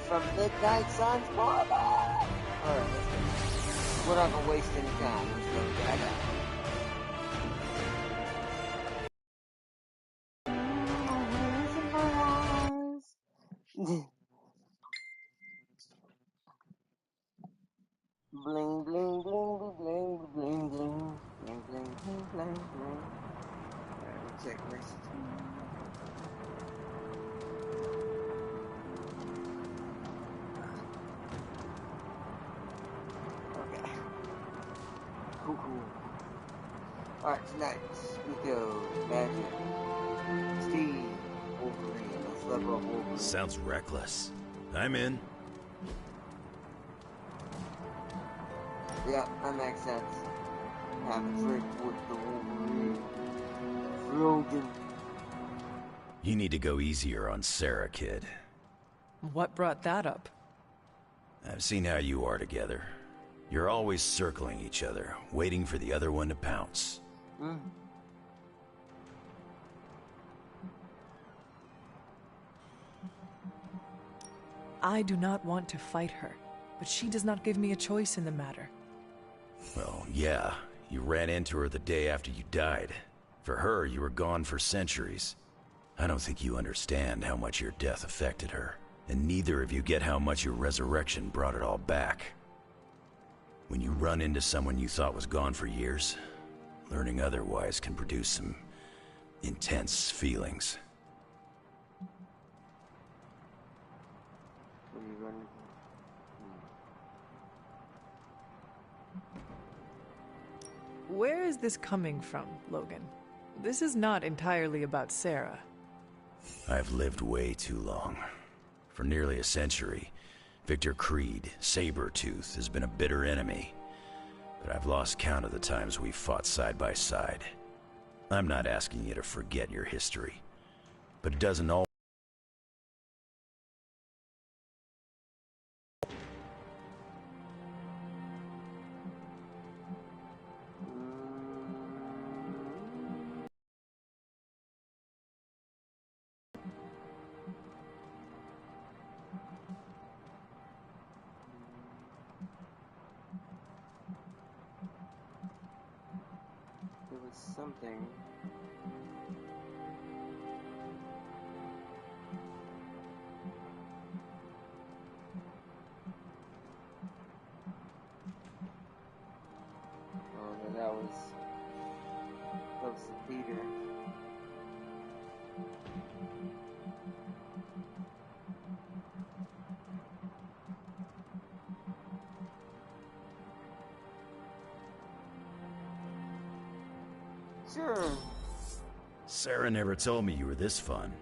from Midnight Sun's barber. Alright, let's go. We're not gonna waste any time. Let's go right out. Bling bling bling bling bling bling bling bling bling bling bling bling. Alright, we'll check message. Okay. Cool. Alright, tonight we go Magic, Steve, Wolverine. Let's level up Wolverine. Sounds reckless. I'm in. Yeah, that makes sense. Have a trick with the Wolverine. Logan. You need to go easier on Sarah, kid. What brought that up? I've seen how you are together. You're always circling each other, waiting for the other one to pounce. I do not want to fight her, but she does not give me a choice in the matter. Well, yeah, you ran into her the day after you died. For her, you were gone for centuries. I don't think you understand how much your death affected her, and neither of you get how much your resurrection brought it all back. When you run into someone you thought was gone for years, learning otherwise can produce some intense feelings. What are you running? Where is this coming from, Logan? This is not entirely about Sarah. I've lived way too long. For nearly a century, Victor Creed, Sabretooth, has been a bitter enemy. But I've lost count of the times we've fought side by side. I'm not asking you to forget your history, but it doesn't all. There was something. Oh, no, that was Peter. Sure. Sarah never told me you were this fun.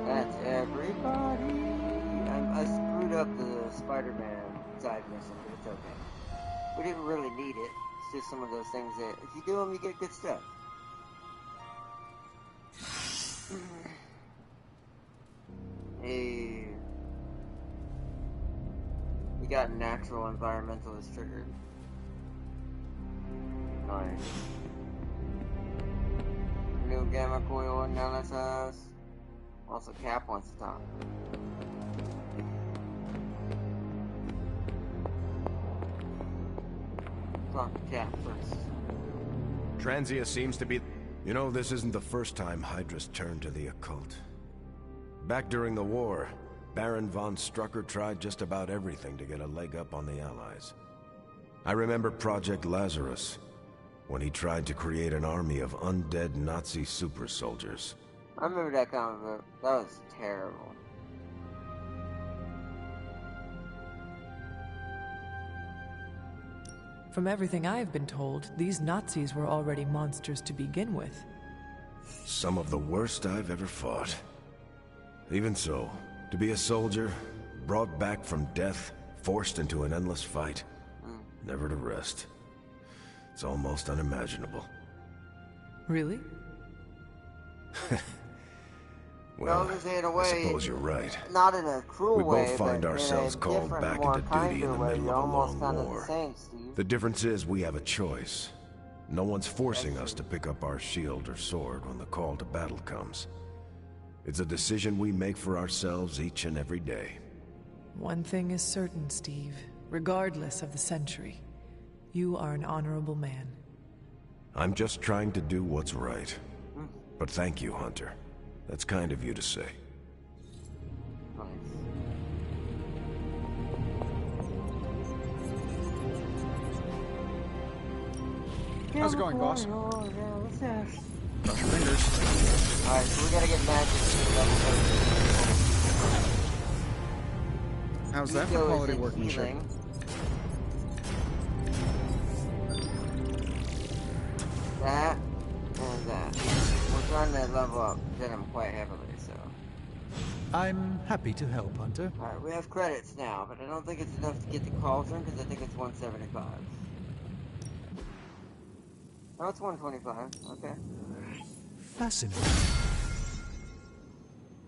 That's everybody. I screwed up the Spider-Man side mission, but it's okay. We didn't really need it. It's just some of those things that if you do them, you get good stuff. Hey. We got natural environmentalist triggered. Nice. New gamma coil analysis. Also, Cap wants to talk. Talk to Cap first. Transia seems to be... You know, this isn't the first time Hydra's turned to the occult. Back during the war, Baron von Strucker tried just about everything to get a leg up on the Allies. I remember Project Lazarus, when he tried to create an army of undead Nazi super soldiers. I remember that comic book. That was terrible. From everything I've been told, these Nazis were already monsters to begin with. Some of the worst I've ever fought. Even so, to be a soldier, brought back from death, forced into an endless fight, never to rest. It's almost unimaginable. Really? Well, in a way, I suppose you're right. Not in a cruel way, we both find ourselves called back into duty in the middle of a long war. The difference is we have a choice. No one's forcing us to pick up our shield or sword when the call to battle comes. It's a decision we make for ourselves each and every day. One thing is certain, Steve. Regardless of the century, you are an honorable man. I'm just trying to do what's right. But thank you, Hunter. That's kind of you to say. How's it going, boss? Cross your fingers. Alright, so we gotta get magic to level 13. How's that for quality workmanship? That and that. We're trying to level up Venom quite heavily, so. I'm happy to help, Hunter. Alright, we have credits now, but I don't think it's enough to get the cauldron because I think it's 175. Oh, it's 125. Okay. Fascinating.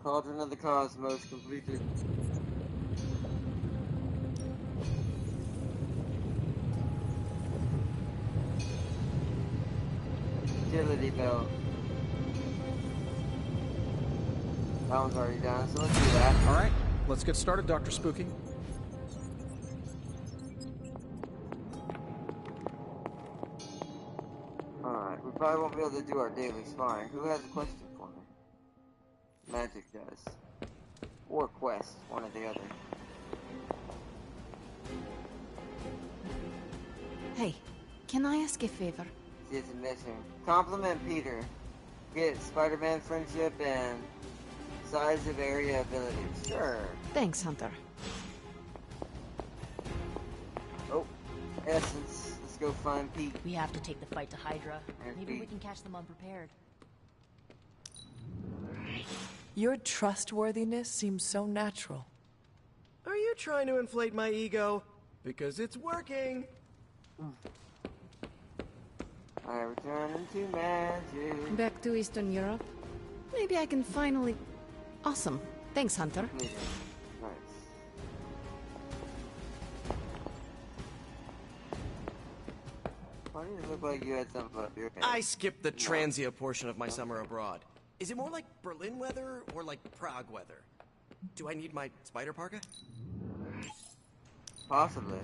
Cauldron of the Cosmos completed. Utility belt. That one's already done, so let's do that. Alright, let's get started, Dr. Spooky. Alright, we probably won't be able to do our daily sparring. Who has a question for me? Magic does. Or quest, one or the other. Hey, can I ask a favor? See, it's a mission. Compliment Peter. Get Spider-Man friendship and size of area abilities. Sure. Thanks, Hunter. Oh, Essence. Let's go find Pete. We have to take the fight to Hydra. And Maybe we Pete. can catch them unprepared. Your trustworthiness seems so natural. Are you trying to inflate my ego? Because it's working. I return to magic. Back to Eastern Europe? Maybe I can finally... Awesome. Thanks, Hunter. Nice. Why do you look like you had something up your head? I skipped the Transia portion of my summer abroad. Is it more like Berlin weather or like Prague weather? Do I need my spider parka? Possibly.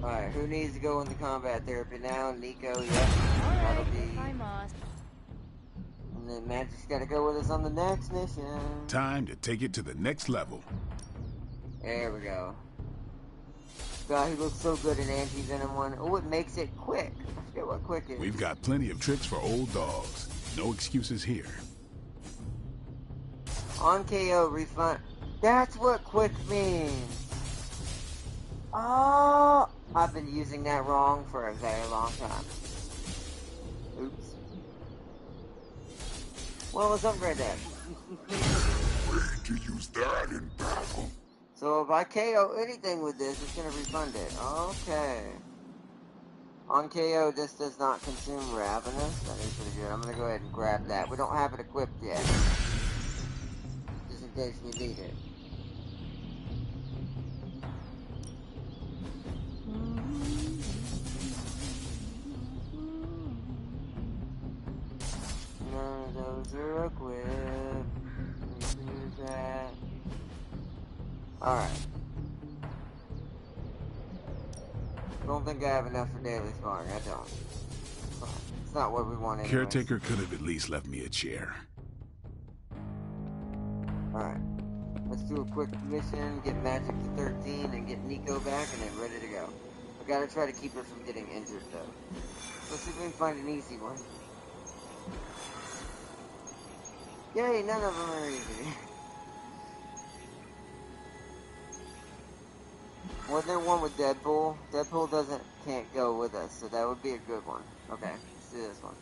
Alright, who needs to go into combat therapy now? Nico, yep. That'll be... I must. And then Magic's gotta go with us on the next mission. Time to take it to the next level. There we go. God, he looks so good in Anti-Venom 1. Oh, it makes it quick. I forget what quick is. We've got plenty of tricks for old dogs. No excuses here. On KO, refund. That's what quick means. Oh, I've been using that wrong for a very long time. Oops. Well, let's upgrade that. Ready to use that in battle. So if I KO anything with this, it's gonna refund it. Okay. On KO, this does not consume Ravenous. That is pretty good. I'm gonna go ahead and grab that. We don't have it equipped yet. Just in case we need it. None of those are equipped. Do that. Alright. Don't think I have enough for daily sparring. I don't. It's fine. It's not what we want anyways. Caretaker could have at least left me a chair. Alright. Let's do a quick mission, get Magic to 13, and get Nico back, and then ready to go. I gotta try to keep her from getting injured, though. Let's see if we can find an easy one. Yay, none of them are easy. Wasn't there one with Deadpool? Deadpool can't go with us, so that would be a good one. Okay, let's do this one.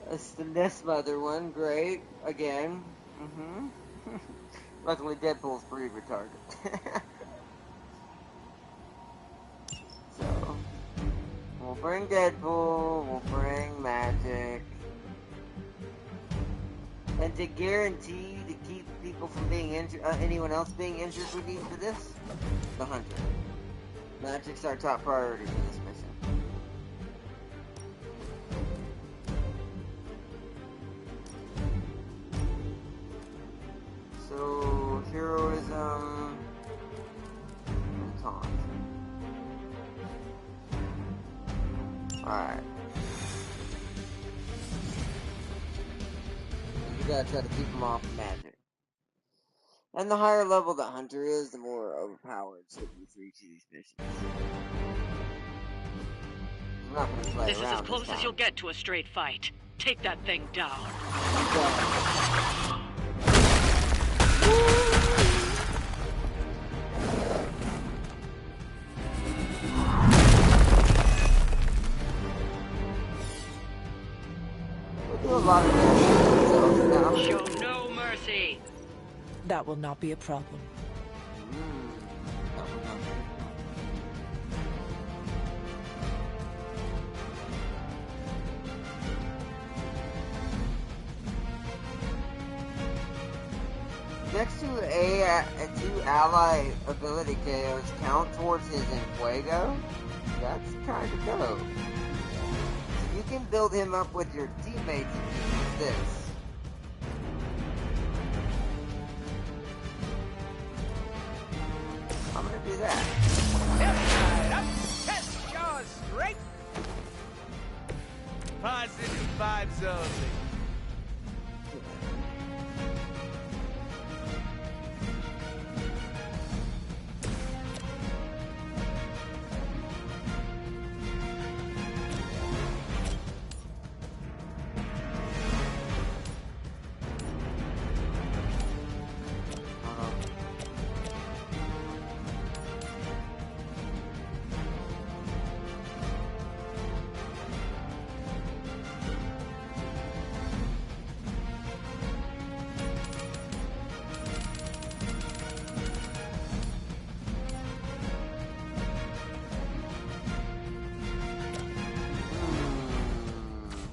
That's the Nest Mother one, great. Again. Luckily Deadpool's pretty retarded. So, we'll bring Deadpool, we'll bring Magic. And to guarantee to keep people from being injured, anyone else being injured, we need for this the hunter. Magic's our top priority for this mission. So, heroism and taunt. Alright. You gotta try to keep them off magic. And the higher level the hunter is, the more overpowered should be for each of these missions. I'm not gonna play This is around as close this as you'll get to a straight fight. Take that thing down. We'll do a lot of damage now. Show no mercy. That will not be a problem. That will not be a problem. Next to two ally ability KOs count towards his Enfuego. That's kind of dope. So you can build him up with your teammates if you use this. I'm gonna do that. Left side up, test jaws straight. Positive vibes only.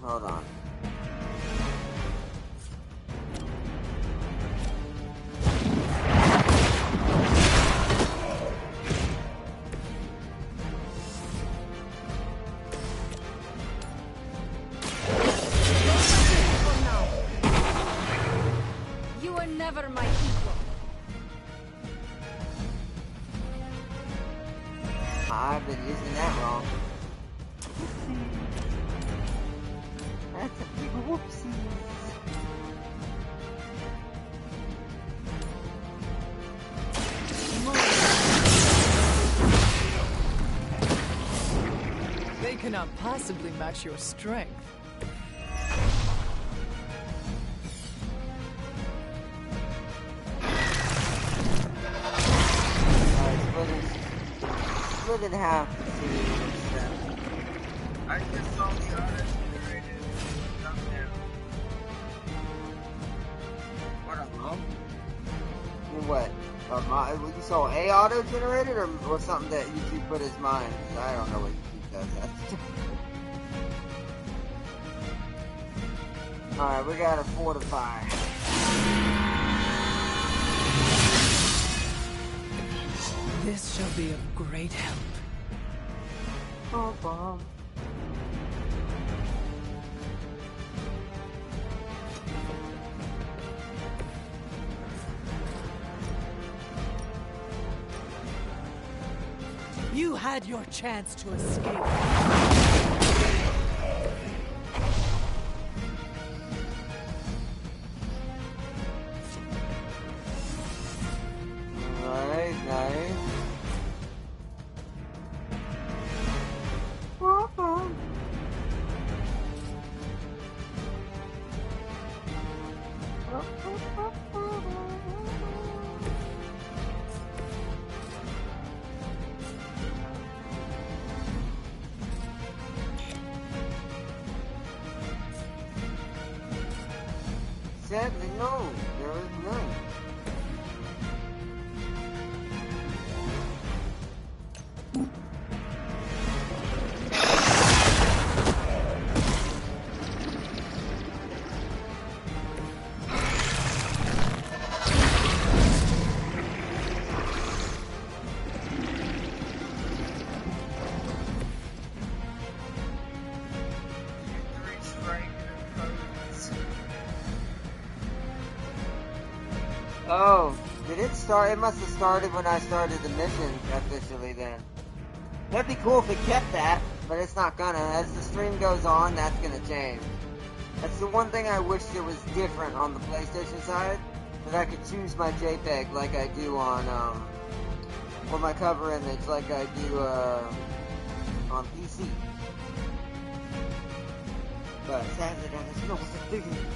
Hold on. You were never my equal. I've been using that wrong. That's a big whoopsie. They cannot possibly match your strength. Split in half to see them. I just saw the artist generated. What? You saw a auto generated or something that YouTube put as mine? 'Cause I don't know what YouTube does. Alright, we gotta fortify. This shall be of great help. Oh, Bob. You had your chance to escape. Nice. Sadly, no, there is none. Oh, did it start? It must have started when I started the mission officially then. That'd be cool if it kept that, but it's not gonna. As the stream goes on, that's gonna change. That's the one thing I wish there was different on the PlayStation side, that I could choose my JPEG like I do on, or my cover image like I do, on PC. But sadly, that is not what I'm doing.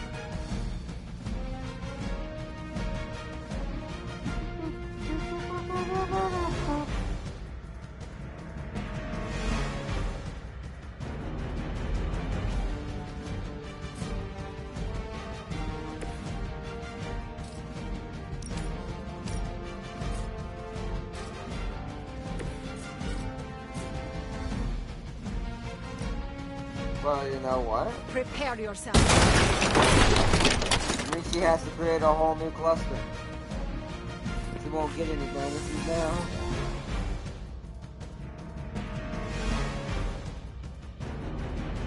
Well, you know what? Prepare yourself. I mean, she has to create a whole new cluster. She won't get any bonuses now.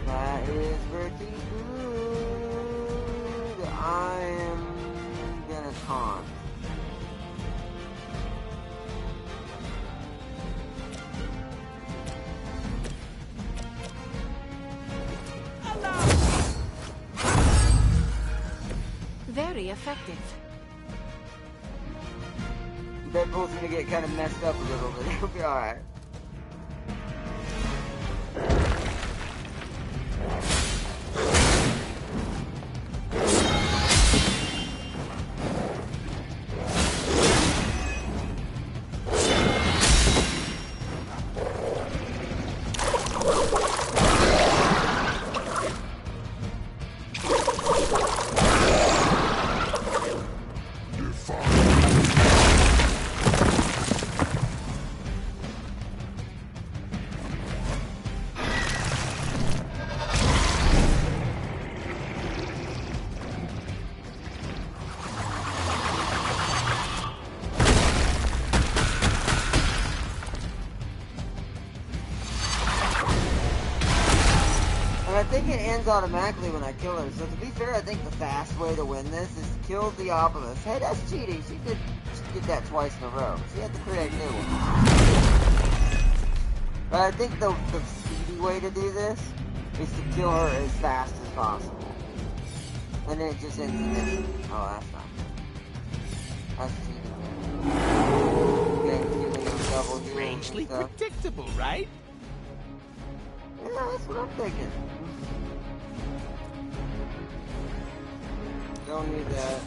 That is pretty good. I am gonna taunt. Very effective. Deadpool's gonna get kind of messed up a little bit. He'll be alright. I think it ends automatically when I kill her. So to be fair, I think the fast way to win this is to kill Theopolis. Hey, that's cheating. She did that twice in a row. She had to create new ones. But I think the speedy way to do this is to kill her as fast as possible. And then it just ends the mission. Oh, that's not good. That's cheating. Game's giving him double heals. Strangely predictable, right? Yeah, that's what I'm thinking. Don't need that.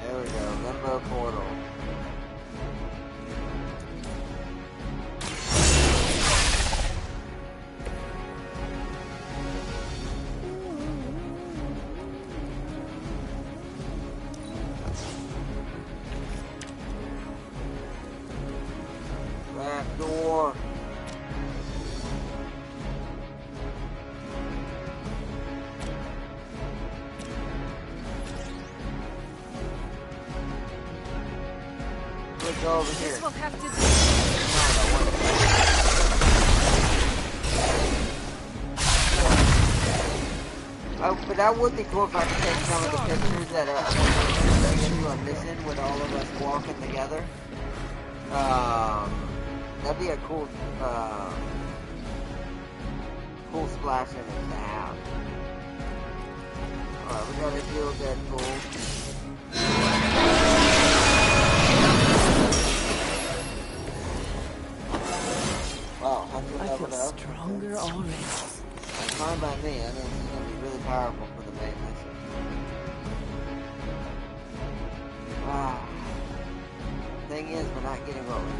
There we go, Limbo Portal. Back door. Let's go over here. This will have to do. But that would be cool if I could take some of the pictures that are into a mission with all of us walking together. That'd be a cool, cool splash image to have. Alright, we gotta deal with Deadpool. Wow, 100 I leveled feel up. stronger already. That's fine by me. I think she's gonna be really powerful for the main mission. Thing is, we're not getting what we need.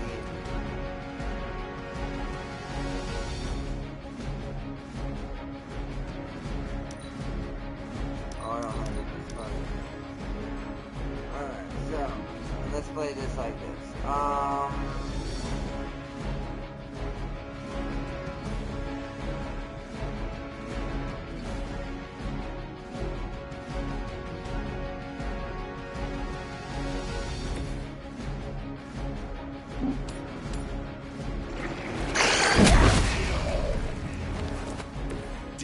Oh, I don't have this money. Alright, so let's play this like this.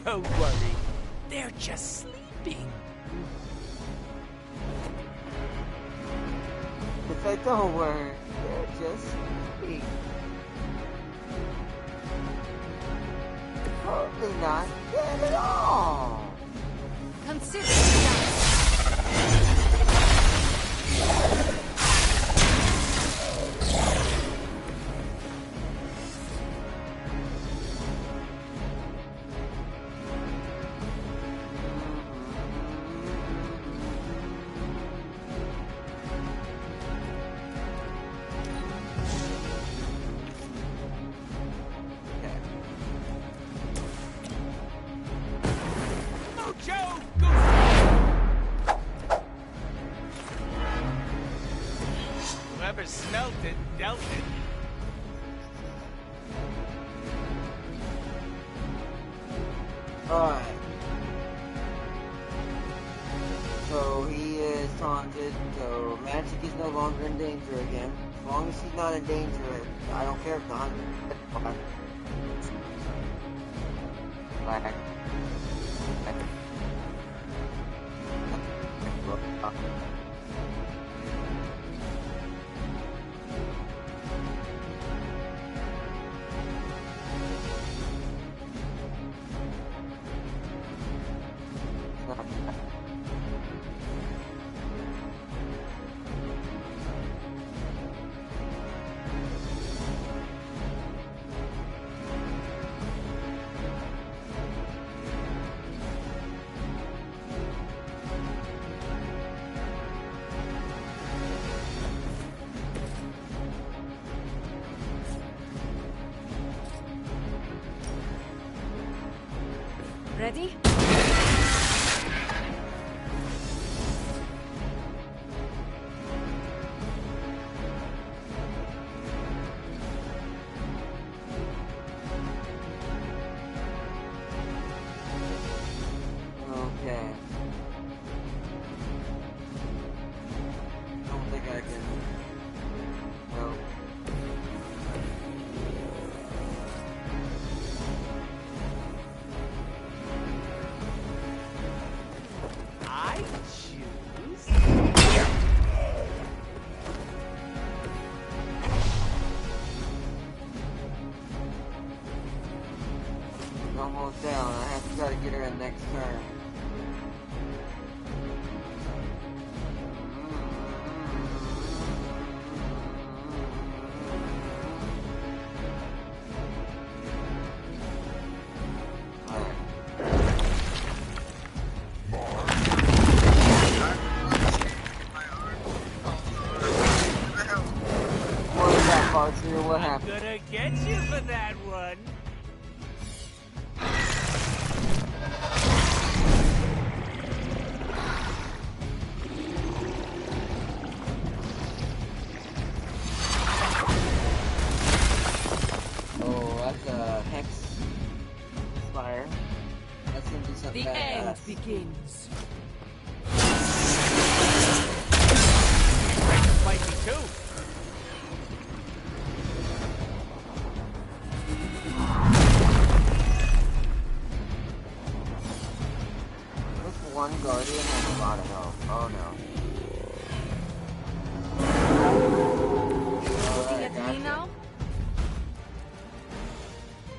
Don't worry. They're just sleeping. If I don't work, they're just sleeping. Probably not dead at all. Consider it done. Whoever smelt it, dealt it. Alright. So he is taunted, so magic is no longer in danger again. As long as he's not in danger, I don't care if the hunter. Black. Ready? Okay. Don't think I can. No. I choose. Almost down. I have to try to get her in next turn. What is that, Archer? What happened? Gonna get you for that one. Oh, that's a Hex Spire. That's gonna do something The end badass. begins. Fight me too. This one Guardian has a lot of health. Oh no. Looking at me now?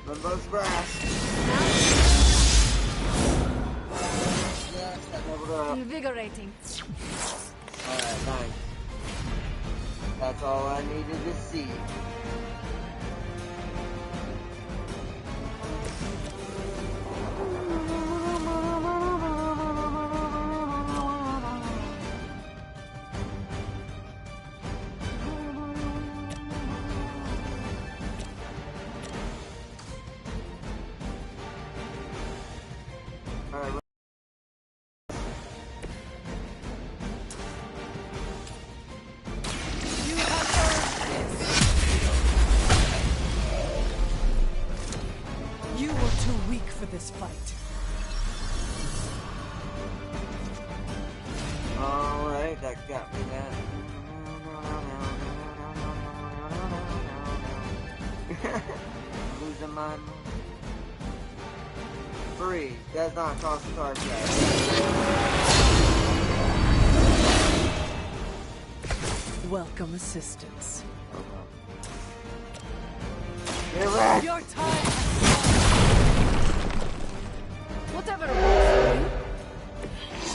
Limbo's grass. Yes, that leveled up. Invigorating. Alright, nice. That's all I needed to see. Alright. You have earned this. You were too weak for this fight. Alright, that got me that. Losing my mind. Free. Does not cost a card check. Welcome assistance. Get wrecked! Your time has come. Whatever works for you.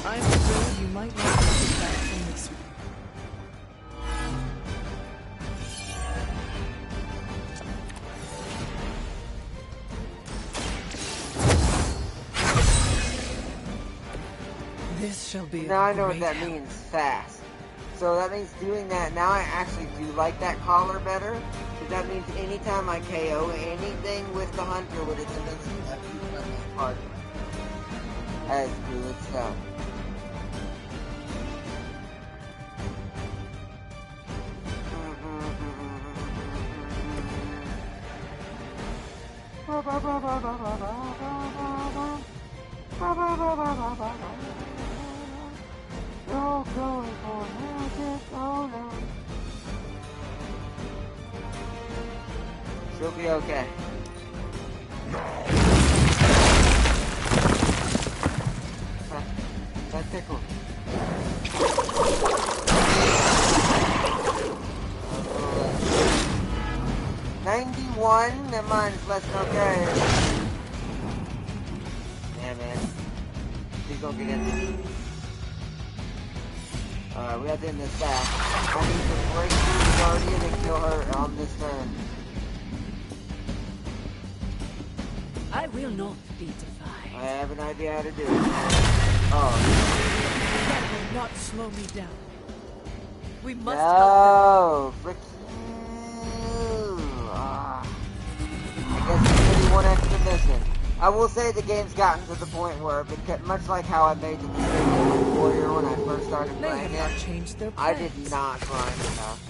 I'm afraid you might want to get back from this one. This shall be Now a I know what great that help. means, fast. So that means doing that, now I actually do like that collar better. Because that means anytime I KO anything with the hunter with its invincible, I can use my main card. That is good stuff. You're going for magic, oh no. She'll be okay. That tickled. 91, that mine's less than okay. Yeah, man. He's gonna get in. Alright, we have to end this fast. I need to break through the Guardian and kill her on this turn. I will not be defied. I have an idea how to do it. Oh. That will not slow me down. We must help No! Frick you! Ah. I guess it's maybe one extra mission. I will say the game's gotten to the point where, because, much like how I made the mistake with Warrior when I first started They playing have not it, changed their I plans. did not grind enough.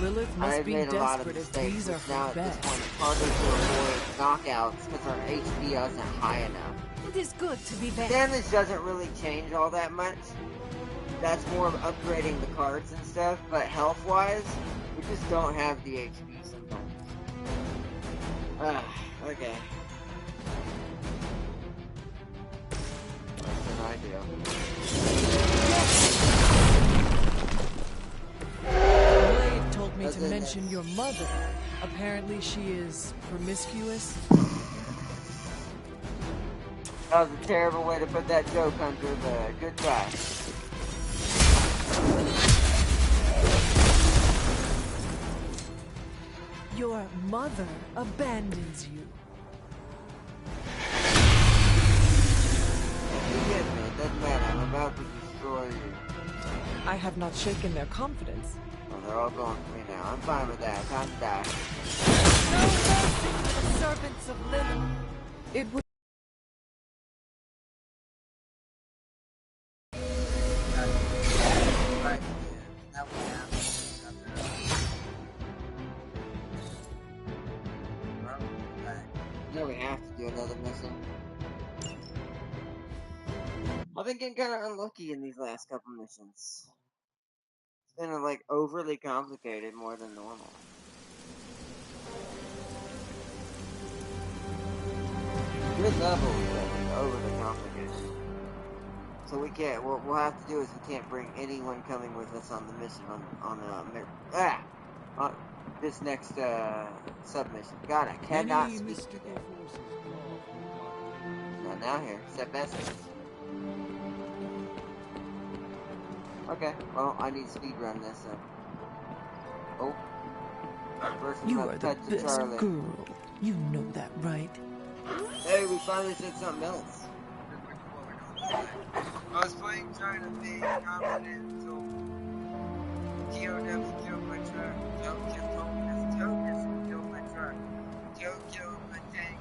Lilith must I've be made a lot of desperate if mistakes, these are which now her at this best. point it's harder to avoid knockouts because her HP isn't high enough. It is good to be back. Damage doesn't really change all that much. That's more of upgrading the cards and stuff, but health-wise, we just don't have the HP sometimes. Okay. That's an idea. Blade told me to Doesn't mention it? your mother. Apparently she is promiscuous. That was a terrible way to put that joke, Hunter, but good try. Your mother abandons you. You get me, it doesn't matter, I'm about to destroy you. I have not shaken their confidence. Well, they're all going for me now. I'm fine with that. Time to die. No mercy for the servants of Lilith. It would. Right. Now we have now we have to do another mission. I've been getting kind of unlucky in these last couple missions. It's been like overly complicated more than normal. Good levels, but overly complicated. So we can't. What we'll have to do is we can't bring anyone coming with us on the mission on this next submission. God, I cannot Many speak mystical today. forces draw from Not now here. Set message. Okay. Well, I need to speedrun this. Oh. First we You must are the touch the best Charlie. girl. You know that, right? Hey, we finally said something else. I was playing trying to be confident until TOW killed my truck. Tokus killed my truck. Joe killed my tank.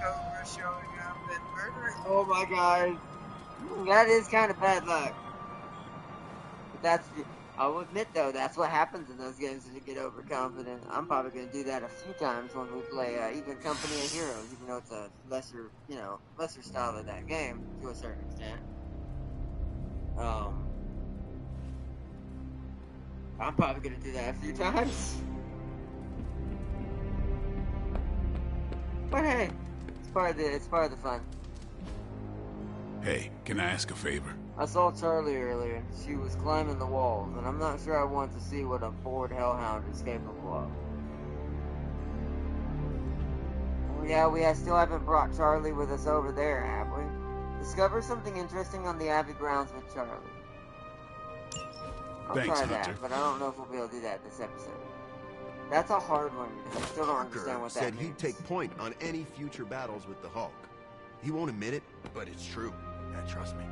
Cobra showing up and murdering. Oh my god. That is kind of bad luck. But I will admit though, that's what happens in those games when you get overconfident. I'm probably going to do that a few times when we play even Company of Heroes, even though it's a lesser, lesser style of that game to a certain extent. I'm probably going to do that a few times. But hey, it's it's part of the fun. Hey, can I ask a favor? I saw Charlie earlier. She was climbing the walls, and I'm not sure I want to see what a bored hellhound is capable of. Yeah, we still haven't brought Charlie with us over there, have we? Discover something interesting on the Abbey grounds with Charlie. I'll Thanks, try that, Hunter. but I don't know if we'll be able to do that this episode. That's a hard one, because I still don't understand what that said means. he'd take point on any future battles with the Hulk. He won't admit it, but it's true. Trust me.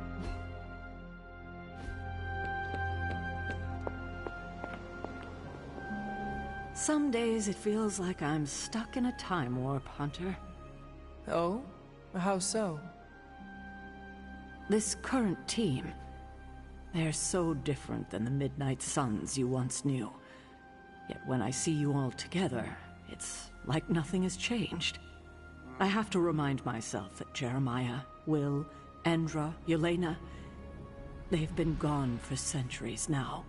Some days it feels like I'm stuck in a time warp, Hunter. Oh? How so? This current team, they're so different than the Midnight Suns you once knew. Yet when I see you all together, it's like nothing has changed. I have to remind myself that Jeremiah, Will, Andra, Yelena, they've been gone for centuries now.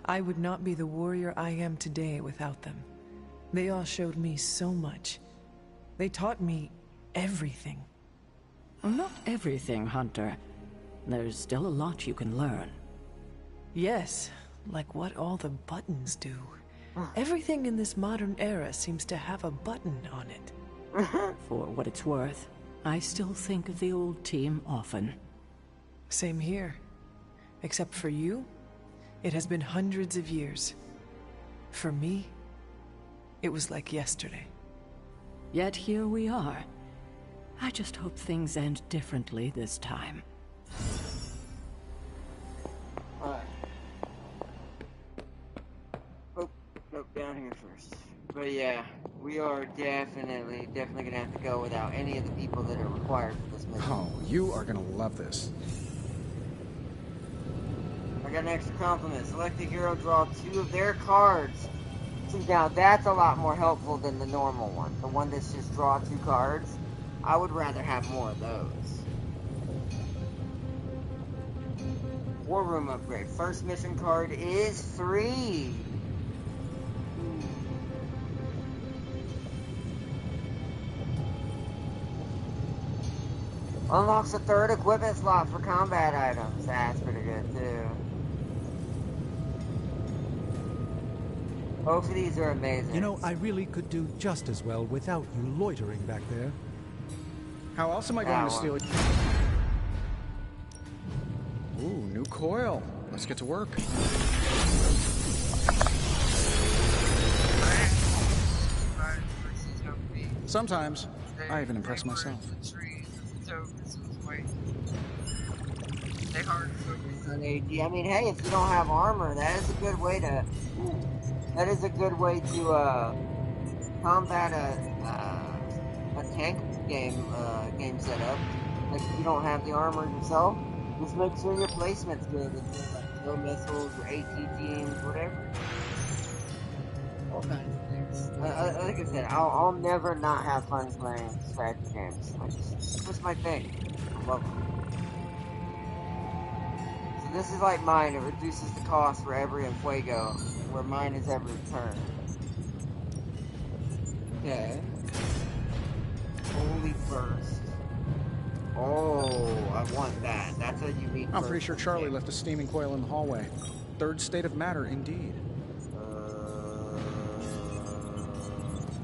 I would not be the warrior I am today without them. They all showed me so much. They taught me everything. Not everything, Hunter. There's still a lot you can learn. Yes, like what all the buttons do. Everything in this modern era seems to have a button on it. For what it's worth, I still think of the old team often. Same here. Except for you, it has been hundreds of years. For me, it was like yesterday. Yet here we are. I just hope things end differently this time. Alright. Oh, down here first. But yeah, we are definitely gonna have to go without any of the people that are required for this mission. Oh, you are gonna love this. I got an extra compliment. Select a hero, draw 2 of their cards. See, now that's a lot more helpful than the normal one. The one that's just draw 2 cards. I would rather have more of those. War room upgrade. First mission card is free. Unlocks a 3rd equipment slot for combat items. That's pretty good too. Both of these are amazing. You know, I really could do just as well without you loitering back there. How else am I going to steal it? Ooh, new coil. Let's get to work. Sometimes, I even impress myself. They hard focus on AD. I mean, hey, if you don't have armor, that is a good way to. Combat a tank game setup. Like if you don't have the armor yourself, just make sure your placement's good. Like no missiles or AT teams, whatever. All kinds of things. Like I said, I'll never not have fun playing strategy games. Like, it's just my thing. I love them. So this is like mine. It reduces the cost for every Enfuego, where mine is every turn. Okay. Holy Burst. Oh, I want that. That's a unique. I'm pretty sure Charlie left a steaming coil in the hallway. 3rd state of matter, indeed.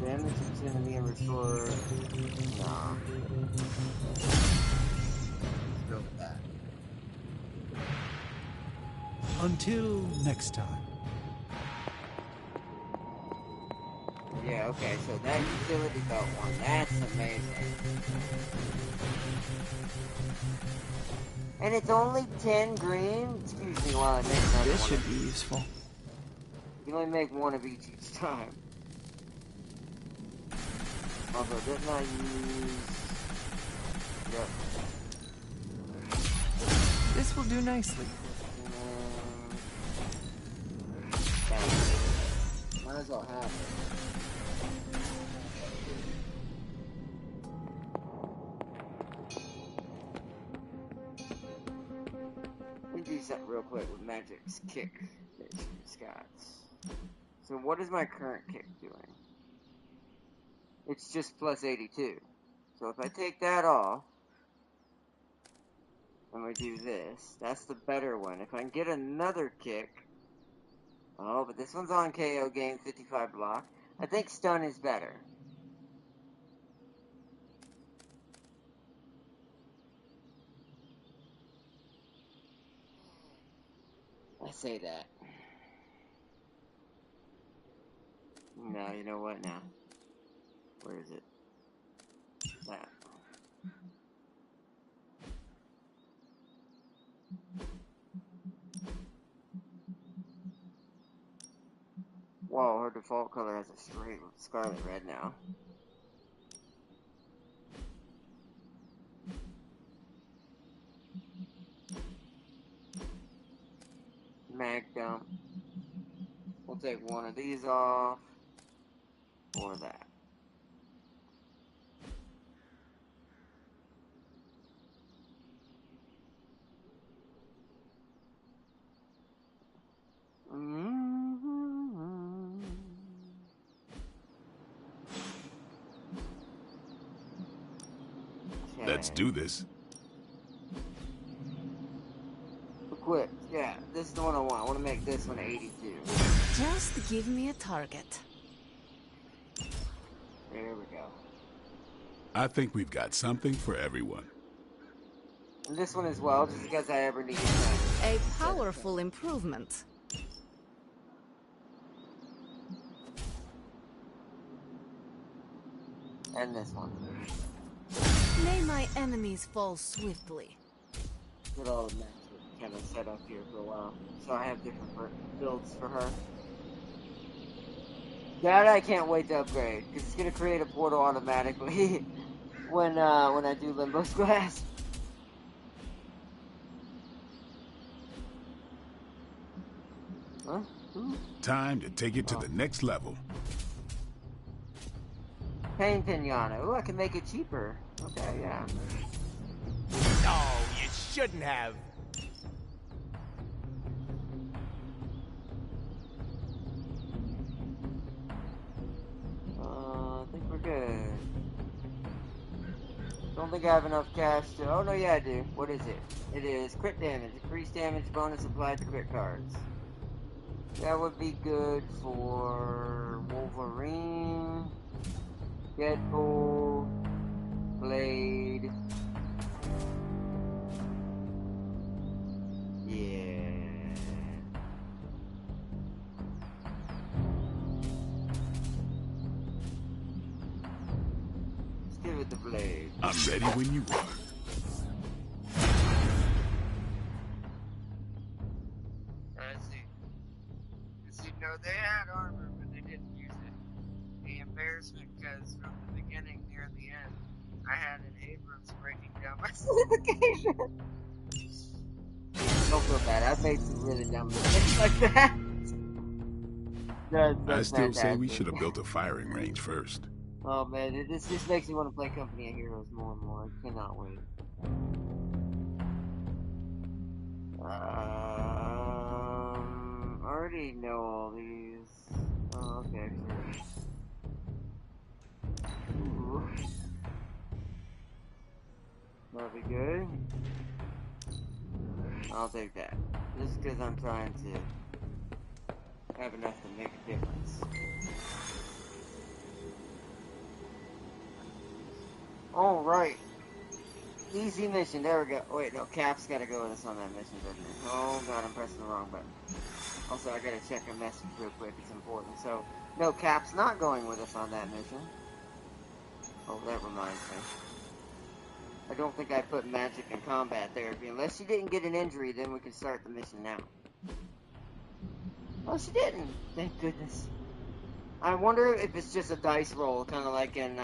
Damage each enemy and restore. Nah. Let's go with that. Until next time. Yeah, okay, so that utility belt one, that's amazing. And it's only 10 green? Excuse me while I make another This one. should be useful. You can only make one of each time. Also, didn't I use... Yep. This will do nicely. Might as well have it. We do see something real quick with Magic's kick that she's got. So what is my current kick doing? It's just plus 82. So if I take that off, and we do this, that's the better one. If I can get another kick, oh, but this one's on KO, gain 55 block. I think stun is better. I say that. No, you know what now? Where is it? That. Whoa, her default color has a straight scarlet red now. Mag dump. We'll take one of these off. Or that. Let's do this. Equip. Yeah, this is the one I want. I want to make this one 82. Just give me a target. There we go. I think we've got something for everyone. And this one as well, just because I ever needed that. A powerful improvement. And this one. May my enemies fall swiftly. Good old match kind of set up here for a while. So I have different builds for her. That I can't wait to upgrade, because it's going to create a portal automatically when I do Limbo's Glass. Huh? Time to take it to the next level. Pain Pinata. Ooh, I can make it cheaper. Okay, yeah. Oh, you shouldn't have. I think we're good. Don't think I have enough cash to... Oh, no, yeah, I do. What is it? It is crit damage. Increased damage bonus applied to crit cards. That would be good for Wolverine, Deadpool, Blade. Yeah. Let's give it the Blade. I'm ready when you are. No, they had armor, but they didn't use it. The embarrassment, because from the beginning near the end, I had an Abrams breaking down my certification. Don't feel bad. I've made some really dumb mistakes like that. I still say we should have built a firing range first. Oh man, this just makes me want to play Company of Heroes more and more. I cannot wait. I already know all these. Oh, okay, sure. That'll be good. I'll take that. Just because I'm trying to have enough to make a difference. Alright. Easy mission, there we go. Wait, no, Cap's gotta go with us on that mission, doesn't he? Oh god, I'm pressing the wrong button. Also, I gotta check a message real quick, it's important. So, no, Cap's not going with us on that mission. Oh, that reminds me. I don't think I put magic and combat therapy. Unless she didn't get an injury, then we can start the mission now. Oh, she didn't! Thank goodness. I wonder if it's just a dice roll, kind of like in,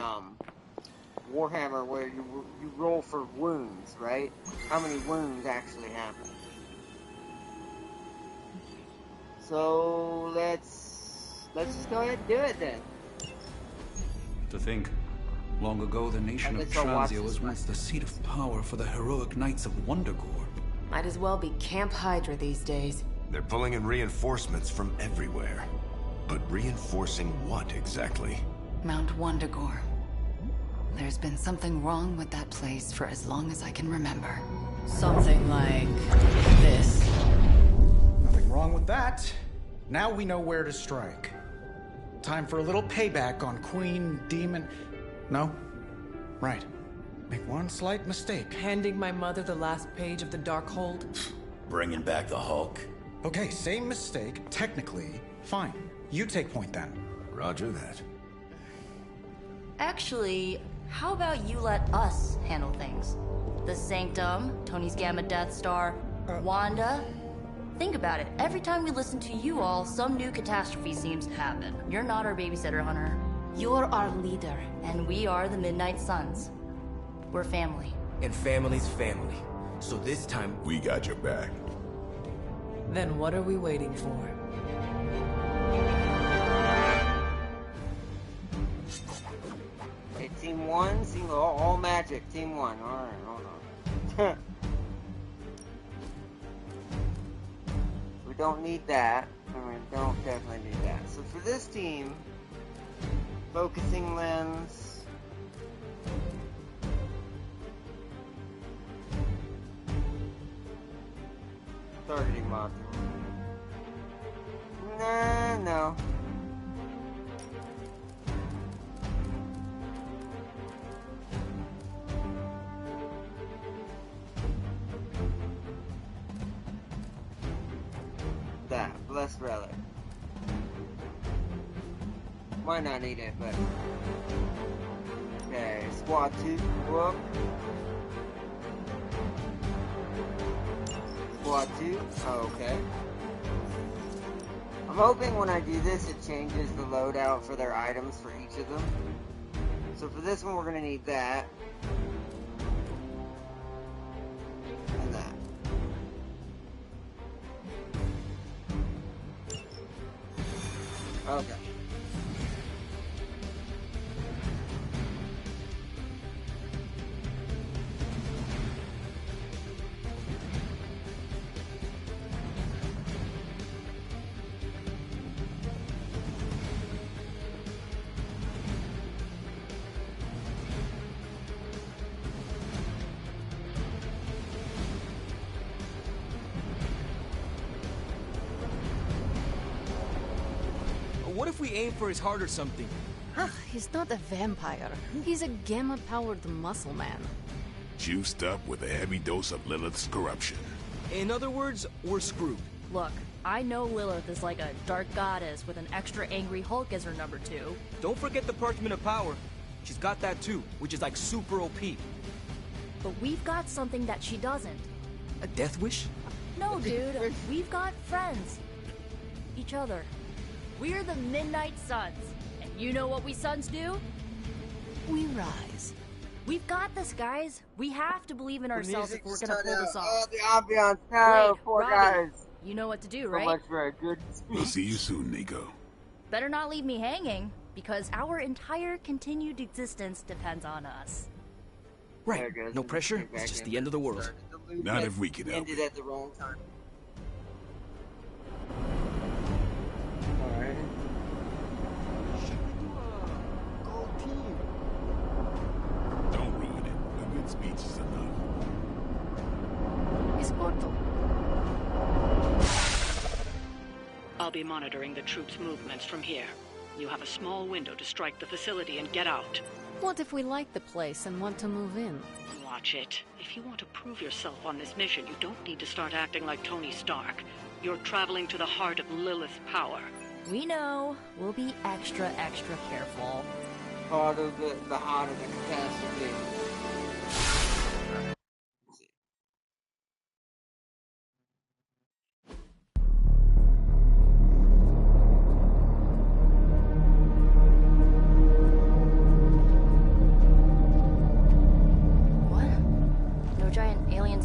Warhammer, where you roll for wounds, right? How many wounds actually happen? So let's just go ahead and do it then. To think, long ago the nation of Transia was once the seat of power for the heroic knights of Wondergore. Might as well be Camp Hydra these days. They're pulling in reinforcements from everywhere. But reinforcing what exactly? Mount Wundagore. There's been something wrong with that place for as long as I can remember. Something like this. Nothing wrong with that. Now we know where to strike. Time for a little payback on Queen, Demon... No? Right. Make one slight mistake. Handing my mother the last page of the Darkhold? Bringing back the Hulk. Okay, same mistake, technically. Fine. You take point then. Roger that. Actually, how about you let us handle things? The Sanctum, Tony's Gamma Death Star, Wanda. Think about it. Every time we listen to you all, some new catastrophe seems to happen. You're not our babysitter, Hunter. You're our leader. And we are the Midnight Suns. We're family. And family's family. So this time... We got your back. Then what are we waiting for? Okay, Team 1, all magic. Team 1, alright, hold on. We don't need that. We don't definitely need that. So for this team, focusing lens. Targeting module. Nah, no. That, Blessed Relic. Might not need it, but... Okay, Squad 2, whoop. Squad 2, oh, okay. I'm hoping when I do this, it changes the loadout for their items for each of them. So for this one, we're gonna need that. And that. Okay. What if we aim for his heart or something? He's not a vampire. He's a gamma-powered muscle man. Juiced up with a heavy dose of Lilith's corruption. In other words, we're screwed. Look, I know Lilith is like a dark goddess with an extra angry Hulk as her number 2. Don't forget the Parchment of Power. She's got that too, which is like super OP. But we've got something that she doesn't. A death wish? No, dude. We've got friends. Each other. We're the Midnight Suns. And you know what we Suns do? We rise. We've got this, guys. We have to believe in ourselves if we're gonna pull this off. Oh, the ambiance. No, Wait, poor Robbie, guys. you know what to do, So right? much for a good We'll see you soon, Nico. Better not leave me hanging, because our entire continued existence depends on us. Right. No pressure. It's just the end of the world. Not if we can help Ended at the wrong time. Alright. Go team. Don't ruin it. A good speech is enough. It's Porto. I'll be monitoring the troops' movements from here. You have a small window to strike the facility and get out. What if we like the place and want to move in? Watch it. If you want to prove yourself on this mission, you don't need to start acting like Tony Stark. You're traveling to the heart of Lilith's power. We know. We'll be extra careful. Heart of the heart of the catastrophe.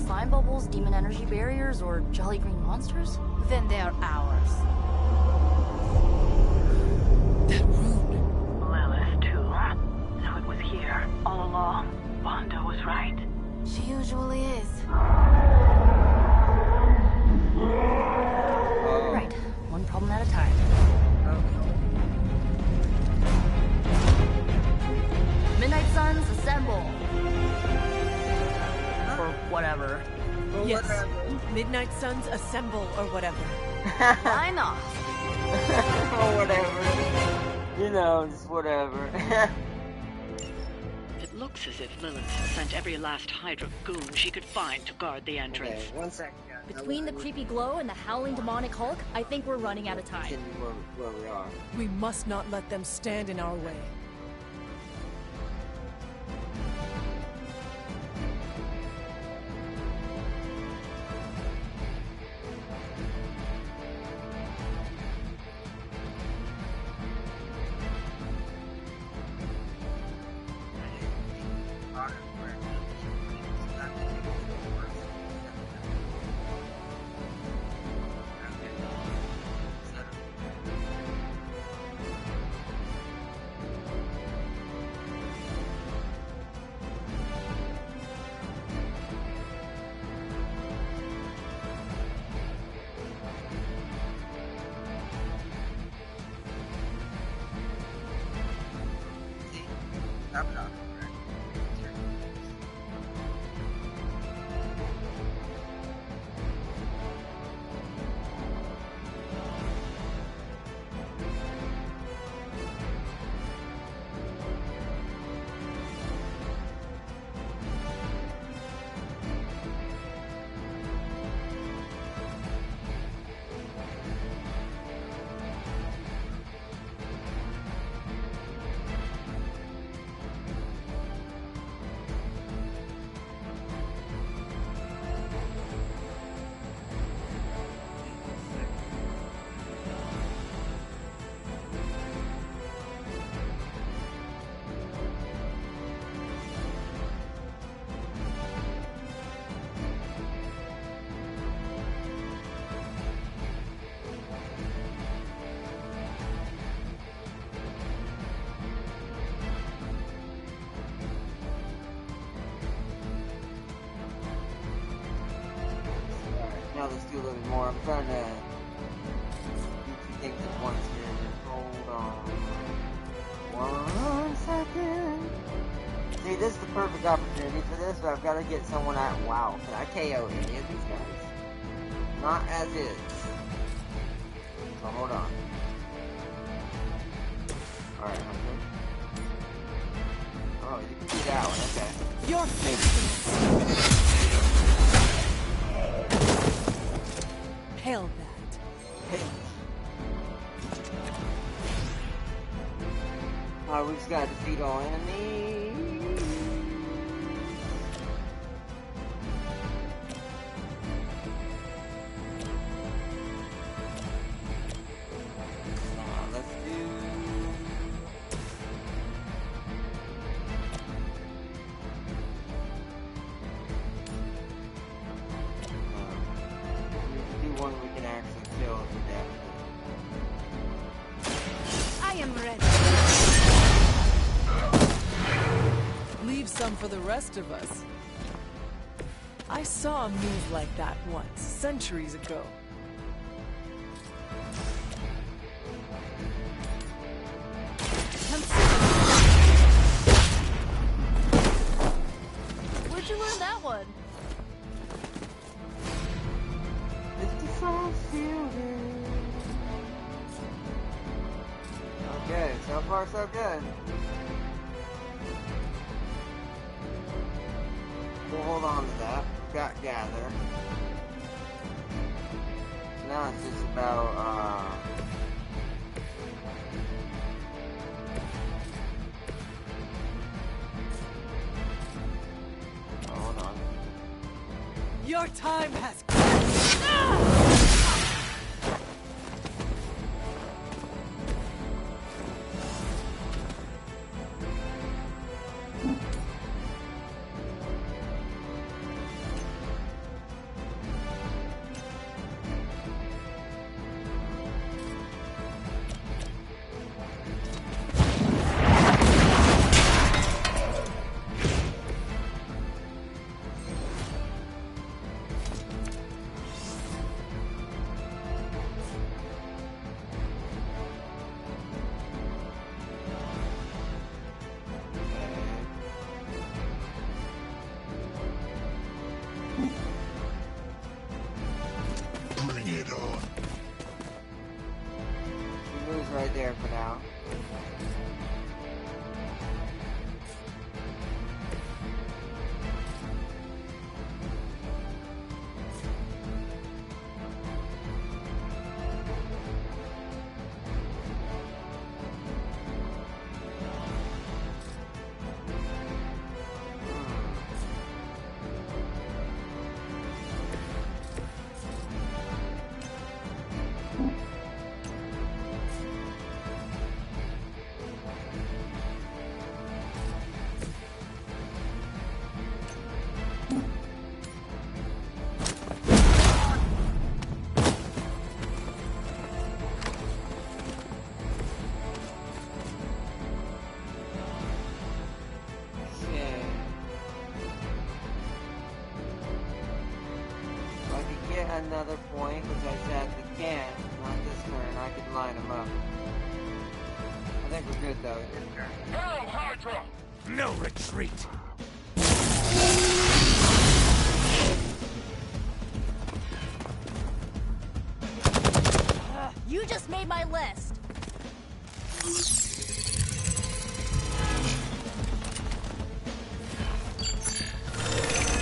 Slime bubbles, demon energy barriers, or jolly green monsters? Then they are ours. That rune. Lilith, too. So it was here, all along. Wanda was right. She usually is. Midnight Suns assemble or whatever. Line off. Or whatever. You know, just whatever. It looks as if Lilith has sent every last Hydra goon she could find to guard the entrance. Okay, 1 second, guys. Between the creepy glow and the howling demonic Hulk, I think we're running out of time. Where we are. We must not let them stand in our way. Now let's do a little bit more. I'm trying to do 2 things at once here. Hold on. 1 second. See, this is the perfect opportunity for this, but I've got to get someone out. Wow, can I KO any of these guys? Not as is. So hold on. Alright, I'm good. Oh, you can do that one, okay. Your face. Hail that. We just gotta defeat all enemies. Let's do... we can do one we can actually kill if we have to. I am ready. Leave some for the rest of us. I saw a move like that once, centuries ago. Where'd you learn that one? Okay, so far so good. We'll hold on to that. We've got Gather. Now it's just about, oh, hold on. Your time has come. there for now. Another point, which I sadly can't. Not this turn, I could line them up. I think we're good though. Hail Hydra! No retreat! You just made my list.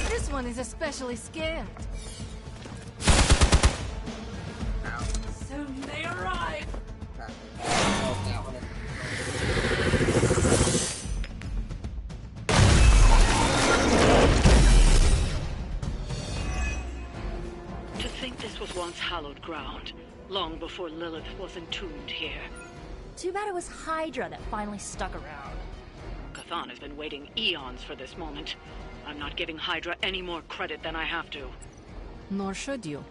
This one is especially scared. Soon they arrive. To think this was once hallowed ground, long before Lilith was entombed here. Too bad it was Hydra that finally stuck around. Cathan has been waiting eons for this moment. I'm not giving Hydra any more credit than I have to. Nor should you.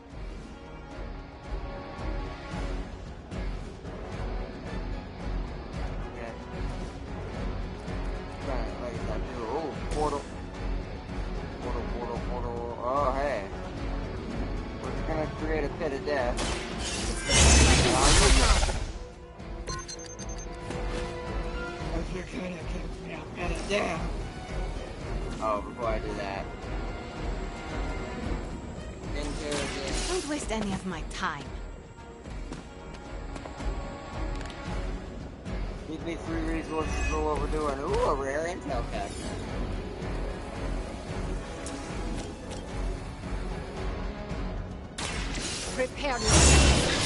Oh, portal. Portal. Oh, hey. We're gonna create a pit of death. You're gonna create a pit of death. Oh, before I do that. Don't waste any of my time. Give me 3 resources for what we're doing. Ooh, a rare intel pack. Prepare yourself.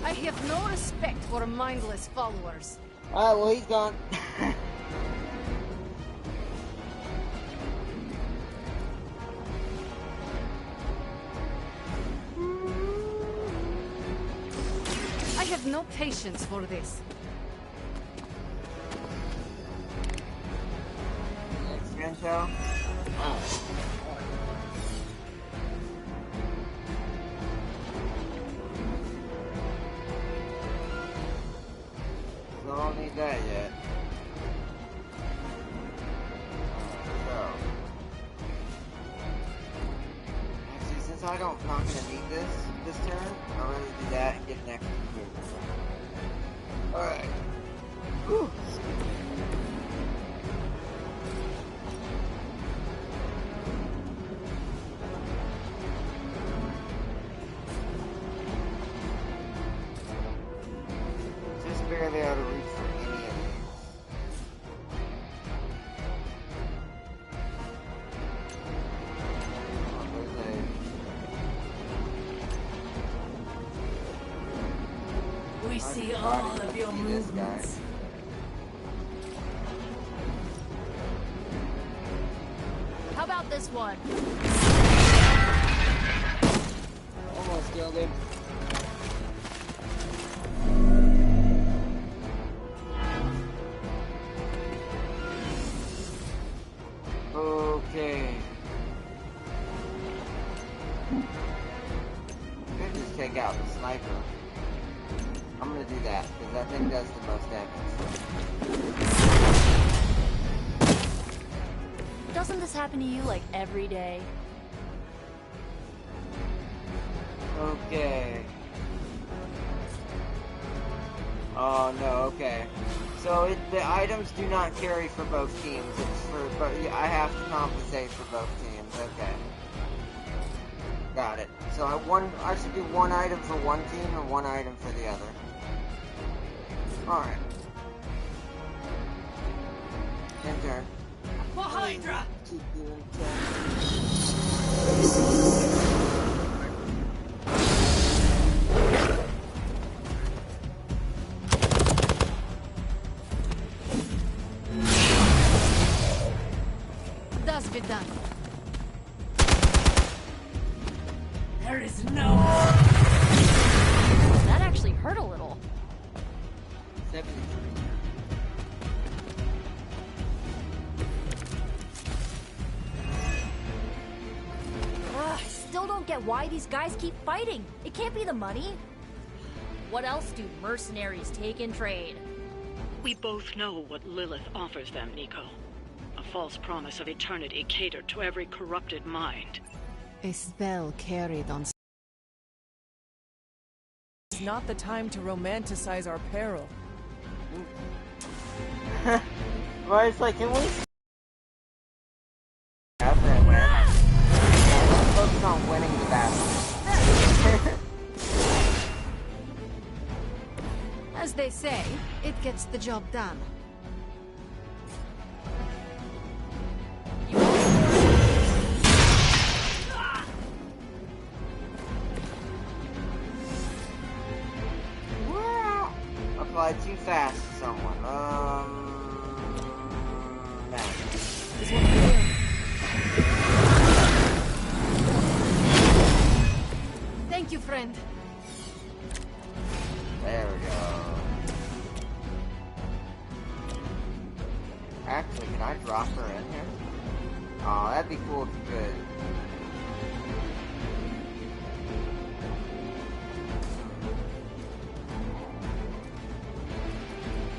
I have no respect for mindless followers. Alright, well, he's gone. I have no patience for this. Next intel? Oh. So I don't need that yet. So. Actually, since I'm not gonna need this turn, I'll rather do that and get an extra move. Alright. Whew. Just barely out of reach for any of these. We see all of your movements. How about this one? Almost killed him. Okay. Could just take out the sniper. I'm gonna do that, because that thing does the most damage. Doesn't this happen to you like every day? Okay. Oh no, okay. So the items do not carry for both teams. It's for, but I have to compensate for both teams. Okay. Got it. So I should do one item for one team and one item for the other. Alright. In turn. For Hydra! Keep doing Das wird done. There is no... That actually hurt a little. 73. I still don't get why these guys keep fighting. It can't be the money. What else do mercenaries take in trade? We both know what Lilith offers them, Nico. A false promise of eternity catered to every corrupted mind. A spell carried on... It's not the time to romanticize our peril. Well, it's like, can we... Focus on winning the battle. As they say, it gets the job done. Apply too fast to someone. No. This one here. Thank you, friend. There we go. Actually, can I drop her in here? Oh, that'd be cool if you could.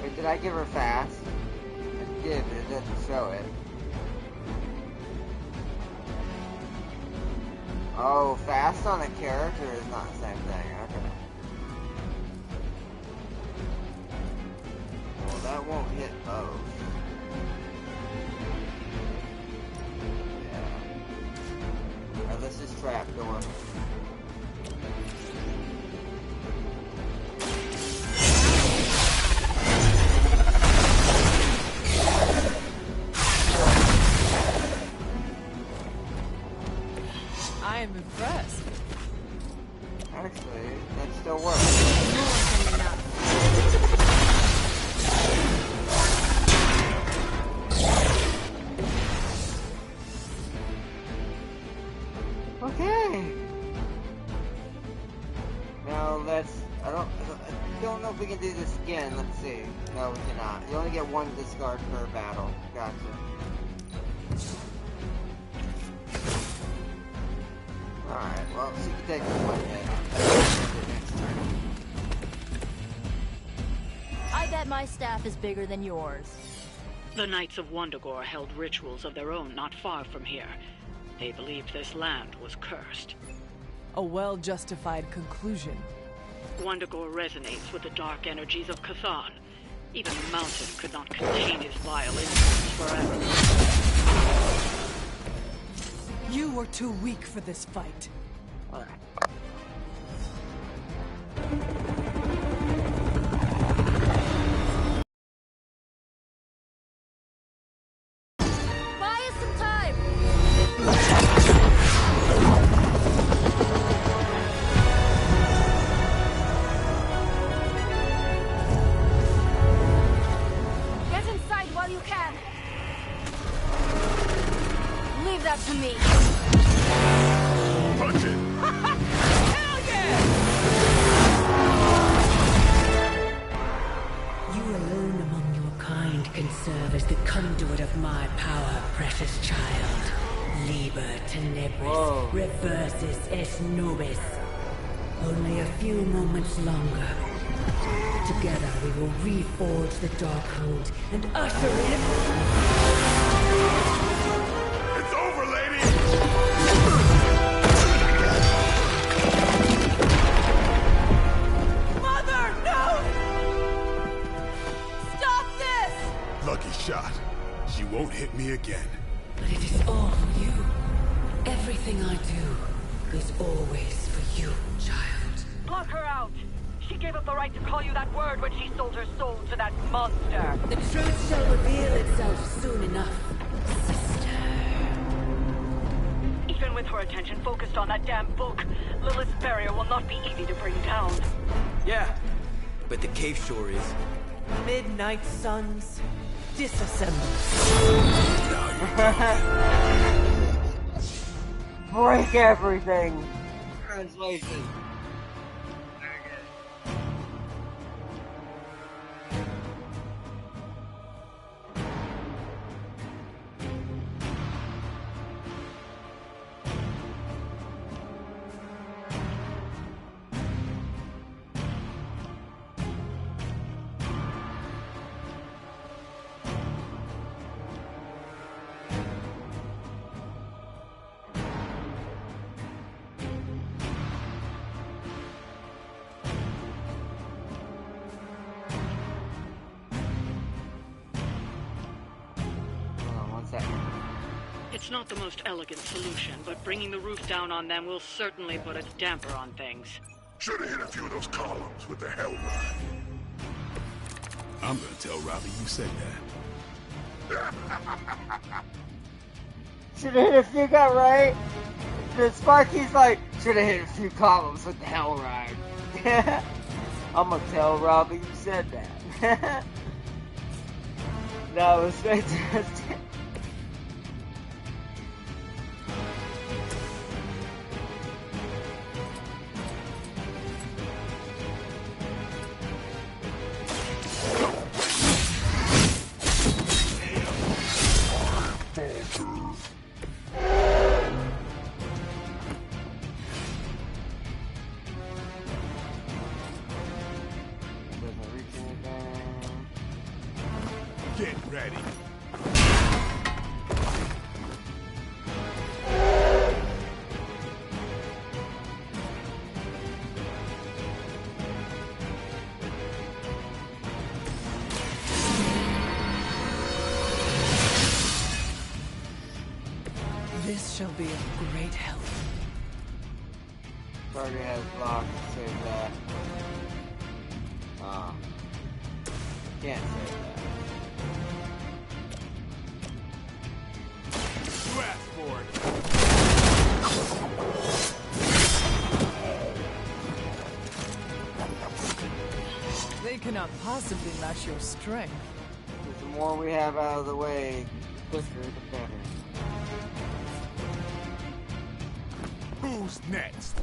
Wait, did I give her fast? I did, but it doesn't show it. Oh, fast on a character is not the same thing. Okay. Well, that won't hit both. Yeah. Alright, let's just trapdoor. I am impressed. Actually, that still works. Okay. Now let's. I don't know if we can do this again. Let's see. No, we cannot. You only get one discard per battle. Gotcha. Alright, well, she can take one hit. Next turn. I bet my staff is bigger than yours. The Knights of Wondagore held rituals of their own not far from here. They believed this land was cursed. A well-justified conclusion. Wondagore resonates with the dark energies of Cathan. Even the mountain could not contain his vile influence forever. You were too weak for this fight. Alright. Buy us some time! Get inside while you can! Leave that to me! Punch it! Hell yeah! You alone among your kind can serve as the conduit of my power, precious child. Liber tenebris reversus es nobis. Only a few moments longer. Together we will reforge the Darkhold and usher in... It's over, lady! Mother, no! Stop this! Lucky shot. She won't hit me again. But it is all for you. Everything I do, is always for you, child. Block her out! She gave up the right to call you that word when she sold her soul to that monster. The truth shall reveal itself soon enough, sister. Even with her attention focused on that damn book, Lilith's barrier will not be easy to bring down. Yeah, but the cave sure is. Midnight suns, disassemble. Break everything! Translation. It's not the most elegant solution, but bringing the roof down on them will certainly put a damper on things. Should have hit a few of those columns with the hell ride. I'm gonna tell Robbie you said that. Should have hit a few, got right? The Sparky's like, should have hit a few columns with the hell ride. I'm gonna tell Robbie you said that. That was fantastic. Get ready. This shall be of great help. Already has blocked to save that. Can't save that. You asked for it. They cannot possibly match your strength. The more we have out of the way, the quicker the better. Who's next?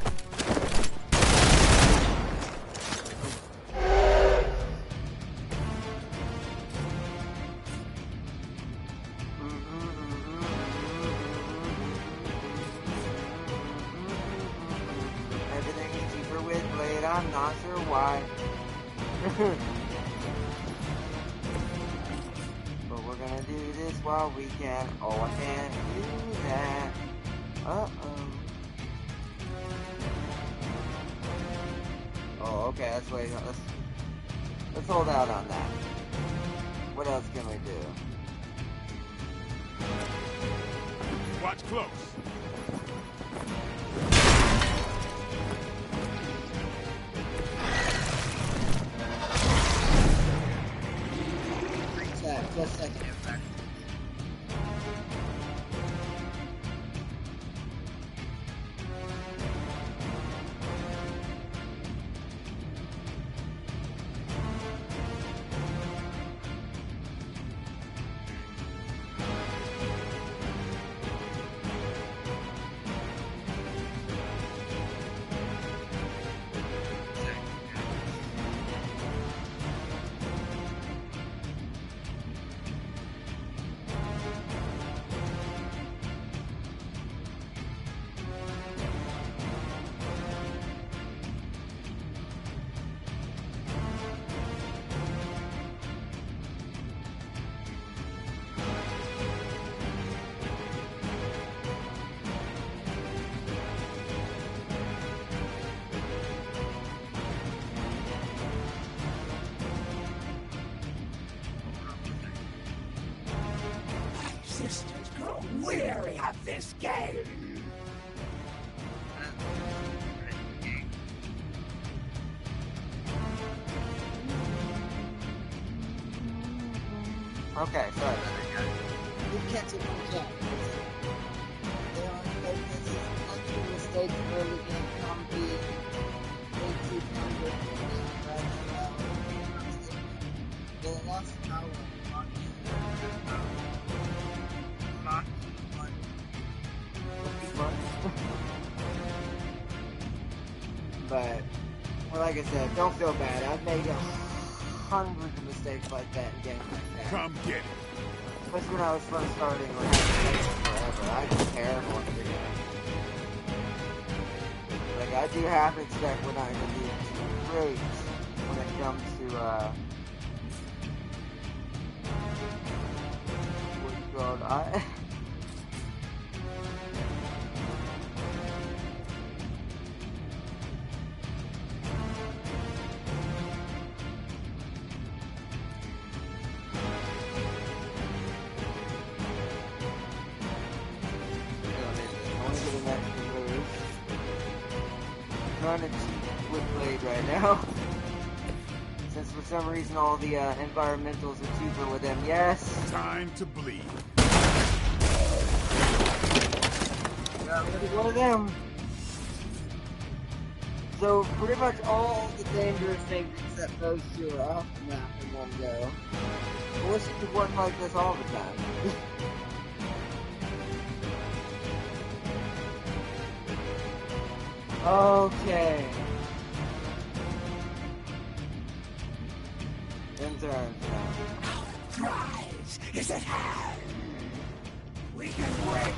Everything's cheaper with Blade, I'm not sure why. But we're gonna do this while we can. Oh, I can't do that. Uh-oh. Oh, okay, let's wait. Let's hold out on that. What else can we do? Watch close. Just a second, impact. Sisters grow weary of this game. Okay, sorry. You catch it from Jack. There are no mistakes early in comedy. Way too tender. They lost power. But, well, like I said, don't feel bad. I've made hundreds of mistakes like that in games like that. Come get it. Especially when I was first starting, when I had to play forever. I was terrible at the beginning. Like, I do have to check when I can be great when it comes to, what's it called? Trying to cheat with Blade right now. Since for some reason all the environmentals are cheaper with them. Yes! Time to bleed. Got rid of one of them. So pretty much all the dangerous things except those two are off the map in one go. I wish it could work like this all the time. Okay. In turns now. Our prize is at hand. We can wait.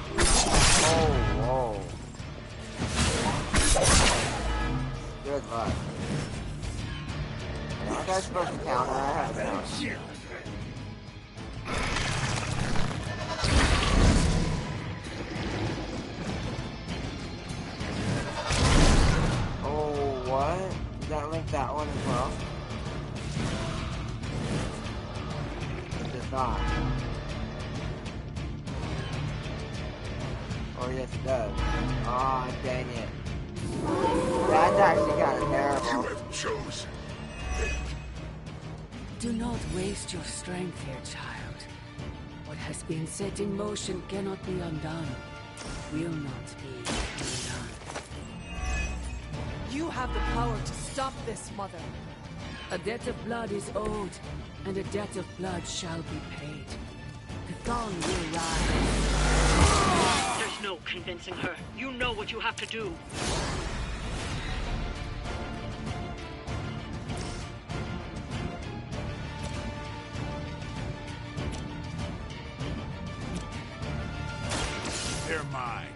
Oh, whoa. Good luck. Aren't I supposed to counter? I have a counter. What? Does that link that one as well? It does not. Oh yes it does. Aw, oh, dang it. That's actually kind of terrible. You have chosen. Do not waste your strength here, child. What has been set in motion cannot be undone. Will not be undone. You have the power to stop this, Mother. A debt of blood is owed, and a debt of blood shall be paid. Chthon will rise. There's no convincing her. You know what you have to do. They're mine.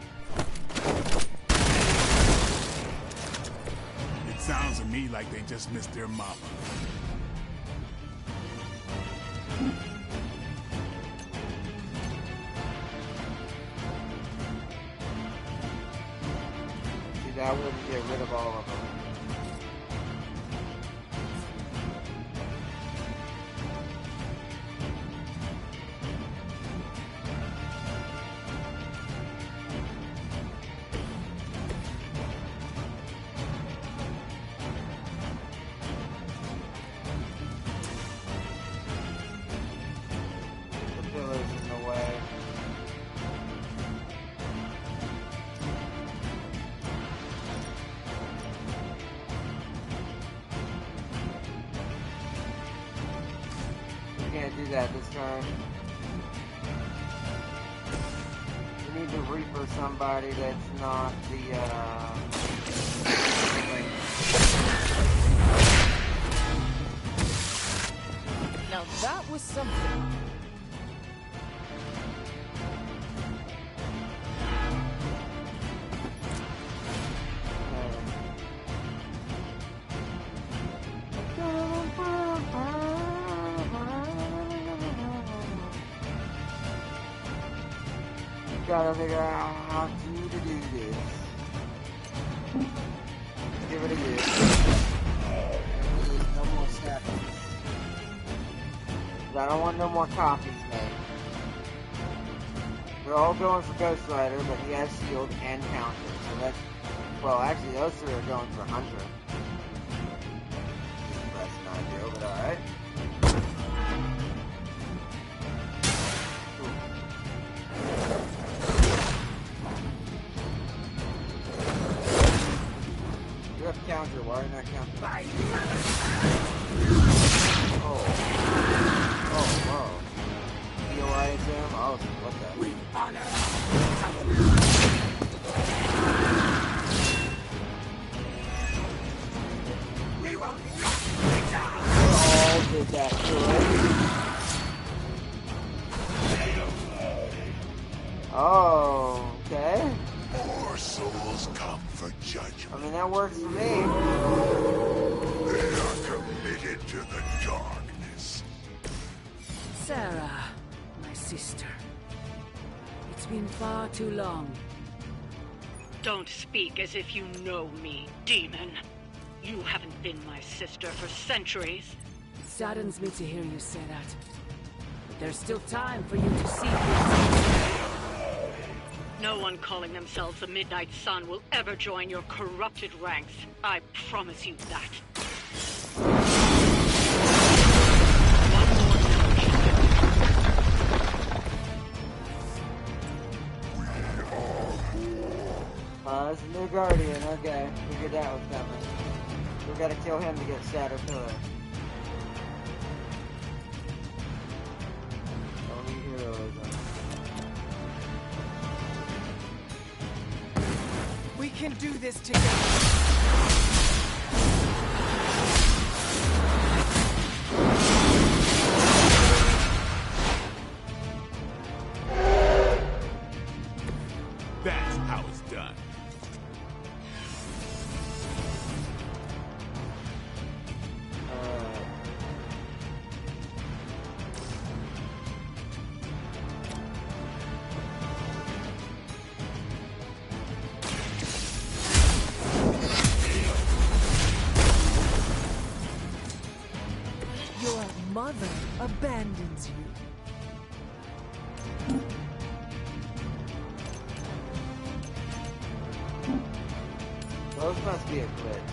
It sounds to me like they just missed their mama. See, that wouldn't get rid of all of them. That this turn. We need to Reaper somebody that's not the Now that was something. Gotta figure out how to do this. Give it a go. No more saplings. I don't want no more copies made. They're all going for Ghost Rider, but he has shield and counter. So that's, well, actually those three are going for Hunter. That's an idea, but alright. counter? Why are you not counter? Oh. Oh, whoa. DOI exam? Oh, what the? We honor. We all did that to it. Oh, okay. More souls come for judgment. I mean, that works for me. They are committed to the darkness. Sarah, my sister. It's been far too long. Don't speak as if you know me, demon. You haven't been my sister for centuries. It saddens me to hear you say that. But there's still time for you to see things. No one calling themselves the Midnight Sun will ever join your corrupted ranks. I promise you that. It's a new Guardian, okay. Figured that was coming. We gotta kill him to get Shattered Pillar. Only heroism. We can do this together. That's how it's done. Your mother abandons you. Those must be a glitch.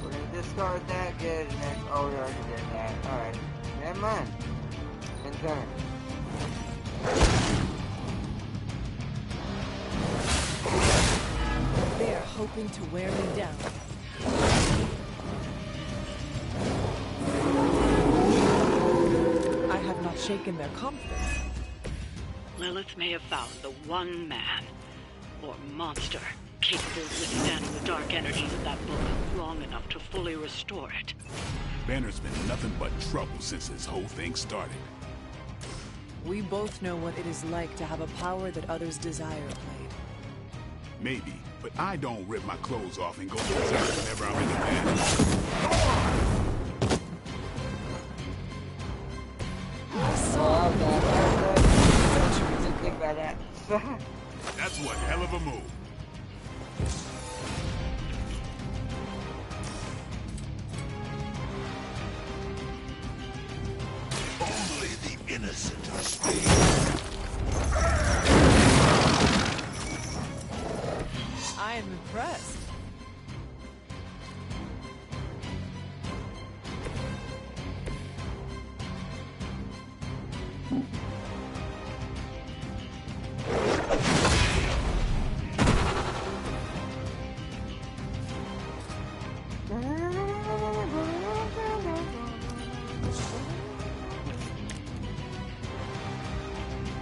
We're gonna discard that, get it next. Oh, we already did that. Alright. Never mind. In turn. They are hoping to wear me down. I have not shaken their confidence. Lilith may have found the one man, or monster, capable of withstanding the dark energies of that book long enough to fully restore it. Banner's been nothing but trouble since this whole thing started. We both know what it is like to have a power that others desire played. Maybe, but I don't rip my clothes off and go berserk whenever I'm in the band. I saw Didn't think about that. That's one hell of a move. Only the innocent are spared. I am impressed.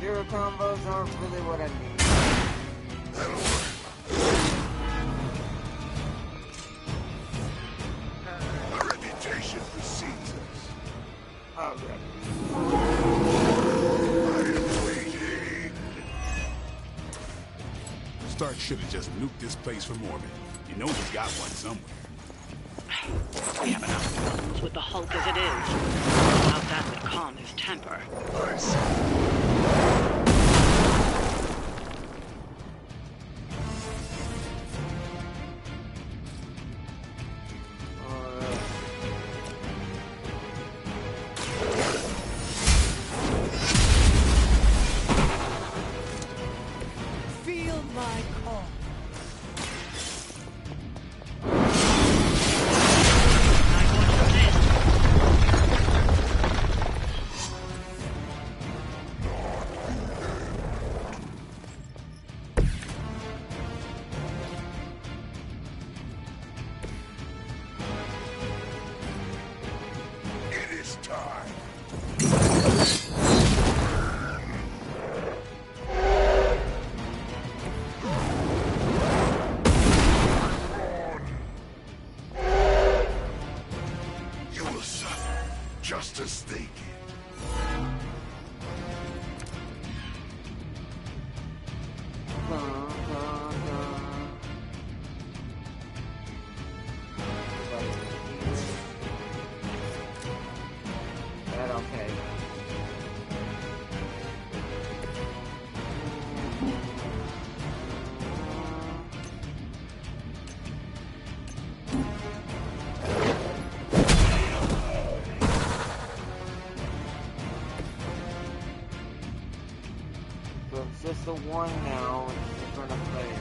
Hero combos aren't really what I need. Our reputation precedes us. Alright. I am waiting. Stark should have just nuked this place from orbit. You know he's got one somewhere. We have enough problems with the Hulk as it is. Without that would calm his temper. I see. Feel my call. So it's just the one now, and we're gonna play it.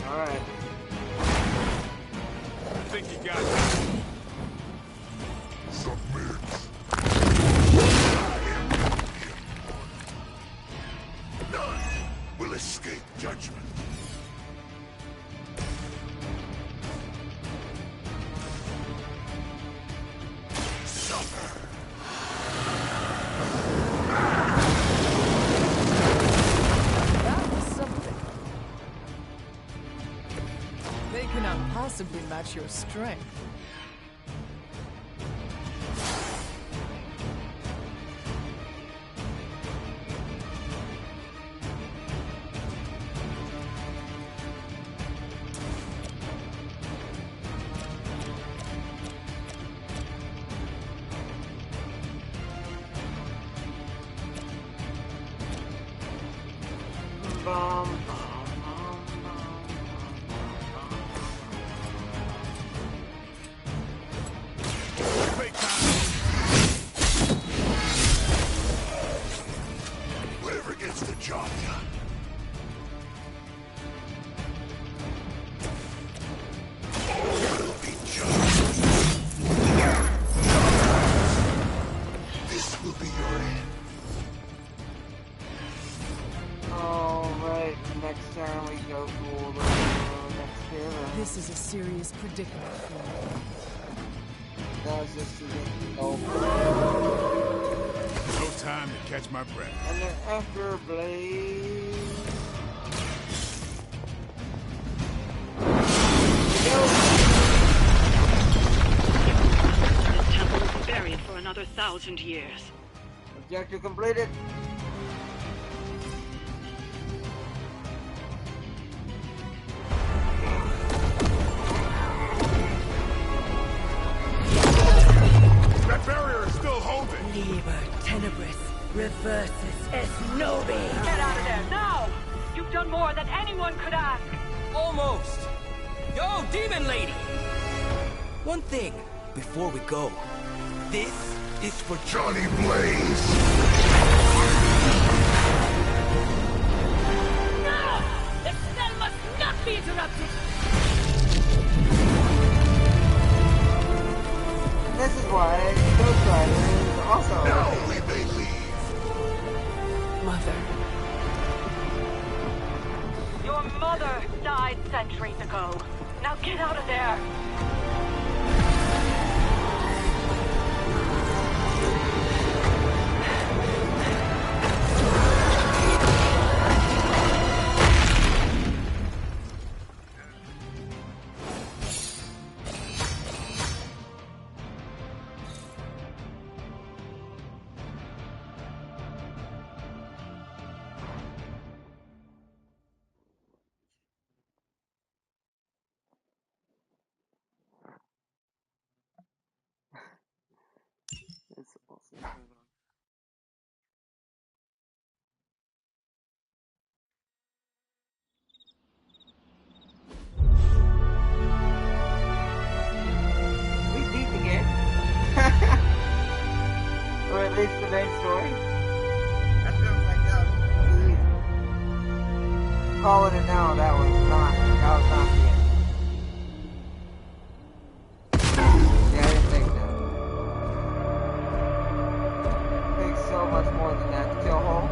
Alright. I think you got it. Submit. None will escape judgment. Possibly match your strength. Whatever gets the job done. All will be judged. This will be your end. Alright, next turn we go for the next pillar. This is a serious predicament for me. That was just to get over. No time to catch my breath. And then after Blaze. This temple is buried for another 1,000 years. Objective completed. That barrier is still holding. Liber tenebris reversus es nobis. Get out of there, now! You've done more than anyone could ask. Almost. Yo, demon lady! One thing, before we go. This is for Johnny Blaze. No! The spell must not be interrupted! This is why Ghost Rider is also. Now we may leave. Mother. Your mother died centuries ago. Now get out of there! It's awesome. We beat the game. Or at least the main story. That feels like that was easy. Calling it now, that was not the end. Yeah, I didn't think that. It takes so much more than that to kill Hulk.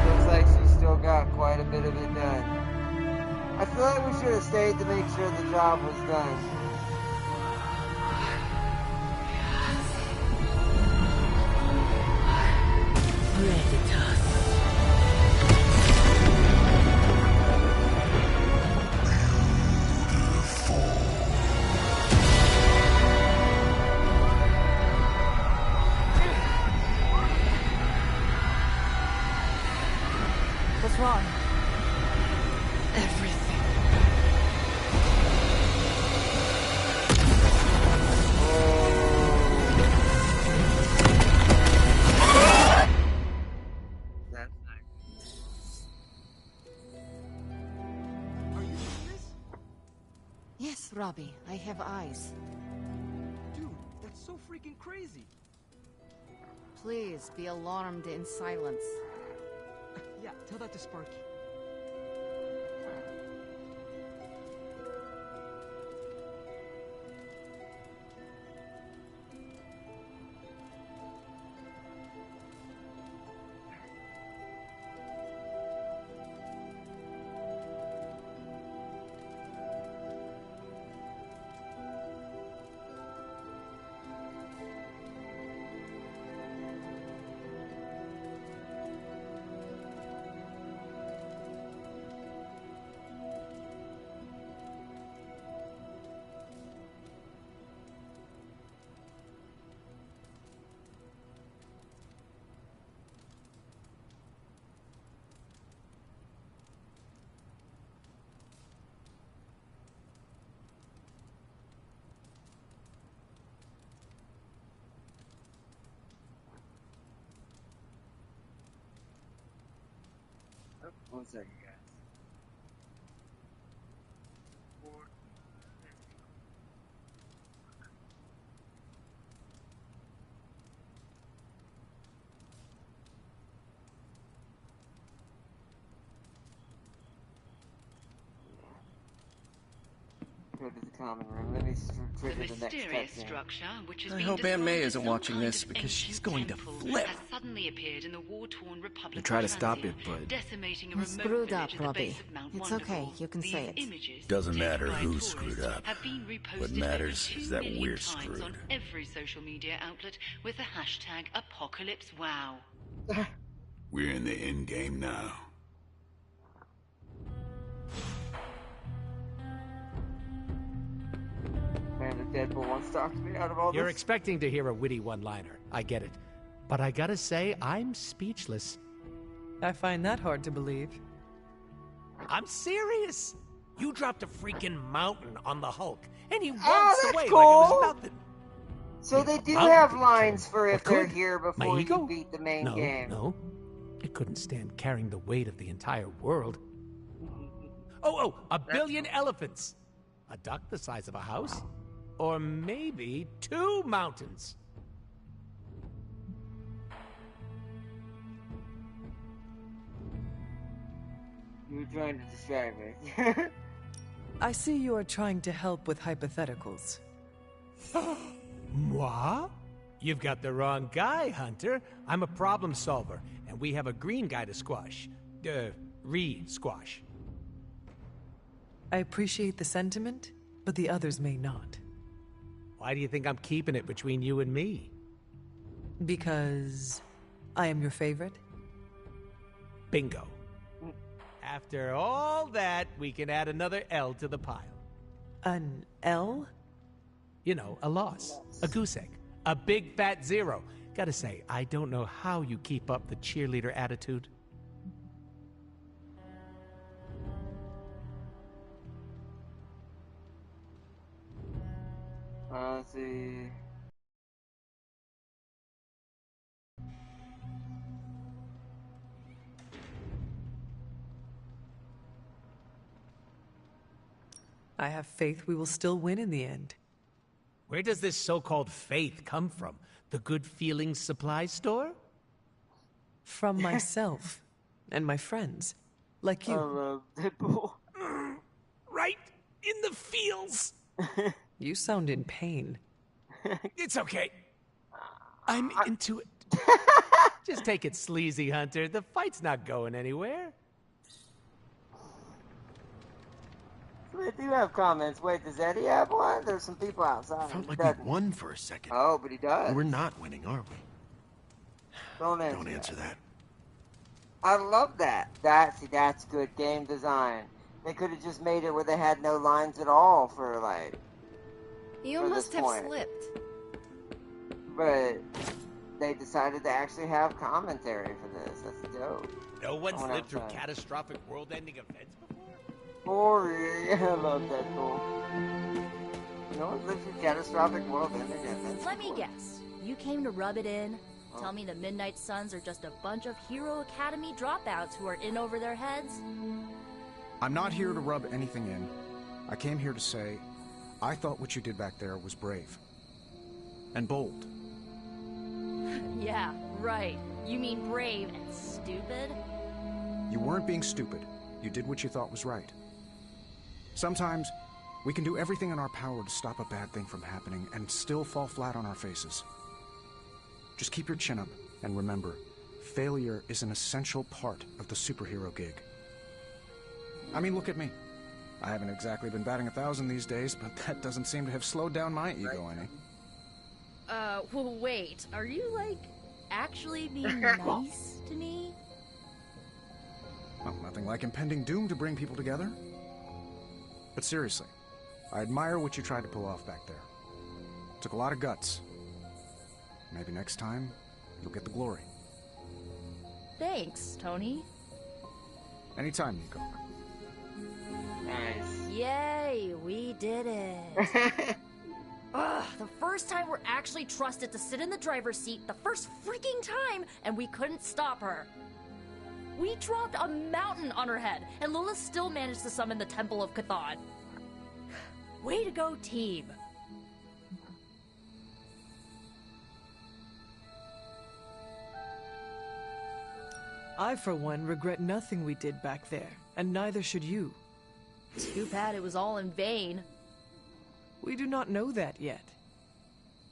Looks like she's still got quite a bit of it done. I feel like we should have stayed to make sure the job was done. Predators. What's wrong? Everything. That's nice. Robbie, I have eyes. Dude, that's so freaking crazy. Please be alarmed in silence. Yeah, tell that to Sparky. One second, guys. Go to the common room. Let me trigger the next mysterious cutscene. structure, which has I been hope Aunt May described as isn't some watching kind this of because she's ancient going to temple, flip. has suddenly appeared in the war-torn Republic You try to of stop Transia, it, but decimating a You remote screwed up, village at the Robbie. base of Mount It's Wonderful. okay, you can These say it. images, Doesn't taken matter by who tourists, screwed up. have been reposted What over matters 2 is that million we're times screwed. on every social media outlet with the hashtag #ApocalypseWow. We're in the end game now. Man, the Deadpool wants to talk to me out of all You're this. expecting to hear a witty one-liner. I get it. But I gotta say, I'm speechless. I find that hard to believe. I'm serious. You dropped a freaking mountain on the Hulk, and he Oh, waltzed that's away cool. like it was nothing. So they do mountain have could lines kill for him. if Or they're could. here My before ego? you beat the main No, game. no. It couldn't stand carrying the weight of the entire world. Oh, a billion elephants. A duck the size of a house. Or maybe 2 mountains. You were trying to distract me. I see you are trying to help with hypotheticals. Moi? You've got the wrong guy, Hunter. I'm a problem solver, and we have a green guy to squash. Re-squash. I appreciate the sentiment, but the others may not. Why do you think I'm keeping it between you and me? Because I am your favorite? Bingo. After all that, we can add another L to the pile. An L? You know, a loss. A goose egg. A big fat 0. Gotta say, I don't know how you keep up the cheerleader attitude. Let's see. I have faith we will still win in the end. Where does this so-called faith come from? The Good Feelings supply store? From myself and my friends, like you. Deadpool. Right in the feels. You sound in pain. It's okay. I'm into it. Just take it sleazy, Hunter. The fight's not going anywhere. They do have comments. Wait, does Eddie have one? There's some people outside. Felt like Doesn't. we won for a second. Oh, but he does. We're not winning, are we? Don't answer, Don't answer that. I love that. That's good game design. They could have just made it where they had no lines at all for like. You for must this have point. slipped. But they decided to actually have commentary for this. That's dope. No one's Someone lived through outside. catastrophic world-ending events before? Boring. I love Deadpool. No one's lived through catastrophic world-ending events. Let me before. guess. You came to rub it in? Tell me the Midnight Suns are just a bunch of Hero Academy dropouts who are in over their heads? I'm not here to rub anything in. I came here to say, I thought what you did back there was brave. And bold. Yeah, right. You mean brave and stupid? You weren't being stupid. You did what you thought was right. Sometimes, we can do everything in our power to stop a bad thing from happening and still fall flat on our faces. Just keep your chin up and remember, failure is an essential part of the superhero gig. I mean, look at me. I haven't exactly been batting 1,000 these days, but that doesn't seem to have slowed down my ego any. Well, wait. Are you, like, actually being nice to me? Well, nothing like impending doom to bring people together. But seriously, I admire what you tried to pull off back there. Took a lot of guts. Maybe next time, you'll get the glory. Thanks, Tony. Anytime, Nico. Nice. Yay, we did it. Ugh, the first time we're actually trusted to sit in the driver's seat, the first freaking time, and we couldn't stop her. We dropped a mountain on her head, and Lilith still managed to summon the Temple of Chthon. Way to go, team. I, for one, regret nothing we did back there, and neither should you. Too bad it was all in vain. We do not know that yet.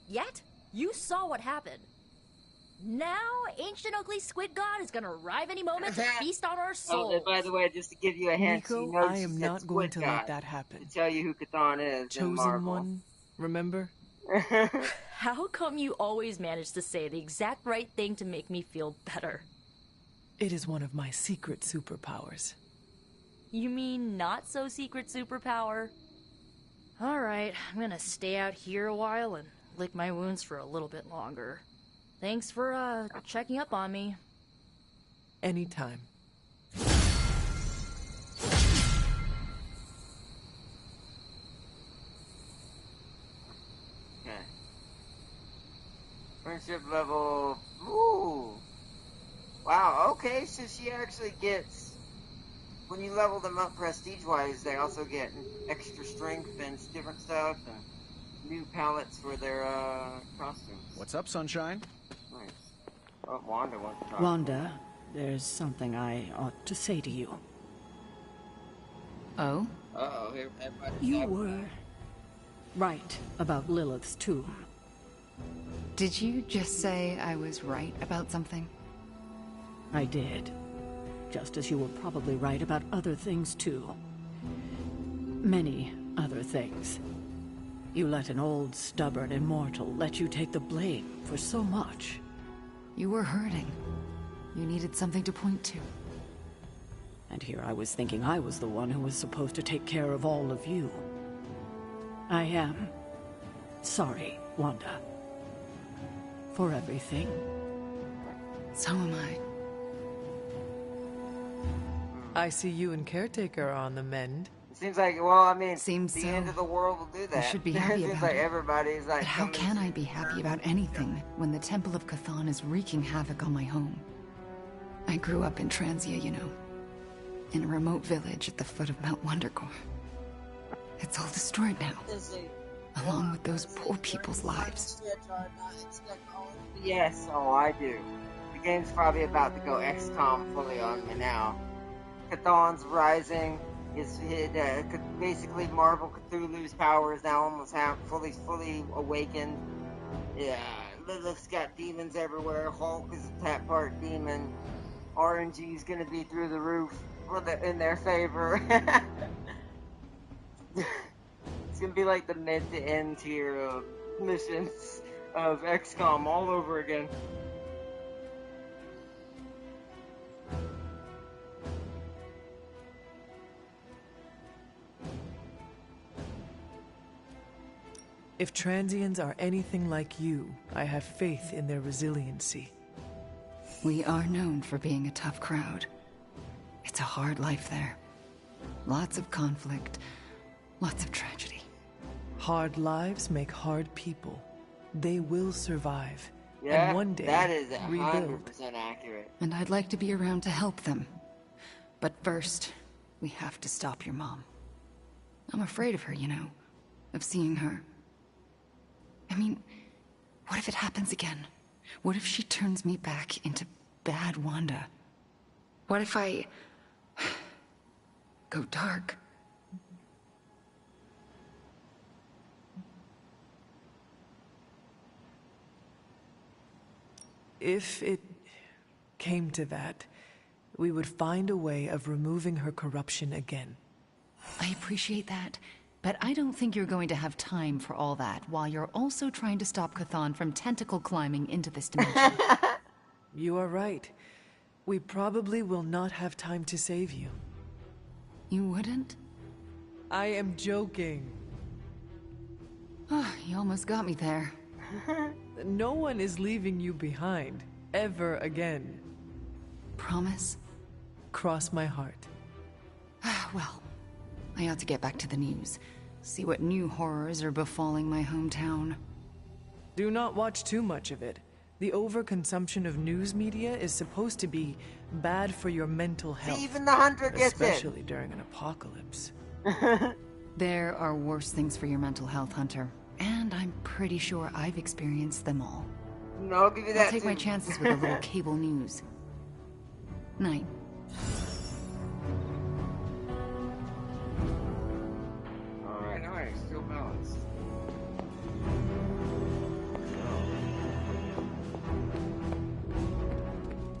Yet? You saw what happened. Now, ancient ugly squid god is gonna arrive any moment to feast on our souls. Oh, and by the way, just to give you a hint, Nico, you know I am not going to let that happen. To tell you who Chthon is. Chosen one, remember? How come you always manage to say the exact right thing to make me feel better? It is one of my secret superpowers. You mean not so secret superpower? Alright, I'm gonna stay out here a while and lick my wounds for a little bit longer. Thanks for, checking up on me. Anytime. Okay. Friendship level... Ooh! Wow, okay, so she actually gets... When you level them up prestige-wise, they also get extra strength and different stuff, and new palettes for their, costumes. What's up, Sunshine? Nice. Oh, Wanda wants to talk. Wanda, there's something I ought to say to you. Oh? Uh-oh, here, everybody's You were right about Lilith's tomb. Did you just say I was right about something? I did. Just as you were probably right about other things, too. Many other things. You let an old, stubborn immortal let you take the blame for so much. You were hurting. You needed something to point to. And here I was thinking I was the one who was supposed to take care of all of you. I am sorry, Wanda. For everything. So am I. I see you and Caretaker are on the mend. It seems like, well, I mean, Seems the so. end of the world will do that. I should be happy It seems about like it. everybody's like... But how can I be happy about anything when the Temple of Chthon is wreaking havoc on my home? I grew up in Transia, you know. In a remote village at the foot of Mount Wondergore. It's all destroyed now. Along with those poor people's lives. Yes, oh, I do. The game's probably about to go XCOM fully on me now. Chthon's rising. Basically Marvel Cthulhu's powers now almost fully awakened. Yeah, Lilith's got demons everywhere. Hulk is a tap part demon. RNG's gonna be through the roof in their favor. It's gonna be like the mid to end tier of missions of XCOM all over again. If Transians are anything like you, I have faith in their resiliency. We are known for being a tough crowd. It's a hard life there. Lots of conflict, lots of tragedy. Hard lives make hard people. They will survive. Yeah, and one day that is rebuild. 100% accurate. And I'd like to be around to help them. But first, we have to stop your mom. I'm afraid of her, you know. of seeing her. I mean, what if it happens again? What if she turns me back into bad Wanda? What if I go dark? If it came to that, we would find a way of removing her corruption again. I appreciate that, but I don't think you're going to have time for all that while you're also trying to stop Chthon from tentacle climbing into this dimension. You are right. We probably will not have time to save you. You wouldn't? I am joking. Oh, you almost got me there. No one is leaving you behind, ever again. Promise? Cross my heart. Well, I ought to get back to the news. See what new horrors are befalling my hometown. Do not watch too much of it. The overconsumption of news media is supposed to be bad for your mental health. See, even the hunter gets especially during an apocalypse. There are worse things for your mental health, Hunter. And I'm pretty sure I've experienced them all. No, I'll give you that I'll take too. my chances with a little cable news. Night. Alright, still balanced.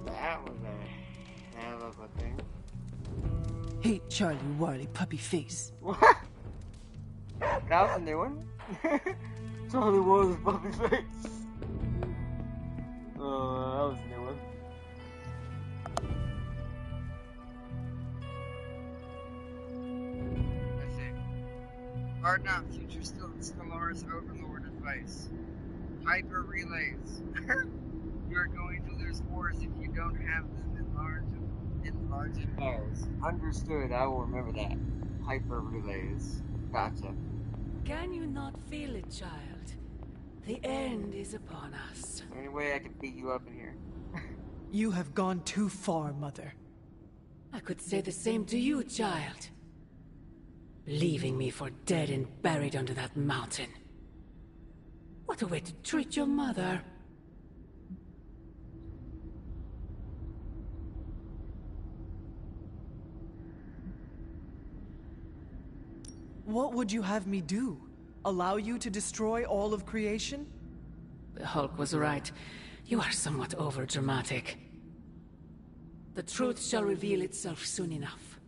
That was a hell of a thing. Hey, Charlie Warley puppy face. What? That was a new one? Charlie was puppy face. Oh, that was a new one. That's it. Art not future still Stellaris Overlord advice. Hyper relays. You're going to lose wars if you don't have them in large empires. Understood, I will remember that. Hyper relays. Gotcha. Can you not feel it, child? The end is upon us. Any way I can beat you up in here? You have gone too far, Mother. I could say the same to you, child. Leaving me for dead and buried under that mountain. What a way to treat your mother. What would you have me do? Allow you to destroy all of creation? The Hulk was right. You are somewhat overdramatic. The truth shall reveal itself soon enough.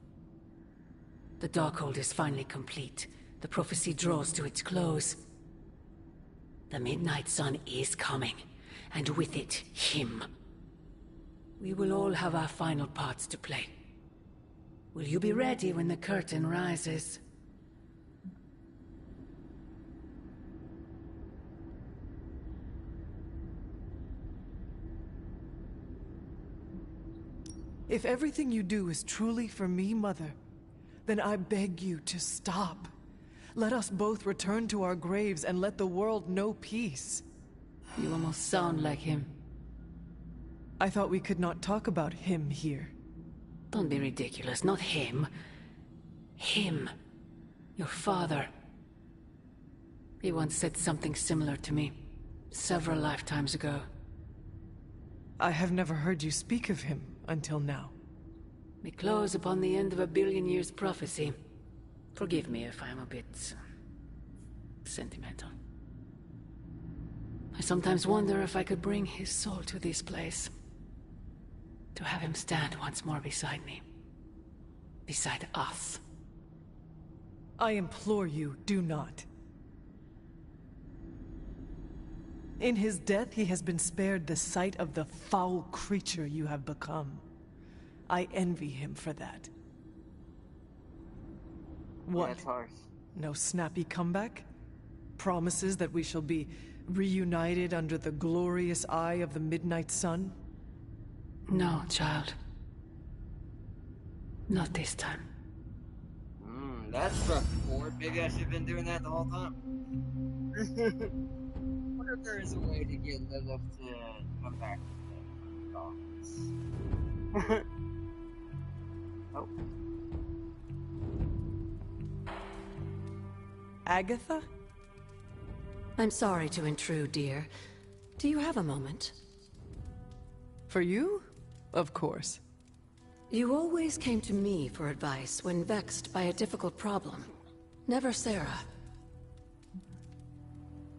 The Darkhold is finally complete. The prophecy draws to its close. The Midnight Sun is coming, and with it, him. We will all have our final parts to play. Will you be ready when the curtain rises? If everything you do is truly for me, Mother, then I beg you to stop. Let us both return to our graves and let the world know peace. You almost sound like him. I thought we could not talk about him here. Don't be ridiculous, not him. Him. Your father. He once said something similar to me, several lifetimes ago. I have never heard you speak of him until now. We close upon the end of a billion years prophecy. Forgive me if I'm a bit sentimental. I sometimes wonder if I could bring his soul to this place. To have him stand once more beside me. Beside us. I implore you, do not. In his death, he has been spared the sight of the foul creature you have become. I envy him for that. What? That's harsh. No snappy comeback? Promises that we shall be reunited under the glorious eye of the Midnight Sun? No, child. Not this time. That's struck a chord. Maybe I should have been doing that the whole time. Wonder if there is a way to get Lilith to come back to the office. Oh. Agatha? I'm sorry to intrude, dear. Do you have a moment? For you? Of course. You always came to me for advice when vexed by a difficult problem. Never Sarah.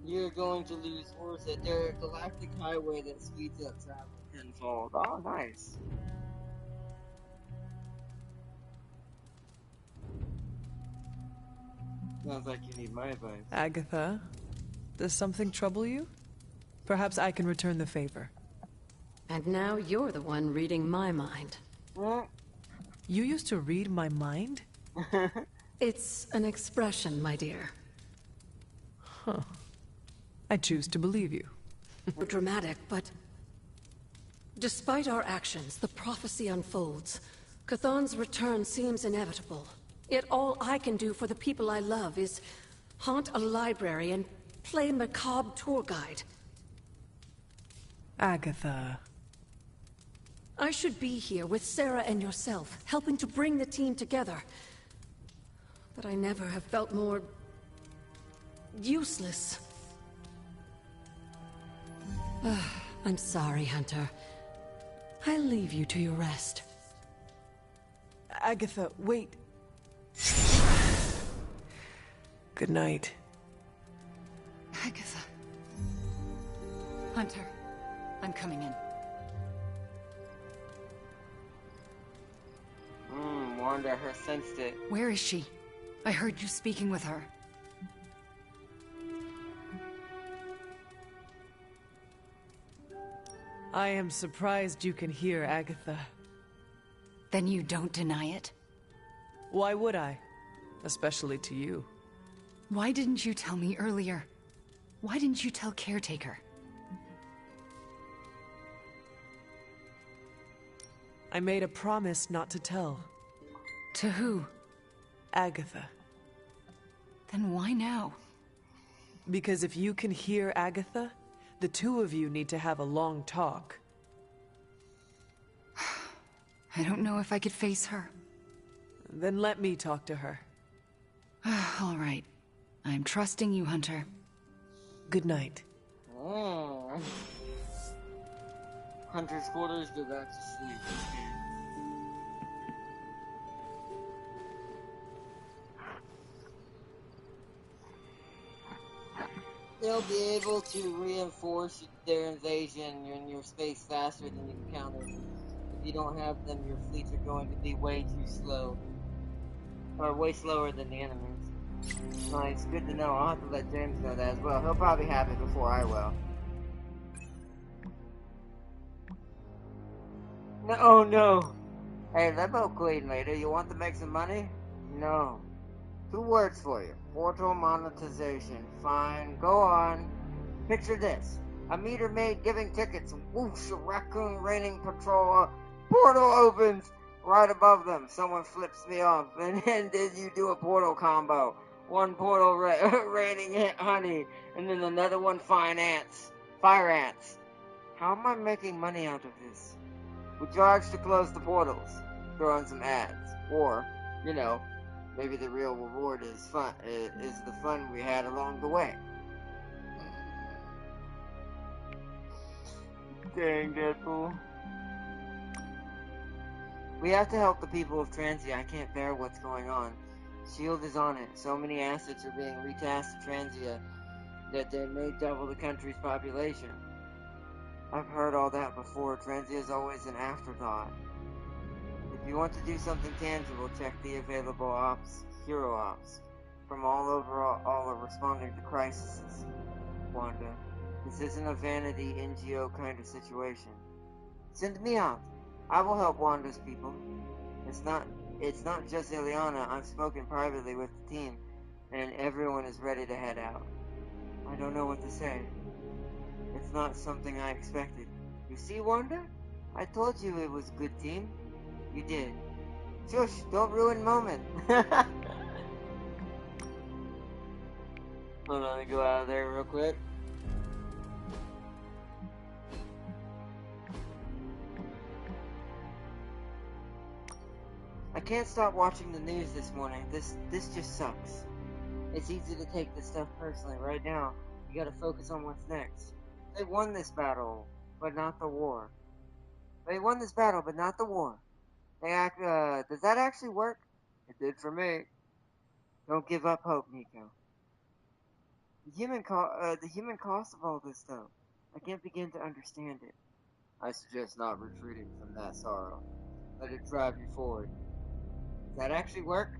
You're going to lose horse at their galactic highway that speeds up travel tenfold. Oh, nice. Sounds like you need my advice. Agatha, does something trouble you? Perhaps I can return the favor. And now you're the one reading my mind. You used to read my mind? It's an expression, my dear. Huh. I choose to believe you. Dramatic, but... Despite our actions, the prophecy unfolds. Chthon's return seems inevitable. Yet all I can do for the people I love is haunt a library and play macabre tour guide. Agatha. I should be here with Sarah and yourself, helping to bring the team together. But I never have felt more... useless. I'm sorry, Hunter. I'll leave you to your rest. Agatha, wait. Good night. Agatha. Hunter, I'm coming in. Wanda, her sensed it. Where is she? I heard you speaking with her. I am surprised you can hear, Agatha. Then you don't deny it? Why would I? Especially to you. Why didn't you tell me earlier? Why didn't you tell Caretaker? I made a promise not to tell. To who? Agatha. Then why now? Because if you can hear Agatha, the two of you need to have a long talk. I don't know if I could face her. Then let me talk to her. All right. I'm trusting you, Hunter. Good night. Hunter's quarters, go back to sleep. They'll be able to reinforce their invasion in your space faster than you can counter. If you don't have them, your fleets are going to be way too slow. Or way slower than the enemies. Nice, good to know. I'll have to let James know that as well. He'll probably have it before I will. No, oh no! Hey, Lebo Queen later, you want to make some money? No. 2 words for you. Portal monetization. Fine, go on. Picture this. A meter maid giving tickets. Whoosh, a raccoon raining patrol. Portal opens right above them. Someone flips me off. And then you do a portal combo. One portal raining honey. And then another one fire ants. How am I making money out of this? We charge to close the portals. Throw in some ads. Or, you know, maybe the real reward is the fun we had along the way. Dang, Deadpool. We have to help the people of Transia. I can't bear what's going on. S.H.I.E.L.D. is on it. So many assets are being retasked to Transia that they may double the country's population. I've heard all that before. Transia is always an afterthought. If you want to do something tangible, check the available ops, hero ops, from all over all are responding to crises. Wanda, this isn't a vanity NGO kind of situation. Send me out. I will help Wanda's people. It's not just Ileana. I've spoken privately with the team, and everyone is ready to head out. I don't know what to say. It's not something I expected. You see, Wanda? I told you it was a good team. You did. Shush, don't ruin the moment. Hold on, let me go out of there real quick. I can't stop watching the news this morning. This just sucks. It's easy to take this stuff personally. Right now, you gotta focus on what's next. They won this battle, but not the war. They won this battle, but not the war. Does that actually work? It did for me. Don't give up hope, Nico. The human cost of all this, though. I can't begin to understand it. I suggest not retreating from that sorrow. Let it drive you forward. Does that actually work?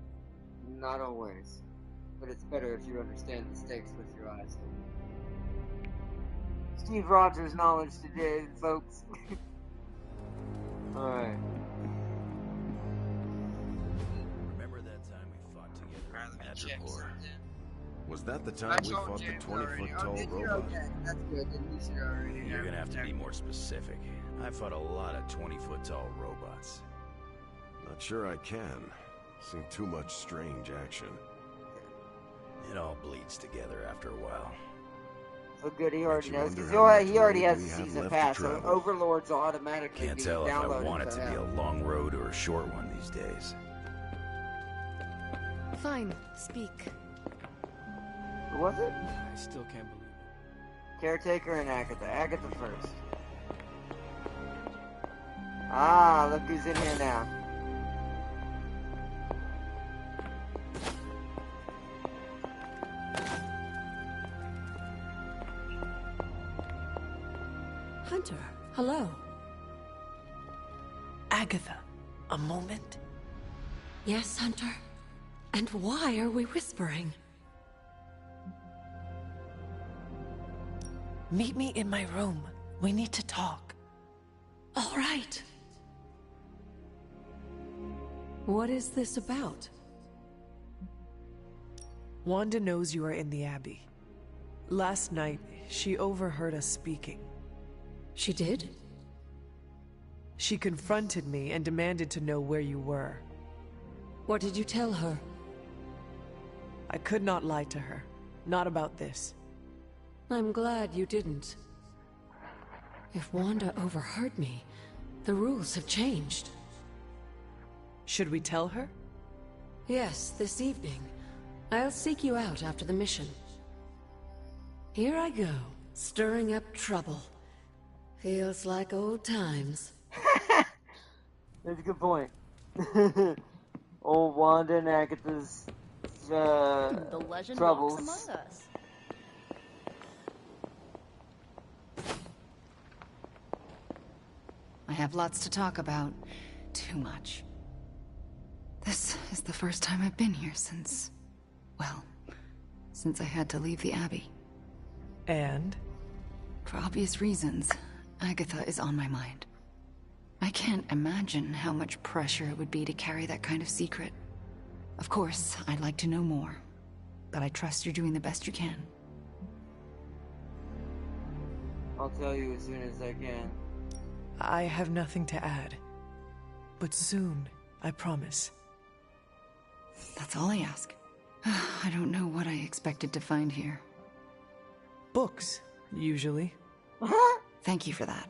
Not always. But it's better if you understand the stakes with your eyes open. Steve Rogers knowledge today, folks. Alright. Remember that time we fought together in Madripoor? Was that the time we fought the 20-foot-tall robot? Okay, that's good. Then you should already You're gonna have to be more specific. I fought a lot of 20-foot-tall robots. Not sure I can. Seen too much strange action. It all bleeds together after a while. So good, he already knows. Because wonder he how already much has a we have season left pass, to so travel. Overlords will automatically Can't be tell if I downloaded want it to be him. a long road or a short one these days. Fine, speak. Who was it? I still can't believe it. Caretaker and Agatha. Agatha first. Ah, look who's in here now. Hunter, hello. Agatha, a moment? Yes, Hunter. And why are we whispering? Meet me in my room. We need to talk. All right. What is this about? Wanda knows you are in the Abbey. Last night, she overheard us speaking. She did? She confronted me and demanded to know where you were. What did you tell her? I could not lie to her. Not about this. I'm glad you didn't. If Wanda overheard me, the rules have changed. Should we tell her? Yes, this evening. I'll seek you out after the mission. Here I go, stirring up trouble. Feels like old times. That's a good point. Old Wanda and Agatha's The legend troubles. walks among us. I have lots to talk about. Too much. This is the first time I've been here since... well, since I had to leave the Abbey. And? For obvious reasons, Agatha is on my mind. I can't imagine how much pressure it would be to carry that kind of secret. Of course, I'd like to know more, but I trust you're doing the best you can. I'll tell you as soon as I can. I have nothing to add. But soon, I promise. That's all I ask. I don't know what I expected to find here. Books, usually. Thank you for that.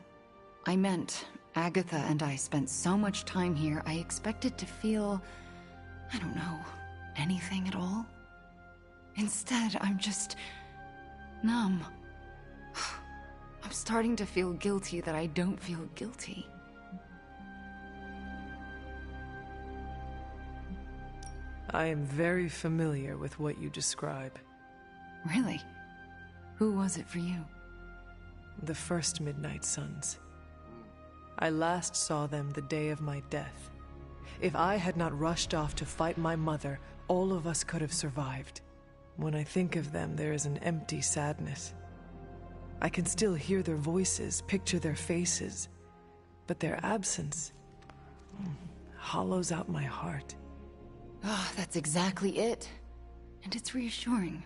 I meant, Agatha and I spent so much time here, I expected to feel... I don't know, anything at all? Instead, I'm just... numb. I'm starting to feel guilty that I don't feel guilty. I am very familiar with what you describe. Really? Who was it for you? The first Midnight Suns. I last saw them the day of my death. If I had not rushed off to fight my mother, all of us could have survived. When I think of them, there is an empty sadness. I can still hear their voices, picture their faces, but their absence hollows out my heart. Oh, that's exactly it. And it's reassuring.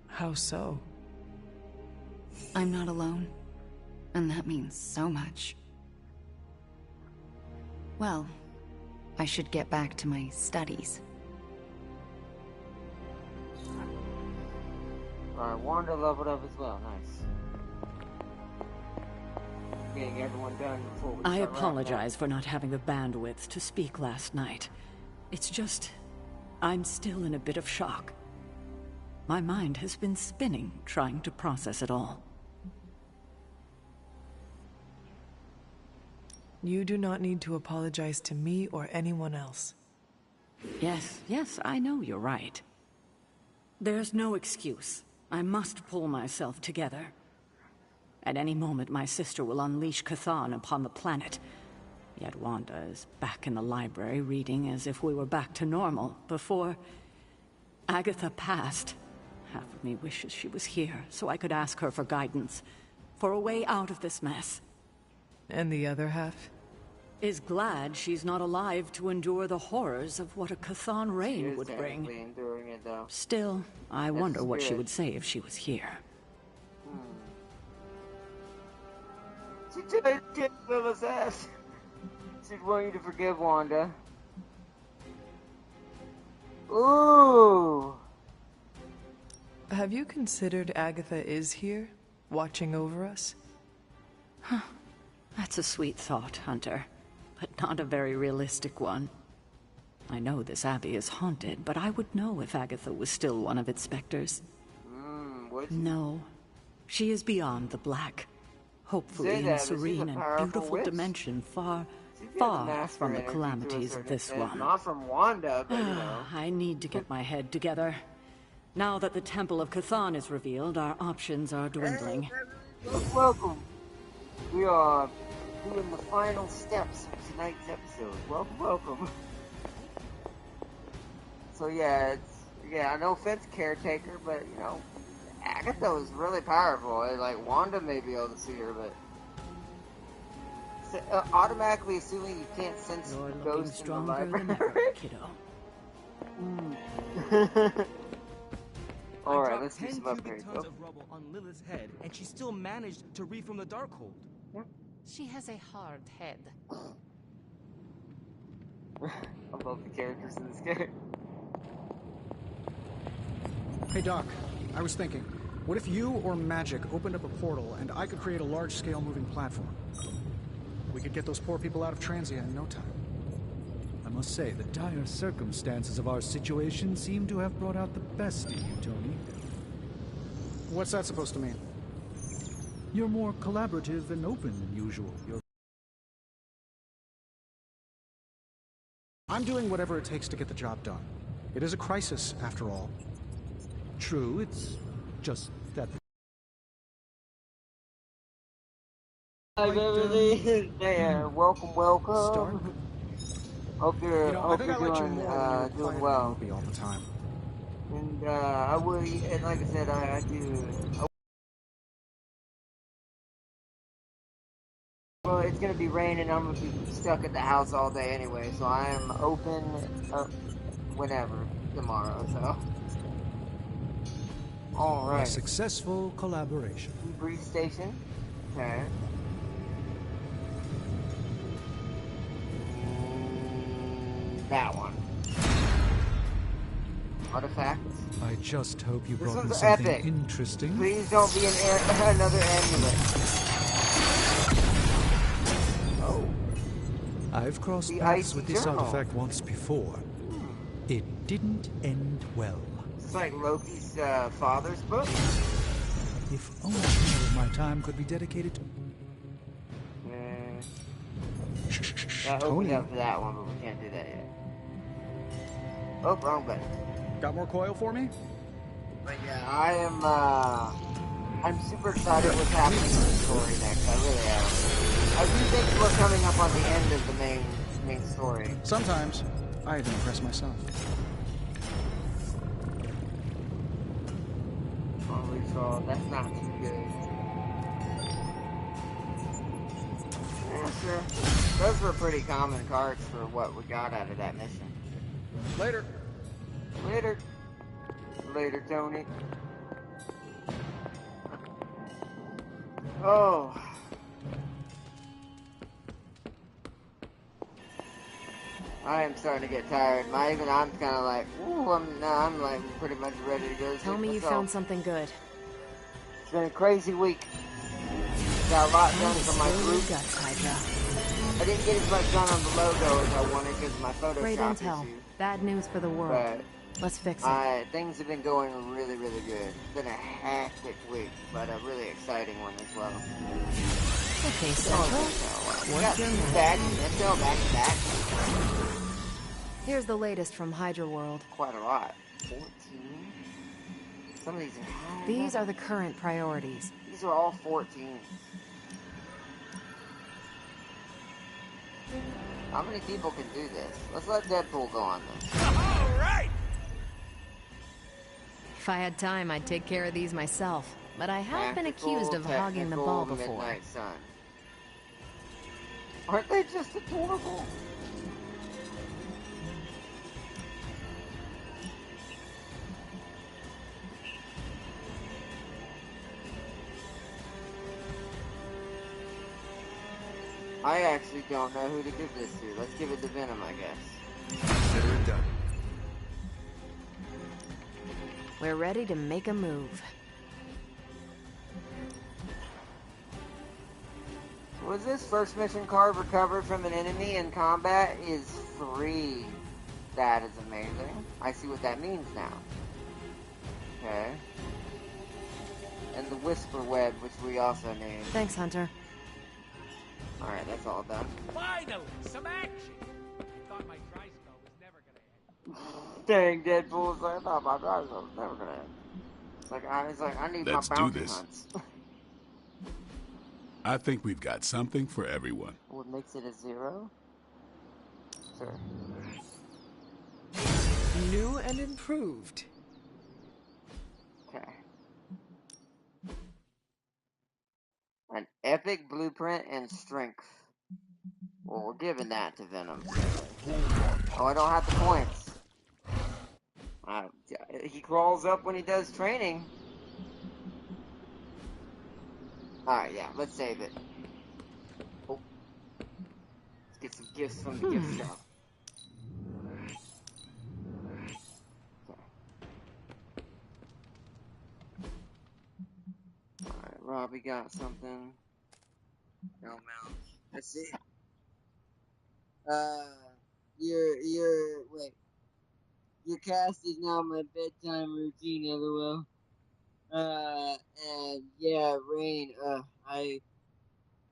How so? I'm not alone. And that means so much. Well, I should get back to my studies. Alright, Wanda leveled up as well. Nice. Getting everyone done before we I start apologize for not having the bandwidth to speak last night. It's just... I'm still in a bit of shock. My mind has been spinning, trying to process it all. You do not need to apologize to me or anyone else. Yes, I know you're right. There's no excuse. I must pull myself together. At any moment, my sister will unleash Chthon upon the planet. Yet Wanda is back in the library reading as if we were back to normal before Agatha passed. Half of me wishes she was here so I could ask her for guidance, for a way out of this mess. And the other half? Is glad she's not alive to endure the horrors of what a Chthon reign would bring. Enduring it, though. Still, I wonder what she would say if she was here. She tried to kick Lila's ass. She'd want you to forgive Wanda. Ooh. Have you considered Agatha is here, watching over us? Huh. That's a sweet thought, Hunter, but not a very realistic one. I know this abbey is haunted, but I would know if Agatha was still one of its specters. No. She is beyond the black. Hopefully in a serene and beautiful dimension far from the calamities of this one. Not from Wanda, but you know. I need to get my head together. Now that the Temple of Chthon is revealed, our options are dwindling. Welcome. We are doing the final steps of tonight's episode. Welcome. So yeah, no offense, caretaker, but you know, Agatha was really powerful. Like Wanda may be able to see her, but automatically assuming you can't sense ghosts in the library. Kiddo. All right, let's do some upgrades. Tons of rubble on Lilith's head, and she still managed to read from the Darkhold. She has a hard head. I love the characters in this game. Hey Doc, I was thinking, what if you or magic opened up a portal and I could create a large-scale moving platform? We could get those poor people out of Transia in no time. I must say, the dire circumstances of our situation seem to have brought out the best in you, Tony. What's that supposed to mean? You're more collaborative and open than usual. I'm doing whatever it takes to get the job done. It is a crisis, after all. True, it's just that... Hi, Beverly. There, welcome. Stark? Hope you're, I think I let you know doing well. All the time. And I will, and like I said, I do. Well, it's gonna be raining. I'm gonna be stuck at the house all day anyway, so I am open whenever tomorrow. So, all right. A successful collaboration. Brief station. Okay. That one. Artifacts. I just hope you This brought me one's something epic. interesting. Please don't be another amulet. Oh. I've crossed The paths icy with this journal. artifact once before. It didn't end well. It's like Loki's father's book. If only more of my time could be dedicated to... That opened up for that one, but we can't do that yet. Oh, wrong button. Got more coil for me? But yeah, I'm super excited what's happening in the story next. I really am. I do think we're coming up on the end of the main story. Sometimes, I even impress myself. Holy so that's not too good. Yeah, sure. Those were pretty common cards for what we got out of that mission. Later. Later, Tony. Oh. I am starting to get tired. I'm kind of like, ooh, I'm like pretty much ready to go. Tell me you found something good. It's been a crazy week. Got a lot done for my group. Guts, Hydra. I didn't get as much done on the logo as I wanted because of my Great Photoshop intel. issue. Bad news for the world. Let's fix it. Things have been going really, really good. It's been a hectic week, but a really exciting one as well. Okay, Central. Got back intel back to back. Here's the latest from Hydra World. Quite a lot. 14. Some of these are high. These are the current priorities. These are all 14. How many people can do this? Let's let Deadpool go on this. All right. If I had time, I'd take care of these myself. But I have been Tactical, accused of hogging the ball before. Midnight Sun. Aren't they just adorable? I actually don't know who to give this to. Let's give it to Venom, I guess. Consider it done. We're ready to make a move. Was this first mission card recovered from an enemy in combat is free? That is amazing. I see what that means now. Okay. And the Whisper Web, which we also need. Thanks, Hunter. Alright, that's all done. Finally, some action! Thought my tri-spell was never gonna end. Dang, Deadpool's like, I thought my drive was never gonna end. It's like, I need Let's my do bounty this. hunts. I think we've got something for everyone. What makes it a 0? Sure. New and improved. Okay. An epic blueprint and strength. Well, we're giving that to Venom. Oh, I don't have the points. He crawls up when he does training. Alright, yeah, let's save it. Oh. Let's get some gifts from the gift shop. Alright, Robbie got something. No mouse. Let's see. Wait. Your cast is now my bedtime routine, LOL. And yeah, Rain, I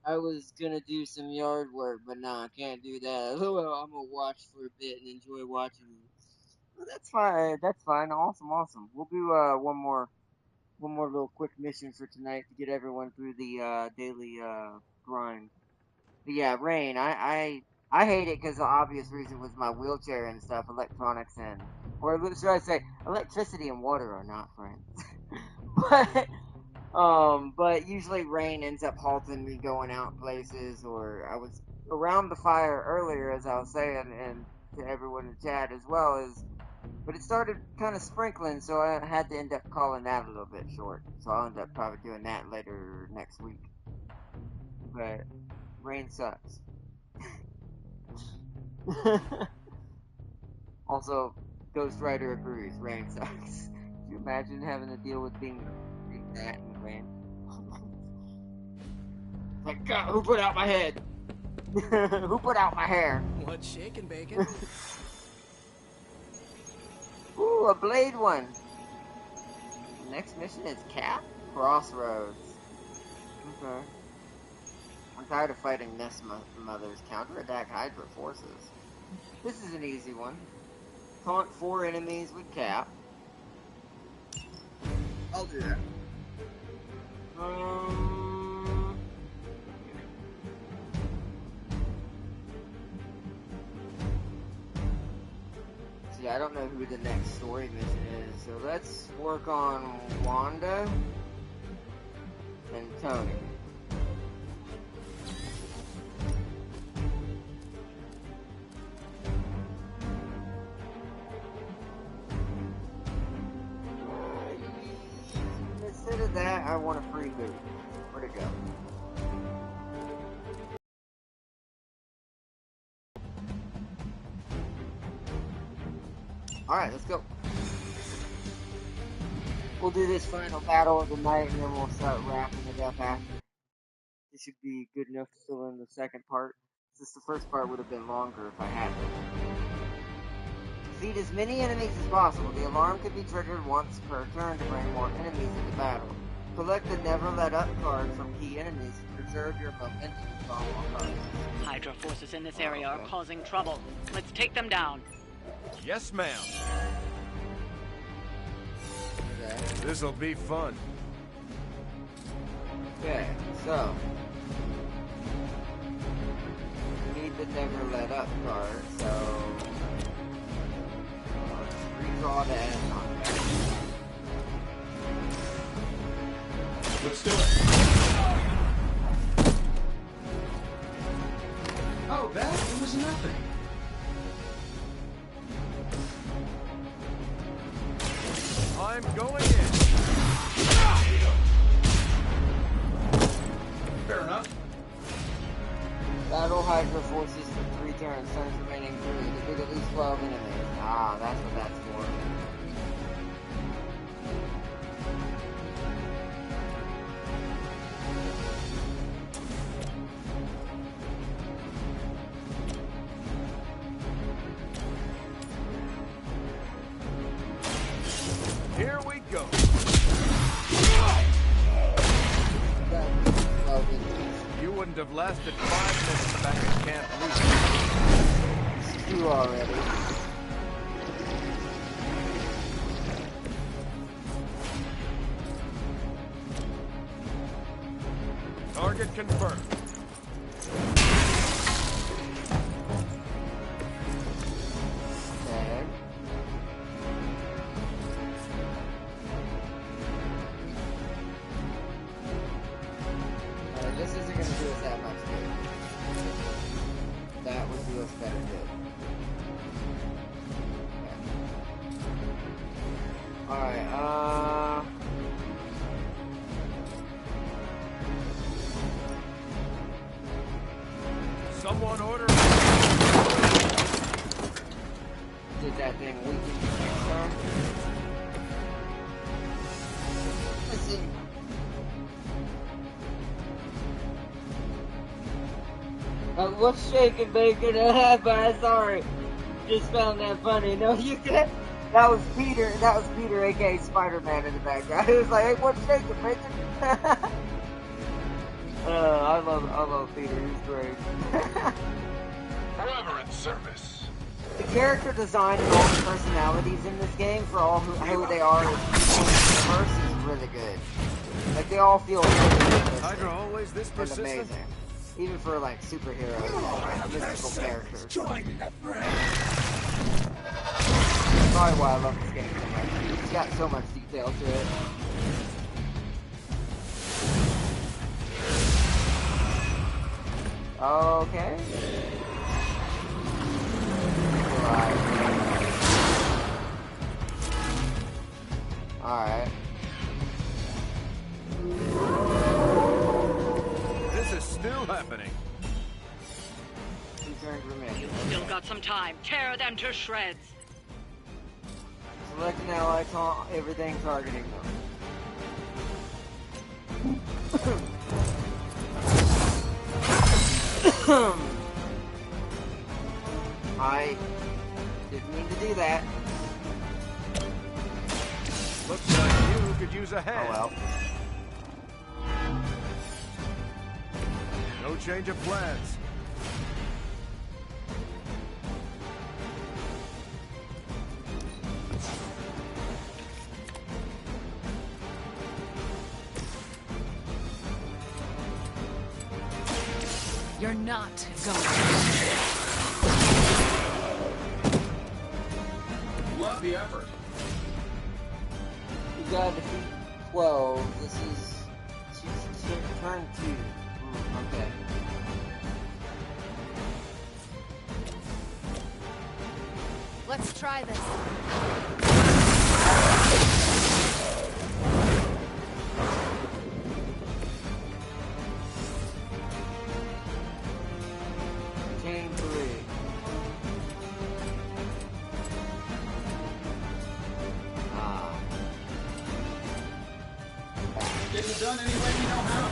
was gonna do some yard work, but nah, I can't do that. LOL, I'm gonna watch for a bit and enjoy watching you. Well, that's fine, awesome. We'll do, one more little quick mission for tonight to get everyone through the, daily, grind. But yeah, Rain, I hate it because the obvious reason was my wheelchair and stuff, electronics and, or should I say, electricity and water are not friends. But usually rain ends up halting me going out places, or I was around the fire earlier, as I was saying, and to everyone in the chat as well, but it started kind of sprinkling, so I had to end up calling that a little bit short. So I'll end up probably doing that later next week. But rain sucks. Also, Ghost Rider agrees, rain sucks. Can you imagine having to deal with being that in the rain? Like, God, who put out my head? Who put out my hair? What's shaking, bacon? Ooh, a blade one. Next mission is Cap Crossroads. Okay. I'm tired of fighting Nest Mothers. Counterattack Hydra forces. This is an easy one. Taunt 4 enemies with Cap. I'll do that. See, I don't know who the next story mission is, so let's work on Wanda and Tony. Instead of that, I want a free boot. Where'd it go? Alright, let's go. We'll do this final battle of the night and then we'll start wrapping it up after. This should be good enough to fill in the second part. Since the first part would have been longer if I had to. Defeat as many enemies as possible. The alarm could be triggered once per turn to bring more enemies into battle. Collect the Never Let Up card from key enemies to preserve your momentum and follow cards. Hydra forces in this area are causing trouble. Let's take them down. Yes, ma'am. Okay. This'll be fun. Okay, so we need the Never Let Up card, so let's redraw the end on that. Let's do it. Oh, that was nothing. I'm going in. Fair enough. Battle Hydra forces for 3 turns, turns remaining 3. Defeat at least 12 enemies. Ah, that's what that's for. Here we go. You wouldn't have lasted 5 minutes back at Camp Lee. You already. Target confirmed. Okay. This isn't going to do us that much good. That would do us better good. Okay. Alright, Someone order. did that thing weaken the next turn? Let's see. What's shaking, bacon? But sorry. Just found that funny. No, you can't. That was Peter, aka Spider-Man in the background. He was like, hey, what's shaking, bacon? I love Peter. He's great. Forever in service. The character design and all the personalities in this game for all who they are as people in the universe is really good. Like, they all feel really good. Hydra always this and persistent? amazing. Even for, like, superheroes and mythical characters. Probably why I love this game so much. It's got so much detail to it. Okay. Alright. This is still happening. You've still got some time. Tear them to shreds. Select an ally, everything targeting them. I didn't mean to do that. Looks like you could use a hand. Oh well. No change of plans. You're not going to. Love the effort. You gotta defeat 12. This is turn 2. Okay. Let's try this. Chain 3. Get it done any way you know how.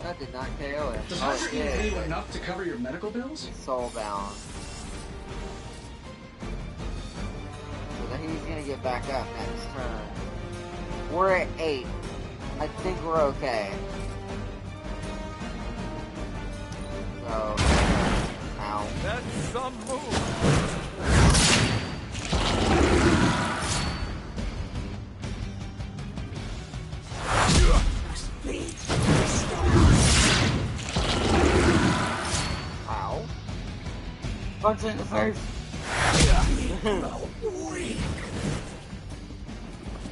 That did not KO him. Does Oh, high it speed did, pay you but enough to cover your medical bills? he's soulbound. So then he's gonna get back up next turn. We're at 8. I think we're okay. So, ow. That's some move. Ow. Punch in the face.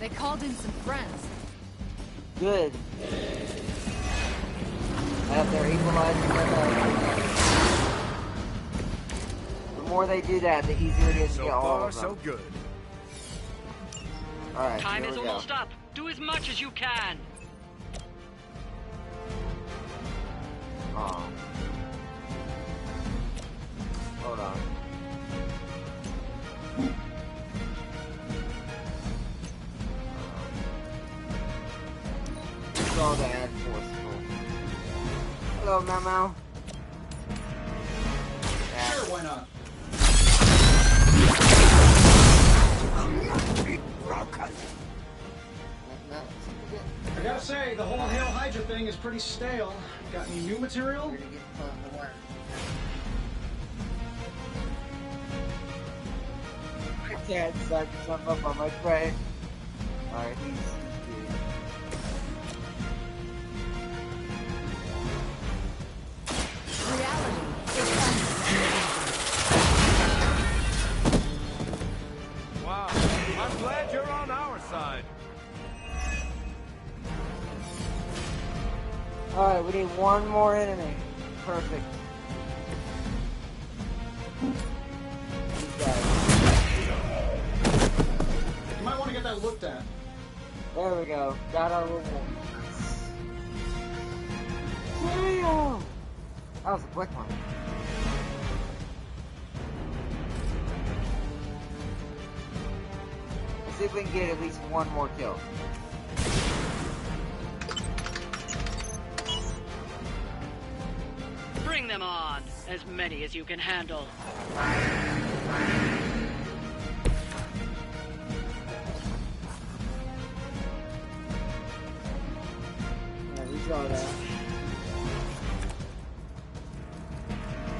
They called in some friends. Good. Have their equalizing The more they do that, the easier it is to So get all far, of them. so good. Alright, Time here is we go. almost up. Do as much as you can. Aw. Hold on. It's all the ad forceful. Hello, Memo. Sure, why not? I gotta say, the whole Hail Hydra thing is pretty stale. Got any new material? My cat decided to jump up on my tray. Alright, he's good. Reality is Wow, I'm glad you're on our side. Alright, we need one more enemy. Perfect. These guys. You might want to get that looked at. There we go. Got our reward. Damn! That was a quick one. Let's see if we can get at least one more kill. Bring them on. As many as you can handle. Yeah, we saw that.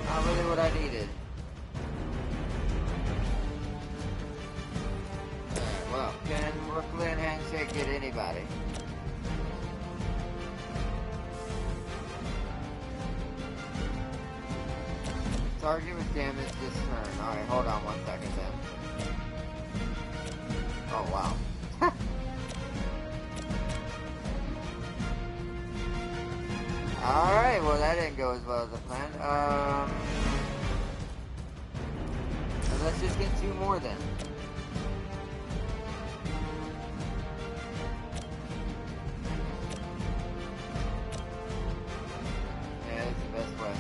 Not really what I needed. Alright, well, can Brooklyn Handshake get anybody? Target was damaged this turn. Alright, hold on 1 second then. Oh, wow. Alright, well that didn't go as well as I planned. Let's just get 2 more then. Yeah, that's the best way.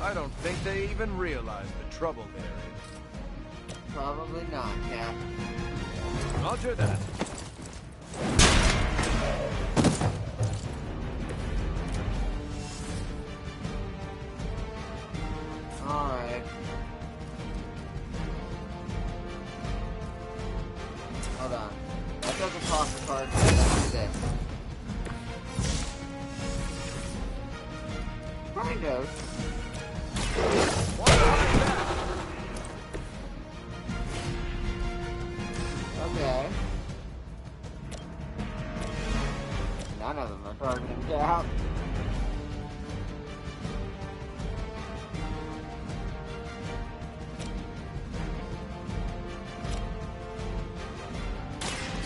I don't think they even realize the trouble they're in. Probably not, Cap. Roger that. Alright. Hold on. That doesn't cost a card. Let's do this. Kind of. Okay. None of them are targeting Cap.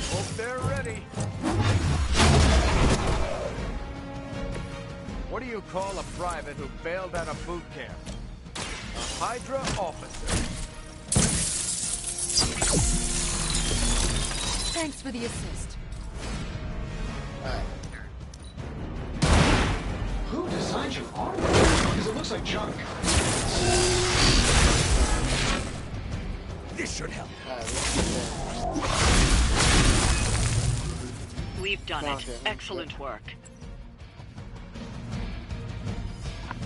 Hope they're ready. What do you call a private who failed out of boot camp? A Hydra officer. Thanks for the assist. Who designed your armor? Because it looks like junk. This should help. We've done it. Excellent work.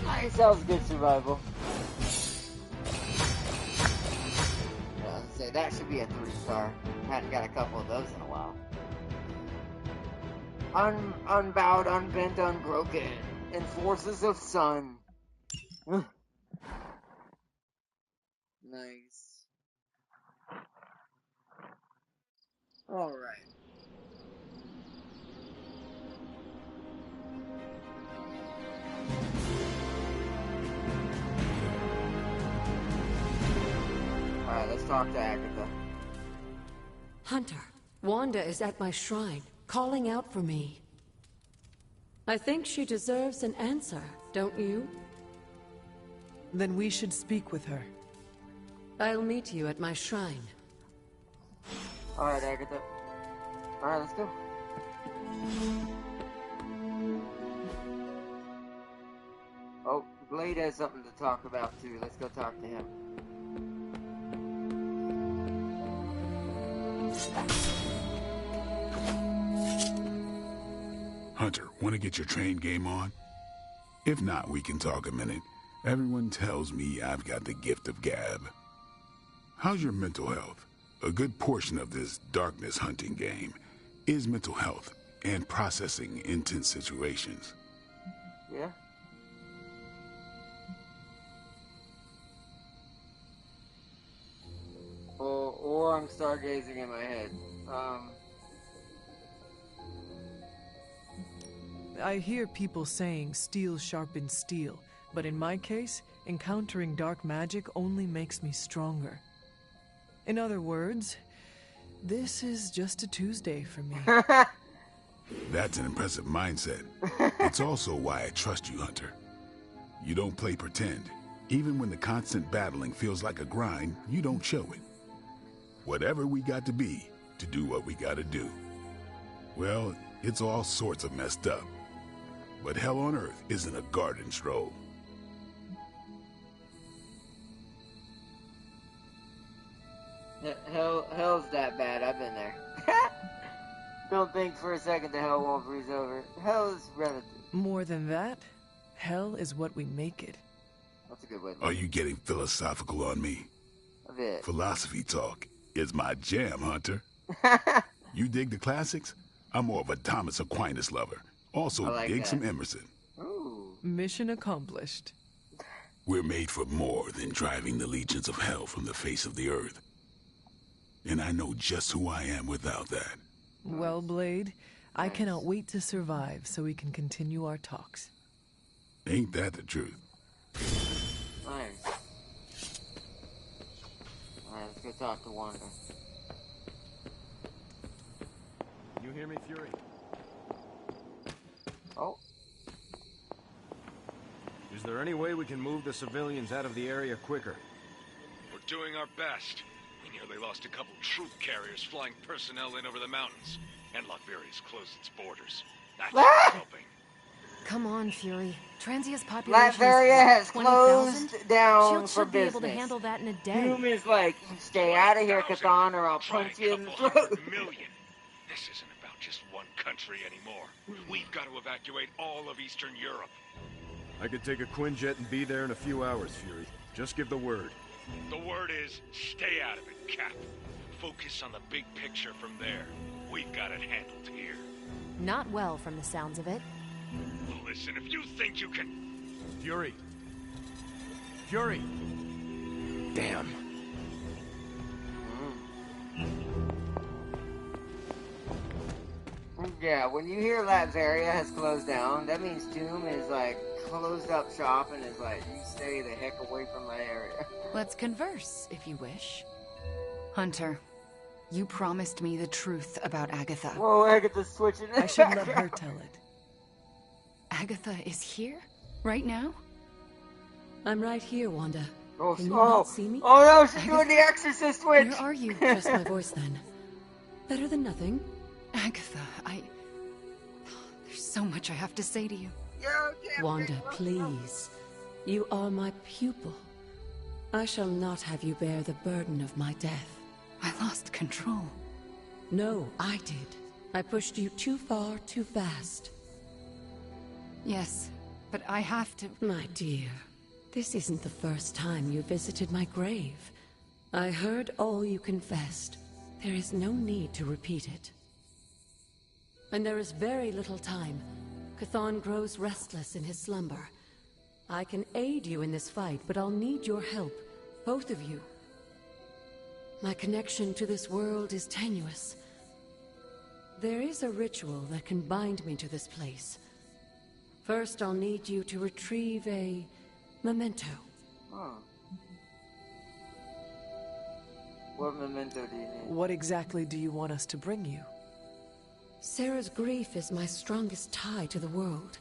Nice, that was good survival. Yeah, I'd say that should be a 3-star. Hadn't got a couple of those in a while. Unbowed, unbent, unbroken. And forces of sun. Nice. Alright. Alright, let's talk to Agatha. Hunter, Wanda is at my shrine, calling out for me. I think she deserves an answer, don't you? Then we should speak with her. I'll meet you at my shrine. Alright, Agatha. Alright, let's go. Oh, Blade has something to talk about too. Let's go talk to him. Hunter, want to get your train game on? If not, we can talk a minute. Everyone tells me I've got the gift of gab. How's your mental health? A good portion of this darkness hunting game is mental health and processing intense situations. Yeah? Or I'm stargazing in my head. I hear people saying steel sharpens steel, but in my case, encountering dark magic only makes me stronger. In other words, this is just a Tuesday for me. That's an impressive mindset. It's also why I trust you, Hunter. You don't play pretend. Even when the constant battling feels like a grind, you don't show it. Whatever we got to be to do what we gotta do. Well, it's all sorts of messed up. But hell on earth isn't a garden stroll. Hell's that bad. I've been there. Don't think for a second the hell won't freeze over. Hell is relative. More than that, hell is what we make it. That's a good way to Are you getting philosophical on me? A bit. Philosophy talk is my jam, Hunter. You dig the classics? I'm more of a Thomas Aquinas lover. Also I like dig that. some Emerson. Ooh. Mission accomplished. We're made for more than driving the legions of hell from the face of the earth. And I know just who I am without that. Well, Blade, I cannot wait to survive so we can continue our talks. Ain't that the truth? Nice. Alright, let's go talk to Wanda. You hear me, Fury? Oh. Is there any way we can move the civilians out of the area quicker? We're doing our best. We nearly lost a couple troop carriers flying personnel in over the mountains. And Latveria's closed its borders. That's not helping. Come on, Fury. Transia's population Latveria has is 20,000. closed down Shield for should be able to business. handle that in a day. Doom is like, you stay out of here, Cthon, or I'll punch you in the throat. Million. This isn't about just one country anymore. We've got to evacuate all of Eastern Europe. I could take a Quinjet and be there in a few hours, Fury. Just give the word. The word is, stay out of it, Cap. Focus on the big picture from there. We've got it handled here. Not well from the sounds of it. Listen, if you think you can... Fury! Fury! Damn. Yeah, when you hear Latveria has closed down, that means Doom is like closed up shop and is like, you stay the heck away from my area. Let's converse, if you wish. Hunter, you promised me the truth about Agatha. Whoa, Agatha's switching. I should let her tell it. Agatha is here? Right now? I'm right here, Wanda. Oh, Can you not see me? Oh no, she's doing the Exorcist switch! Where are you? Just my voice then. Better than nothing. Agatha, there's so much I have to say to you. Wanda, please. You are my pupil. I shall not have you bear the burden of my death. I lost control. No, I did. I pushed you too far, too fast. Yes, but I have to... My dear, this isn't the first time you visited my grave. I heard all you confessed. There is no need to repeat it. And there is very little time. Chthon grows restless in his slumber. I can aid you in this fight, but I'll need your help. Both of you. My connection to this world is tenuous. There is a ritual that can bind me to this place. First, I'll need you to retrieve a memento. Huh. What memento do you need? What exactly do you want us to bring you? Sarah's grief is my strongest tie to the world.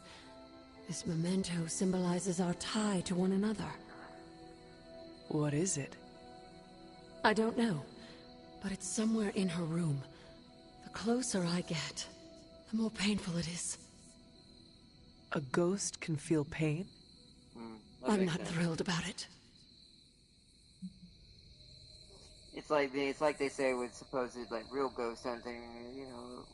This memento symbolizes our tie to one another. What is it? I don't know, but it's somewhere in her room. The closer I get, the more painful it is. A ghost can feel pain? I'm not thrilled about it. It's like they say with supposed like real ghost hunting, you know,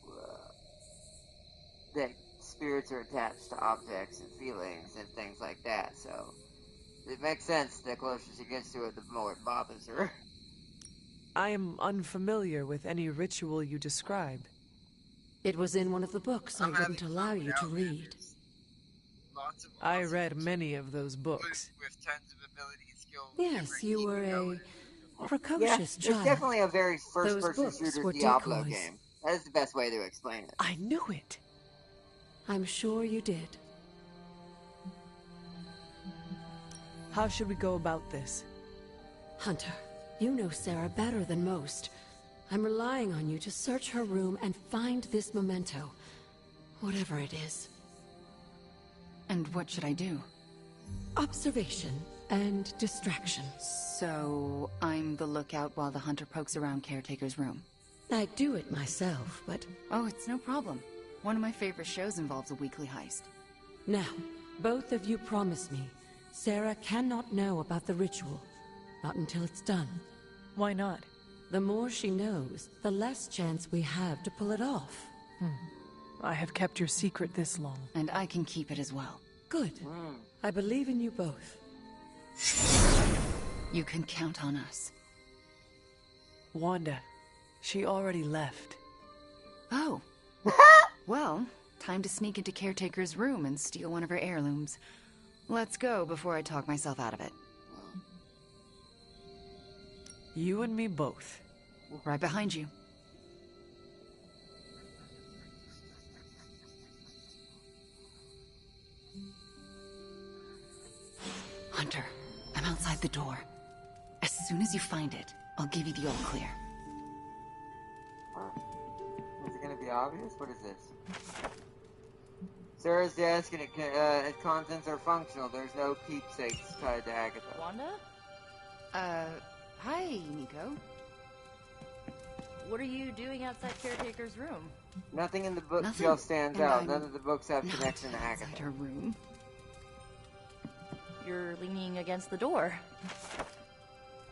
that spirits are attached to objects and feelings and things like that. So it makes sense. The closer she gets to it, the more it bothers her. I am unfamiliar with any ritual you describe. It was in one of the books I wouldn't allow you to read. I read many of those books. With tons of ability, skill. Yes, you were a precocious Yeah, child. it's definitely a very first-person books shooter were Diablo decoys. game. That is the best way to explain it. I knew it. I'm sure you did. How should we go about this? Hunter, you know Sarah better than most. I'm relying on you to search her room and find this memento. Whatever it is. And what should I do? Observation and distraction. So, I'm the lookout while the hunter pokes around Caretaker's room. I do it myself, but... Oh, it's no problem. One of my favorite shows involves a weekly heist. Now, both of you promise me, Sarah cannot know about the ritual. Not until it's done. Why not? The more she knows, the less chance we have to pull it off. I have kept your secret this long. And I can keep it as well. Good. I believe in you both. You can count on us. Wanda, she already left. Oh. Well, time to sneak into Caretaker's room and steal one of her heirlooms. Let's go before I talk myself out of it. You and me both. Right behind you. Hunter, I'm outside the door. As soon as you find it, I'll give you the all clear. Is it gonna be obvious? What is this? Sarah's desk and its contents are functional. There's no keepsakes tied to Agatha. Wanda? Hi, Nico. What are you doing outside Caretaker's room? Nothing in the bookshelf Nothing. stands And out. I'm None of the books have not connection to outside Agatha. her room. You're leaning against the door.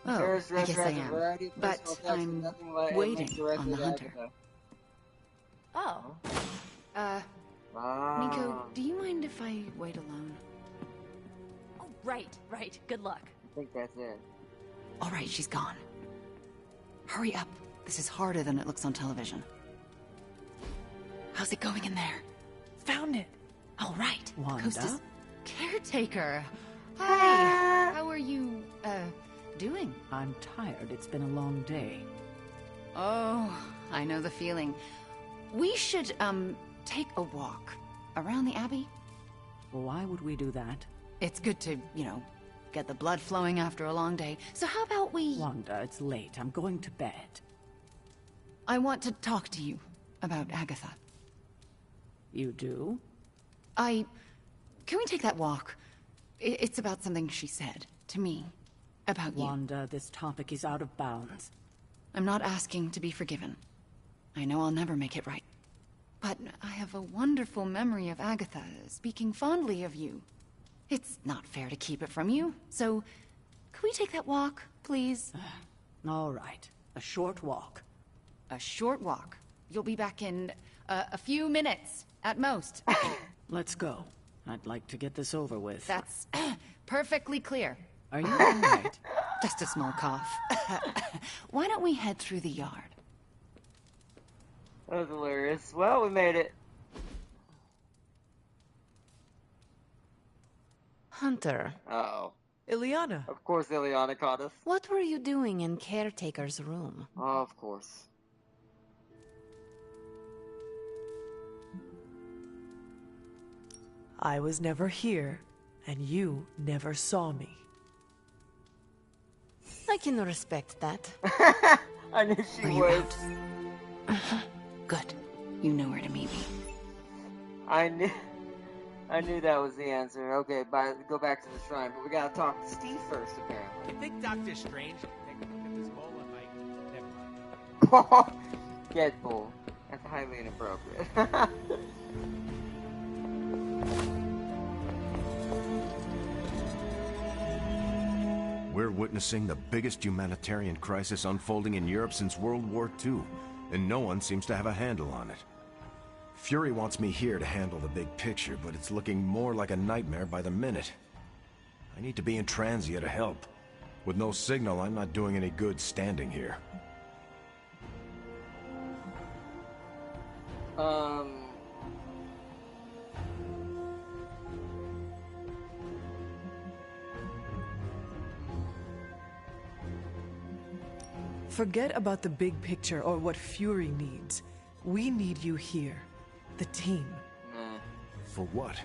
Oh, Sarah's I dress guess I has a am. variety of But personal effects, I'm nothing like waiting directly on the to hunter. Agatha. Oh. Nico, do you mind if I wait alone? Oh, right. Good luck. I think that's it. All right, she's gone. Hurry up. This is harder than it looks on television. How's it going in there? Found it. All right. Wanda? Coast is Caretaker. Hi. How are you, doing? I'm tired. It's been a long day. Oh, I know the feeling. We should, take a walk around the Abbey. Why would we do that? It's good to, get the blood flowing after a long day. So how about we... Wanda, it's late. I'm going to bed. I want to talk to you about Agatha. You do? Can we take that walk? It's about something she said to me. About you. Wanda, this topic is out of bounds. I'm not asking to be forgiven. I know I'll never make it right. But I have a wonderful memory of Agatha speaking fondly of you. It's not fair to keep it from you, so Could we take that walk, please? All right. A short walk. A short walk. You'll be back in a few minutes, at most. Let's go. I'd like to get this over with. That's perfectly clear. Are you all right? Just a small cough. Why don't we head through the yard? That was hilarious. Well, we made it. Hunter. Uh-oh. Ileana. Of course Ileana caught us. What were you doing in Caretaker's room? Oh, of course. I was never here, and you never saw me. I can respect that. I knew she would. Good. You know where to meet me. I knew that was the answer. Okay, go back to the shrine, but we gotta talk to Steve first, apparently. You think Doctor Strange should take a look at this bowl and never mind. Get bull. That's highly inappropriate. We're witnessing the biggest humanitarian crisis unfolding in Europe since World War II, and no one seems to have a handle on it. Fury wants me here to handle the big picture, but it's looking more like a nightmare by the minute. I need to be in Transia to help. With no signal, I'm not doing any good standing here. Forget about the big picture or what Fury needs. We need you here. The team. For what?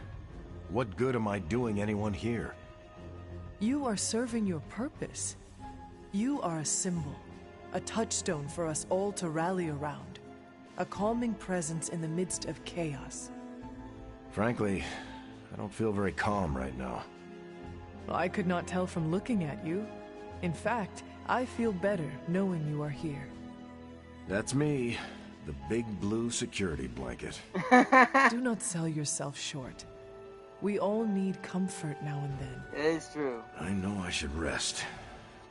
What good am I doing anyone here? You are serving your purpose. You are a symbol, a touchstone for us all to rally around. A calming presence in the midst of chaos. Frankly, I don't feel very calm right now. Well, I could not tell from looking at you. In fact, I feel better knowing you are here. That's me, the big blue security blanket. Do not sell yourself short. We all need comfort now and then. It is true. I know I should rest,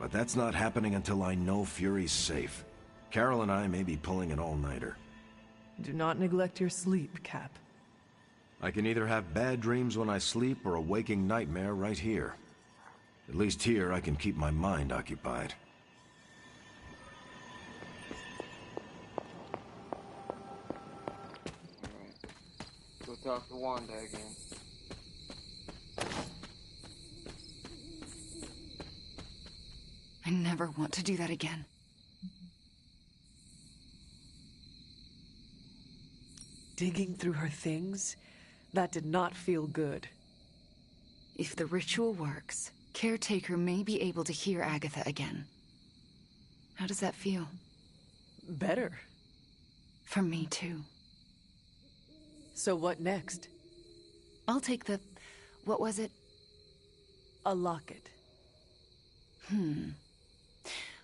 but that's not happening until I know Fury's safe. Carol and I may be pulling an all-nighter. Do not neglect your sleep, Cap. I can either have bad dreams when I sleep or a waking nightmare right here. At least here I can keep my mind occupied. Go talk to Wanda again. I never want to do that again. Digging through her things? That did not feel good. If the ritual works, Caretaker may be able to hear Agatha again. How does that feel? Better. For me, too. So what next? I'll take the... what was it? A locket.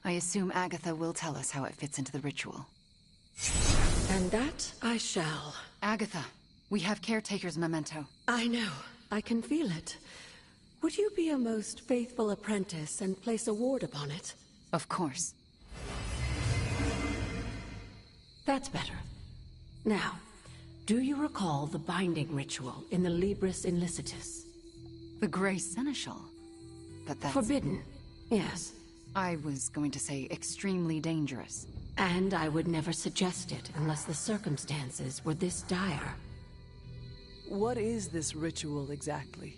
I assume Agatha will tell us how it fits into the ritual. And that I shall. Agatha, we have Caretaker's memento. I know. I can feel it. Would you be a most faithful apprentice and place a ward upon it? Of course. That's better. Now, do you recall the binding ritual in the Libris Inlicitus? The Grey Seneschal? But that's... Forbidden, yes. I was going to say extremely dangerous. And I would never suggest it unless the circumstances were this dire. What is this ritual exactly?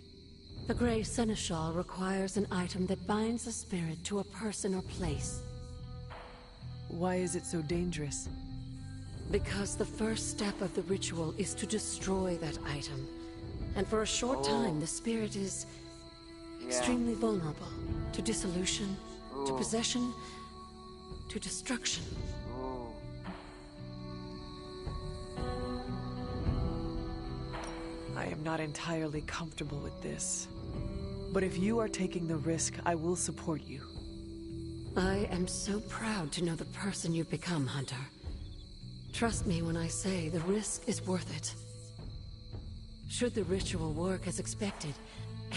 The Grey Seneschal requires an item that binds a spirit to a person or place. Why is it so dangerous? Because the first step of the ritual is to destroy that item. And for a short time, the spirit is extremely vulnerable to dissolution, to possession, to destruction. I am not entirely comfortable with this. But if you are taking the risk, I will support you. I am so proud to know the person you've become, Hunter. Trust me when I say the risk is worth it. Should the ritual work as expected,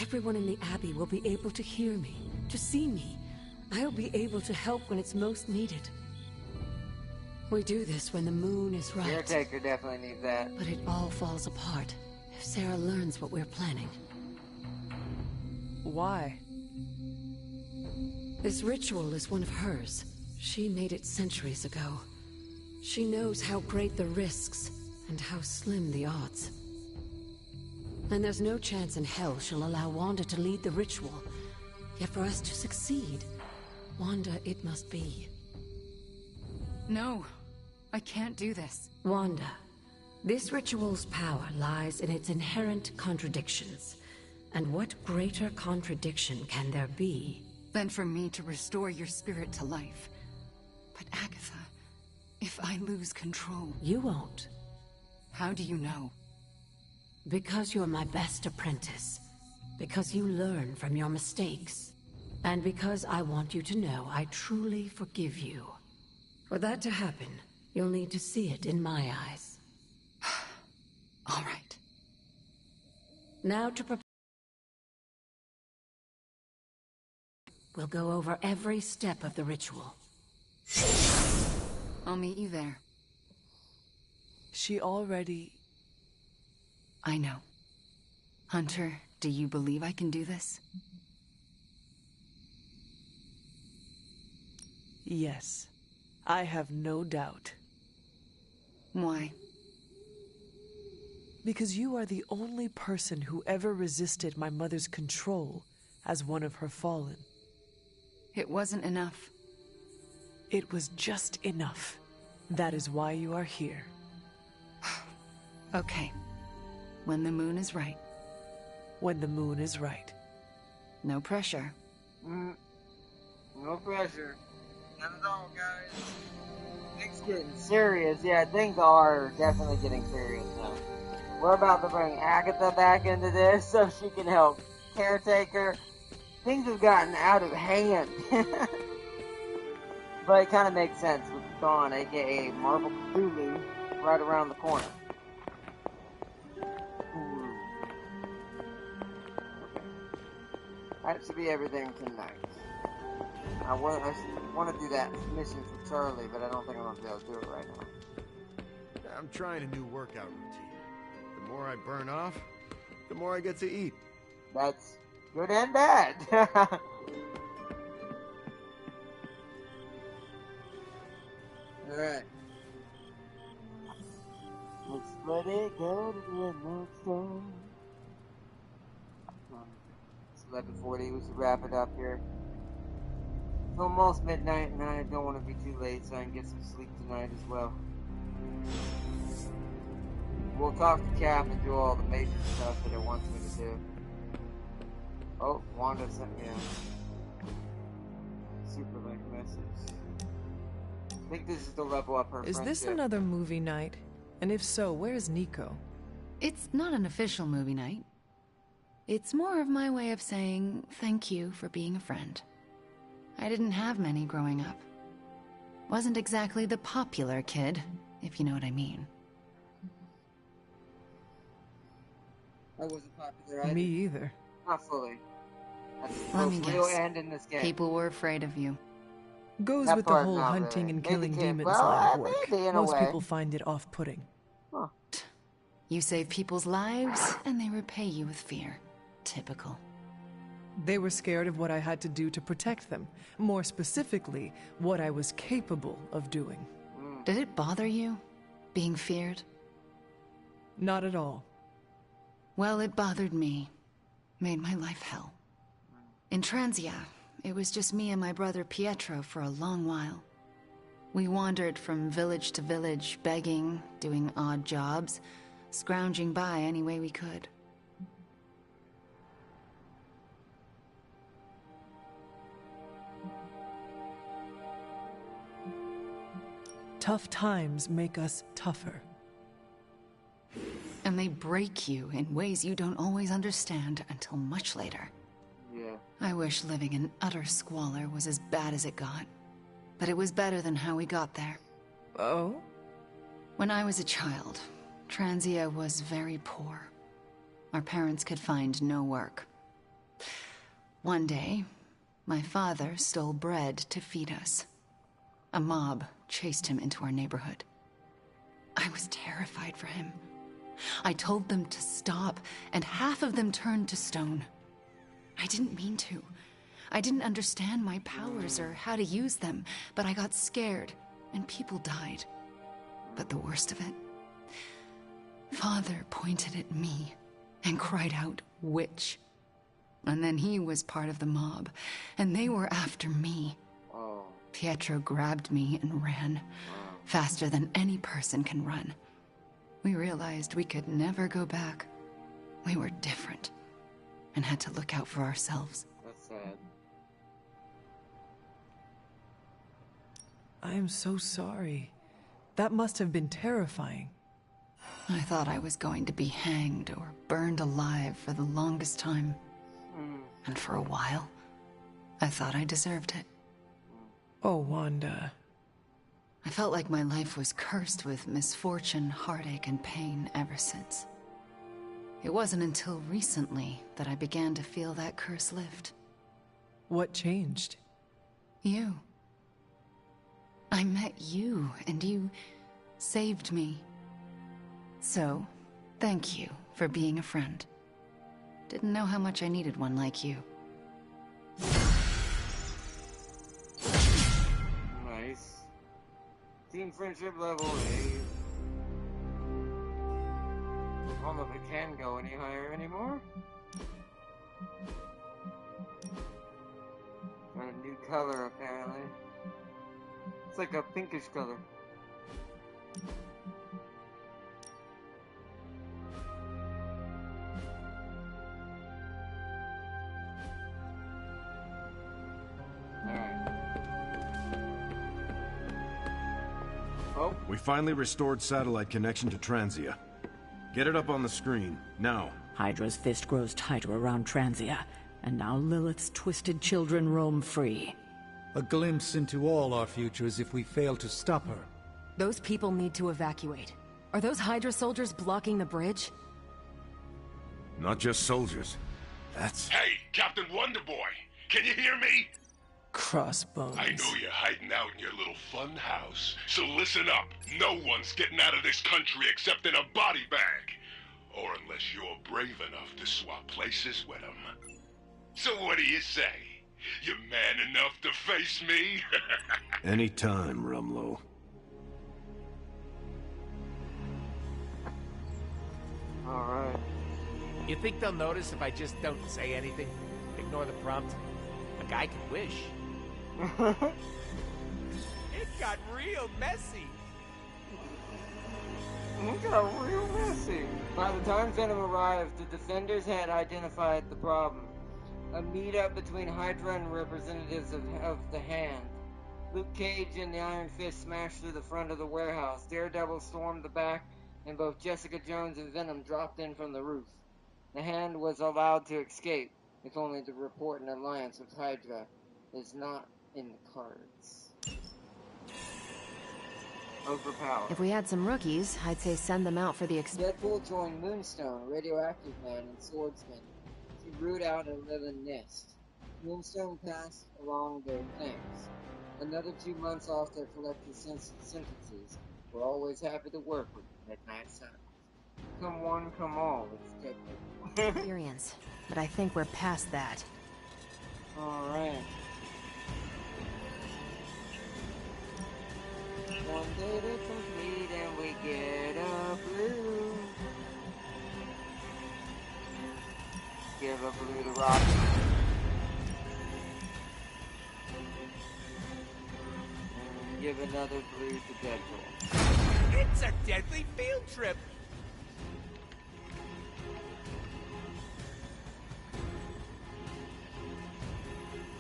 everyone in the Abbey will be able to hear me, to see me. I'll be able to help when it's most needed. We do this when the moon is right. Caretaker definitely needs that. But it all falls apart if Sarah learns what we're planning. Why? This ritual is one of hers. She made it centuries ago. She knows how great the risks and how slim the odds. And there's no chance in hell she'll allow Wanda to lead the ritual. Yet for us to succeed, Wanda it must be. No, I can't do this. Wanda, this ritual's power lies in its inherent contradictions. And what greater contradiction can there be than for me to restore your spirit to life? But Agatha, if I lose control... You won't. How do you know? Because you're my best apprentice. Because you learn from your mistakes. And because I want you to know I truly forgive you. For that to happen, you'll need to see it in my eyes. All right. Now to prepare. We'll go over every step of the ritual. I'll meet you there. She already... I know. Hunter, do you believe I can do this? Yes. I have no doubt. Why? Because you are the only person who ever resisted my mother's control as one of her fallen. It wasn't enough. It was just enough. That is why you are here. Okay. When the moon is right. When the moon is right. No pressure. No pressure. Not at all, guys. Things getting serious. Yeah, things are definitely getting serious now. We're about to bring Agatha back into this so she can help Caretaker. Things have gotten out of hand. But it kind of makes sense with Dawn, aka Marvel Cthulhu, right around the corner. That should be everything tonight. I want to do that mission for Charlie, but I don't think I'm going to be able to do it right now. I'm trying a new workout routine. The more I burn off, the more I get to eat. That's good and bad. Alright. Let's let it go to the next door. It's 11:40. We should wrap it up here. It's almost midnight, and I don't want to be too late, so I can get some sleep tonight as well. We'll talk to Cap and do all the major stuff that it wants me to do. Oh, Wanda sent me a super link message. I think this is to level up her Is friendship. this another movie night? And if so, where's Nico? It's not an official movie night. It's more of my way of saying thank you for being a friend. I didn't have many growing up. Wasn't exactly the popular kid, if you know what I mean. I wasn't popular either. Me either. Not fully. That's Let me both real guess. and in this game. People were afraid of you. Goes That with the part, whole not hunting really. and Maybe killing Kim- demons well, line of work. maybe in a Most way. people find it off-putting. Huh. You save people's lives, and they repay you with fear. Typical. They were scared of what I had to do to protect them. More specifically, what I was capable of doing. Did it bother you, being feared? Not at all. Well, it bothered me. Made my life hell. In Transia, it was just me and my brother Pietro for a long while. We wandered from village to village, begging, doing odd jobs, scrounging by any way we could. Tough times make us tougher. And they break you in ways you don't always understand until much later. Yeah. I wish living in utter squalor was as bad as it got. But it was better than how we got there. Oh? When I was a child, Transia was very poor. Our parents could find no work. One day, My father stole bread to feed us. A mob chased him into our neighborhood. I was terrified for him. I told them to stop, and half of them turned to stone. I didn't mean to. I didn't understand my powers or how to use them, but I got scared, and people died. But the worst of it, Father pointed at me and cried out, "Witch." And then he was part of the mob, and they were after me. Pietro grabbed me and ran, faster than any person can run. We realized we could never go back. We were different, and had to look out for ourselves. That's sad. I am so sorry. That must have been terrifying. I thought I was going to be hanged or burned alive for the longest time. And for a while, I thought I deserved it. Oh, Wanda. I felt like my life was cursed with misfortune, heartache, and pain ever since. It wasn't until recently that I began to feel that curse lift. What changed? You. I met you, and you saved me. So, thank you for being a friend. Didn't know how much I needed one like you. Nice. Team friendship level 8. I don't know if it can go any higher anymore. Got a new color apparently. It's like a pinkish color. We finally restored satellite connection to Transia. Get it up on the screen, now. Hydra's fist grows tighter around Transia, and now Lilith's twisted children roam free. A glimpse into all our futures if we fail to stop her. Those people need to evacuate. Are those Hydra soldiers blocking the bridge? Not just soldiers. That's... Hey, Captain Wonderboy! Can you hear me? Crossbones. I know you're hiding out in your little fun house, so listen up. No one's getting out of this country except in a body bag. Or unless you're brave enough to swap places with them. So what do you say? You man enough to face me? Anytime, Rumlow. Alright. You think they'll notice if I just don't say anything? Ignore the prompt? A guy can wish. It got real messy. It got real messy. By the time Venom arrived, the Defenders had identified the problem. A meetup between Hydra and representatives of the Hand. Luke Cage and the Iron Fist smashed through the front of the warehouse. Daredevil stormed the back, and both Jessica Jones and Venom dropped in from the roof. The Hand was allowed to escape, if only to report an alliance with Hydra is not in the cards. Overpowered. If we had some rookies, I'd say send them out for the Deadpool joined Moonstone, Radioactive Man, and Swordsman to root out and live in Nest. Moonstone passed along their thanks. Another 2 months off their collective sentences. We're always happy to work with Midnight Sun. Come one, come all, it's Deadpool. experience, but I think we're past that. Alright. One day to complete and we get a blue. Give a blue to Rocky. And give another blue to Deadpool. It's a deadly field trip.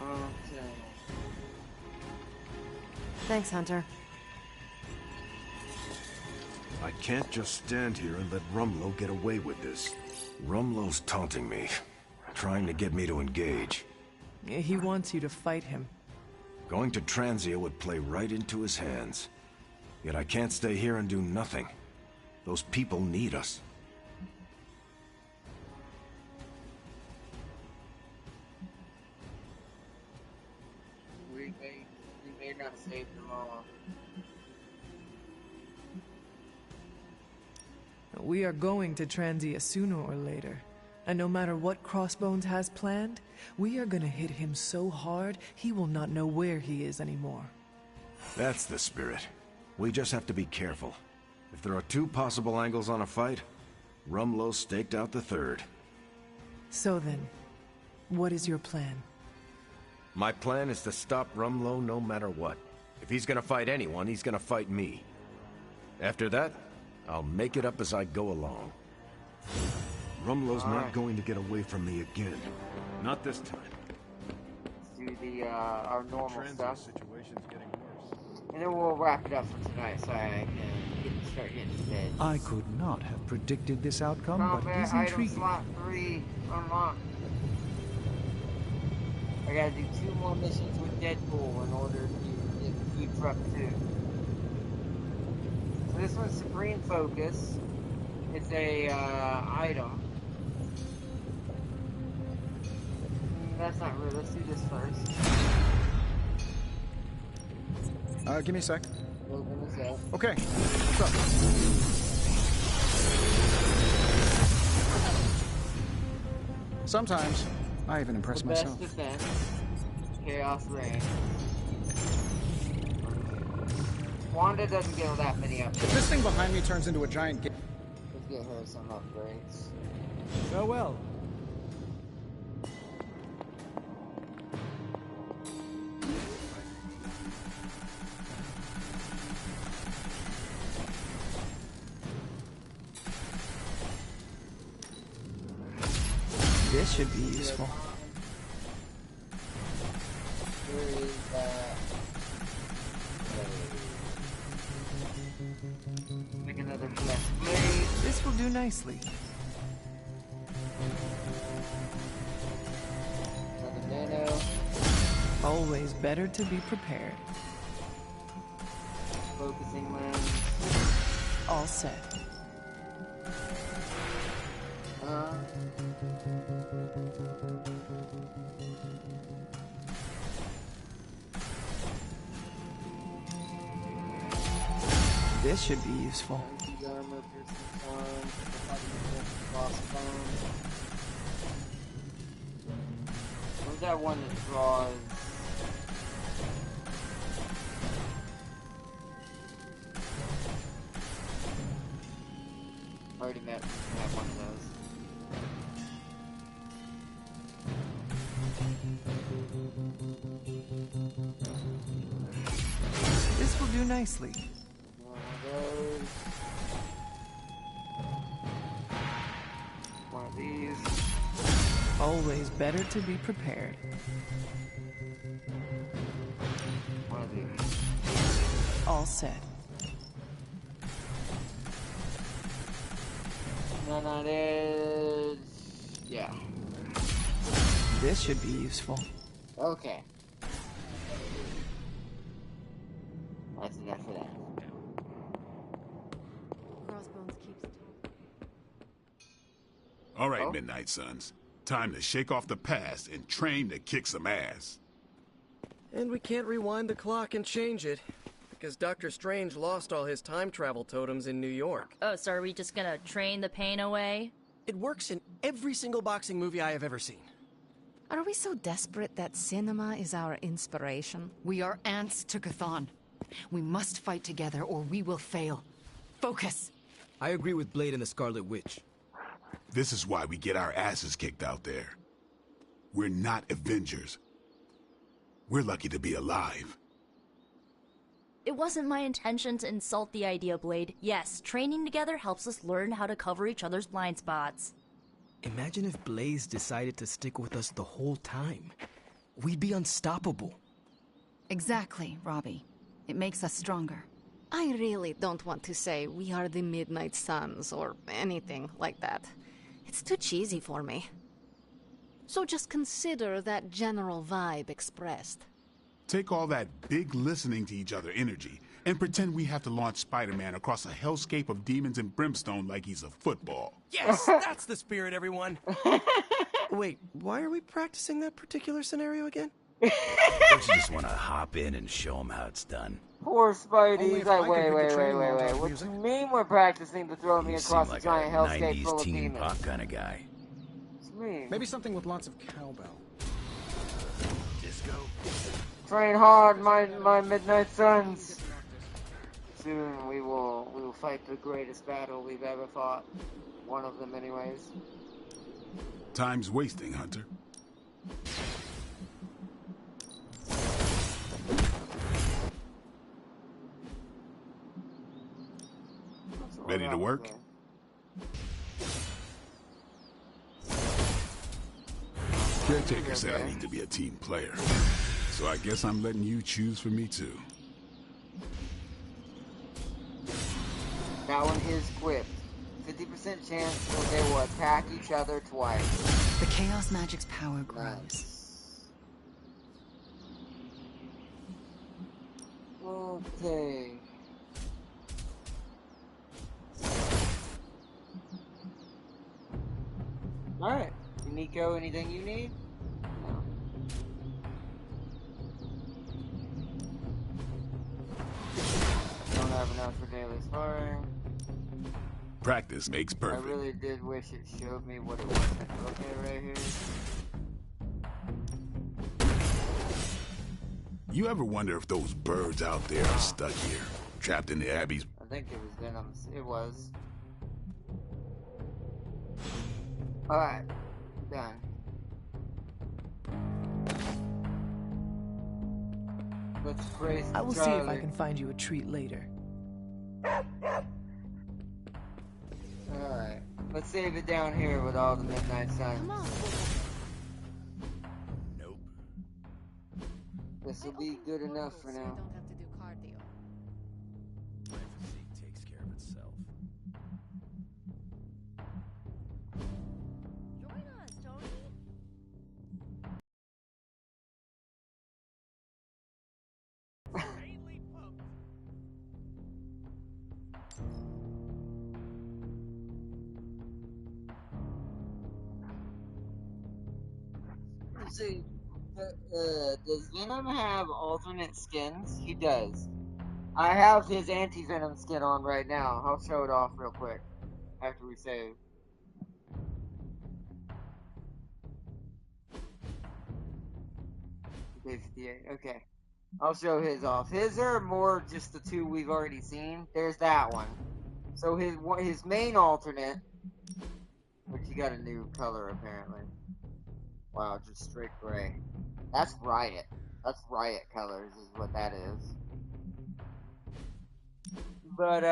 Okay. Thanks, Hunter. I can't just stand here and let Rumlow get away with this. Rumlow's taunting me, trying to get me to engage. He wants you to fight him. Going to Transia would play right into his hands. Yet I can't stay here and do nothing. Those people need us. saved them all. We are going to Transia sooner or later. And no matter what Crossbones has planned, we are gonna hit him so hard, he will not know where he is anymore. That's the spirit. We just have to be careful. If there are two possible angles on a fight, Rumlow staked out the third. So then, what is your plan? My plan is to stop Rumlow no matter what. If he's gonna fight anyone, he's gonna fight me. After that, I'll make it up as I go along. Rumlow's not going to get away from me again. Not this time. Let's do the, our normal stuff. Situation's getting worse. And then we'll wrap it up for tonight so I can start getting to bed. I could not have predicted this outcome, but it is Combat item intriguing. slot 3 unlocked. I gotta do 2 more missions with Deadpool in order to get the food truck 2. So this one's Supreme Focus. It's a item. That's not real. Let's do this first. Give me a sec. Open this up. Okay. What's up? Sometimes I even impress myself. Best defense. Chaos Rain. Wanda doesn't get that many upgrades. If this thing behind me turns into a giant Let's get her some upgrades. Farewell. This should be useful. Where is that? Make another blessed blade. This will do nicely. Another nano. Always better to be prepared. Focusing lens. All set. This should be useful. Armor, piercing charm, crossbone. Where's that one that draws? Already met one of those. This will do nicely. One of these. Always better to be prepared. One of these. All set. None of this. Yeah. This should be useful. Okay. That's enough for that. Crossbones keeps. All right, Midnight Suns. Time to shake off the past and train to kick some ass. And we can't rewind the clock and change it, because Dr. Strange lost all his time travel totems in New York. Oh, so are we just gonna train the pain away? It works in every single boxing movie I have ever seen. Are we so desperate that cinema is our inspiration? We are ants to Chthon. We must fight together or we will fail. Focus! I agree with Blade and the Scarlet Witch. This is why we get our asses kicked out there. We're not Avengers. We're lucky to be alive. It wasn't my intention to insult the idea, Blade. Yes, training together helps us learn how to cover each other's blind spots. Imagine if Blaze decided to stick with us the whole time. We'd be unstoppable. Exactly, Robbie. It makes us stronger. I really don't want to say we are the Midnight Suns or anything like that. It's too cheesy for me. So just consider that general vibe expressed. Take all that big listening to each other energy and pretend we have to launch Spider-Man across a hellscape of demons and brimstone like he's a football. Yes, that's the spirit, everyone. Wait, why are we practicing that particular scenario again? Don't you just want to hop in and show him how it's done? Poor Spidey. Only He's if like, I can pick the wait. training What montage do music. you mean we're practicing to throw me You across seem a like giant a hellscape 90s full of teen demons? pop kind of guy. What do you mean? Maybe something with lots of cowbell. Disco? Train hard, my midnight suns. Soon we will fight the greatest battle we've ever fought. One of them, anyways. Time's wasting, Hunter. Ready to work? Caretaker said I need to be a team player, so I guess I'm letting you choose for me too. That one is quipped. 50% chance that they will attack each other twice. The Chaos Magic's power grows. Nice. Okay. Alright. Nico, anything you need? No. Don't have enough for daily sparring. Practice makes perfect. I really did wish it showed me what it was. Okay, right here. You ever wonder if those birds out there are stuck here, trapped in the Abbey's? I think it was Venom's. It was. Alright. Done. Let's brace I will see Charlie. if I can find you a treat later. Alright. Let's save it down here with all the midnight suns. Come on. Nope. This will be good enough for now. Don't have to do cardio. My physique takes care of itself. Join us, Tony. Let's see. Does Venom have alternate skins? He does. I have his anti-Venom skin on right now. I'll show it off real quick after we save. Day 58. Okay. I'll show his off. His are more just the two we've already seen. There's that one. So his main alternate, which he got a new color apparently. Wow, just straight gray. That's Riot. That's Riot colors is what that is. But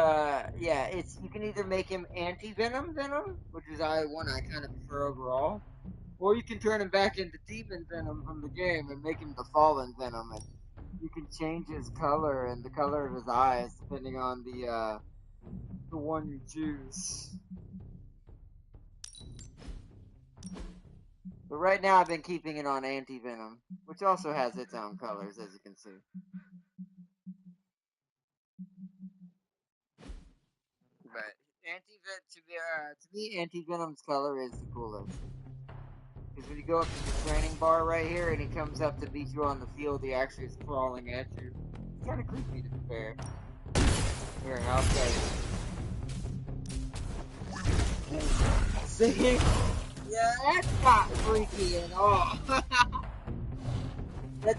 yeah, you can either make him anti-Venom, which is one I kind of prefer overall, or you can turn him back into Demon Venom from the game and make him the Fallen Venom, and you can change his color and the color of his eyes depending on the one you choose. But right now I've been keeping it on anti-Venom, which also has its own colors, as you can see. But to me, anti-Venom's color is the coolest. Because when you go up to the training bar right here, and he comes up to beat you on the field, he actually is crawling at you. It's kind of creepy, to be fair. Here, I'll show you. See? Yeah, that's not freaky at all.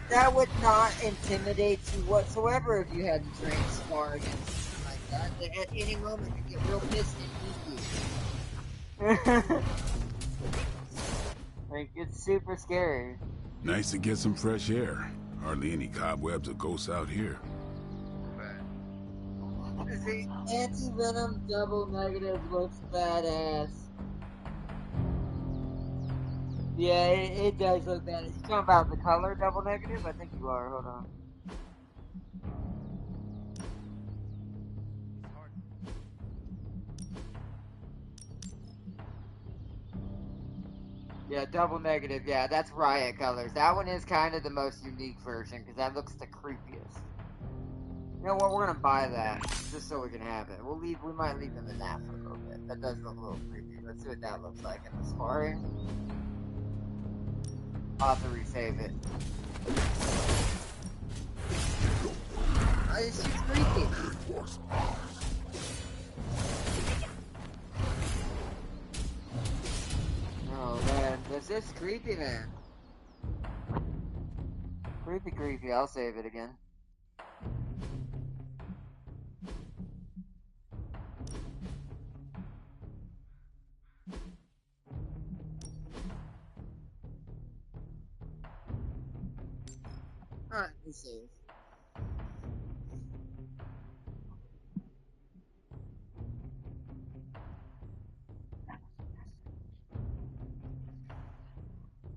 That would not intimidate you whatsoever if you had to train spar against something like that. At any moment, you get real pissed and eat you. Like, it's super scary. Nice to get some fresh air. Hardly any cobwebs or ghosts out here. See, anti-Venom double negative looks badass. Yeah, it does look badass. You talking about the color double negative? I think you are. Hold on. Yeah, double negative. Yeah, that's Riot colors. That one is kind of the most unique version because that looks the creepiest. You know what? We're gonna buy that just so we can have it. We might leave him in that for a little bit. That does look a little creepy. Let's see what that looks like in the sparring. I'll have to resave it. It's just creepy. Oh man, this is creepy, man. Creepy. I'll save it again. Alright, let's save.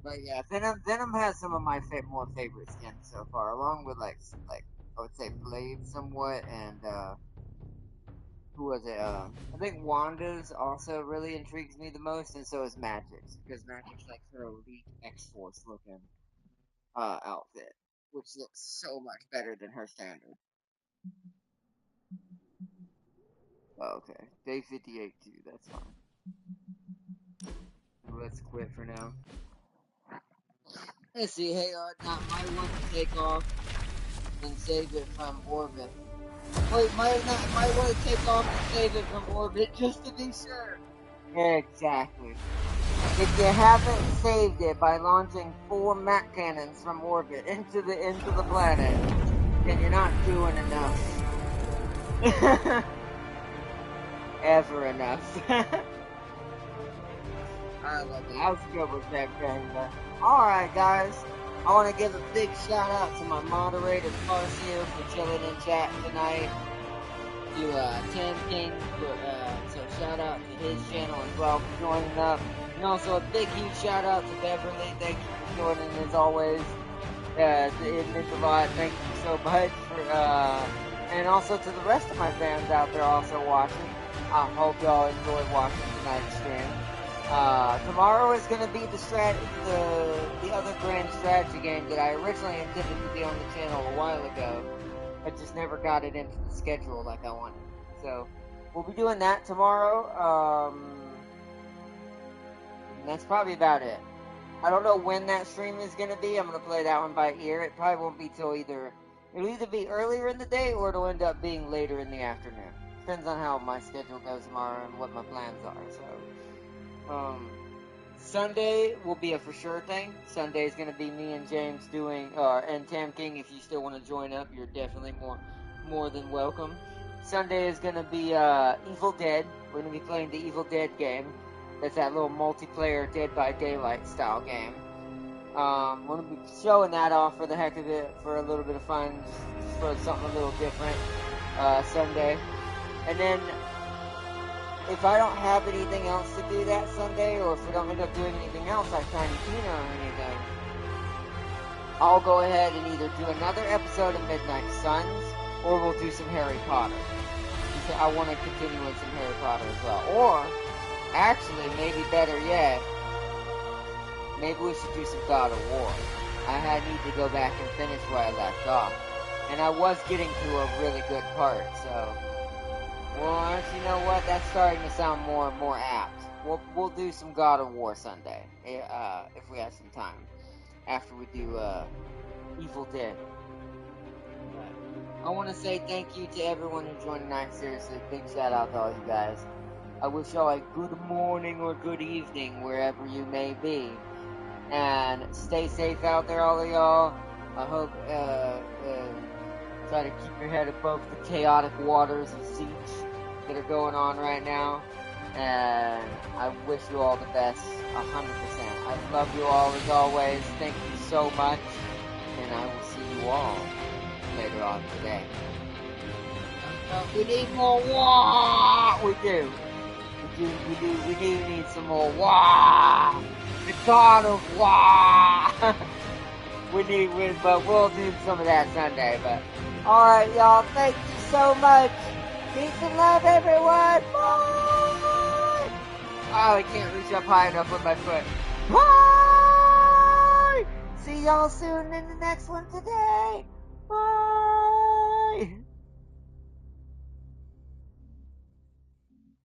But yeah, Venom has some of my more favorite skins so far, along with like I would say Blade somewhat, and who was it? I think Wanda's also really intrigues me the most, and so is Magic's, because Magic's like her elite X-Force looking outfit, which looks so much better than her standard. Oh, okay, day 58 too. That's fine. Let's quit for now. Let's see. Hey, now might want to take off and save it from orbit. Wait, might want to take off and save it from orbit just to be sure. Exactly. If you haven't saved it by launching 4 Mac cannons from orbit into the planet, then you're not doing enough. Ever enough. I love it. I was good with that game. Alright, guys. I want to give a big shout out to my moderator, Farseer, for chilling in chat tonight. To Tam King, so shout out to his channel as well for joining up. And also a big, huge shout out to Beverly. Thank you for joining as always. It meant a lot. Thank you so much for, and also to the rest of my fans out there also watching. I hope y'all enjoyed watching tonight's stream. Tomorrow is going to be the other grand strategy game that I originally intended to be on the channel a while ago. I just never got it into the schedule like I wanted. So, we'll be doing that tomorrow. And that's probably about it. I don't know when that stream is going to be. I'm going to play that one by ear. It probably won't be till it'll either be earlier in the day or it'll end up being later in the afternoon. Depends on how my schedule goes tomorrow and what my plans are. So, Sunday will be a for sure thing. Sunday is going to be me and James doing, and Tam King, if you still want to join up, you're definitely more than welcome. Sunday is going to be Evil Dead. We're going to be playing the Evil Dead game. That's that little multiplayer Dead by Daylight style game. We're going to be showing that off for the heck of it, for a little bit of fun, just for something a little different, Sunday. And then, if I don't have anything else to do that Sunday, or if we don't end up doing anything else like Tiny Tina or anything, I'll go ahead and either do another episode of Midnight Suns, or we'll do some Harry Potter. Because I want to continue with some Harry Potter as well. Or, actually, maybe better yet, maybe we should do some God of War. I need to go back and finish where I left off. And I was getting to a really good part, so... Well, actually, you know what? That's starting to sound more and more apt. We'll do some God of War Sunday, if we have some time, after we do Evil Dead. But I want to say thank you to everyone who joined tonight. Seriously, big shout out to all you guys. I wish y'all a good morning or good evening wherever you may be, and stay safe out there, all of y'all. I hope try to keep your head above the chaotic waters of siege that are going on right now. And I wish you all the best, 100%. I love you all as always. Thank you so much. And I will see you all later on today. We need more wah! We do need some more wah! The God of wah! But we'll do some of that Sunday. But alright, y'all, thank you so much. Peace and love, everyone. Bye. Oh, I can't reach up high enough with my foot. Bye. See y'all soon in the next one today. Bye.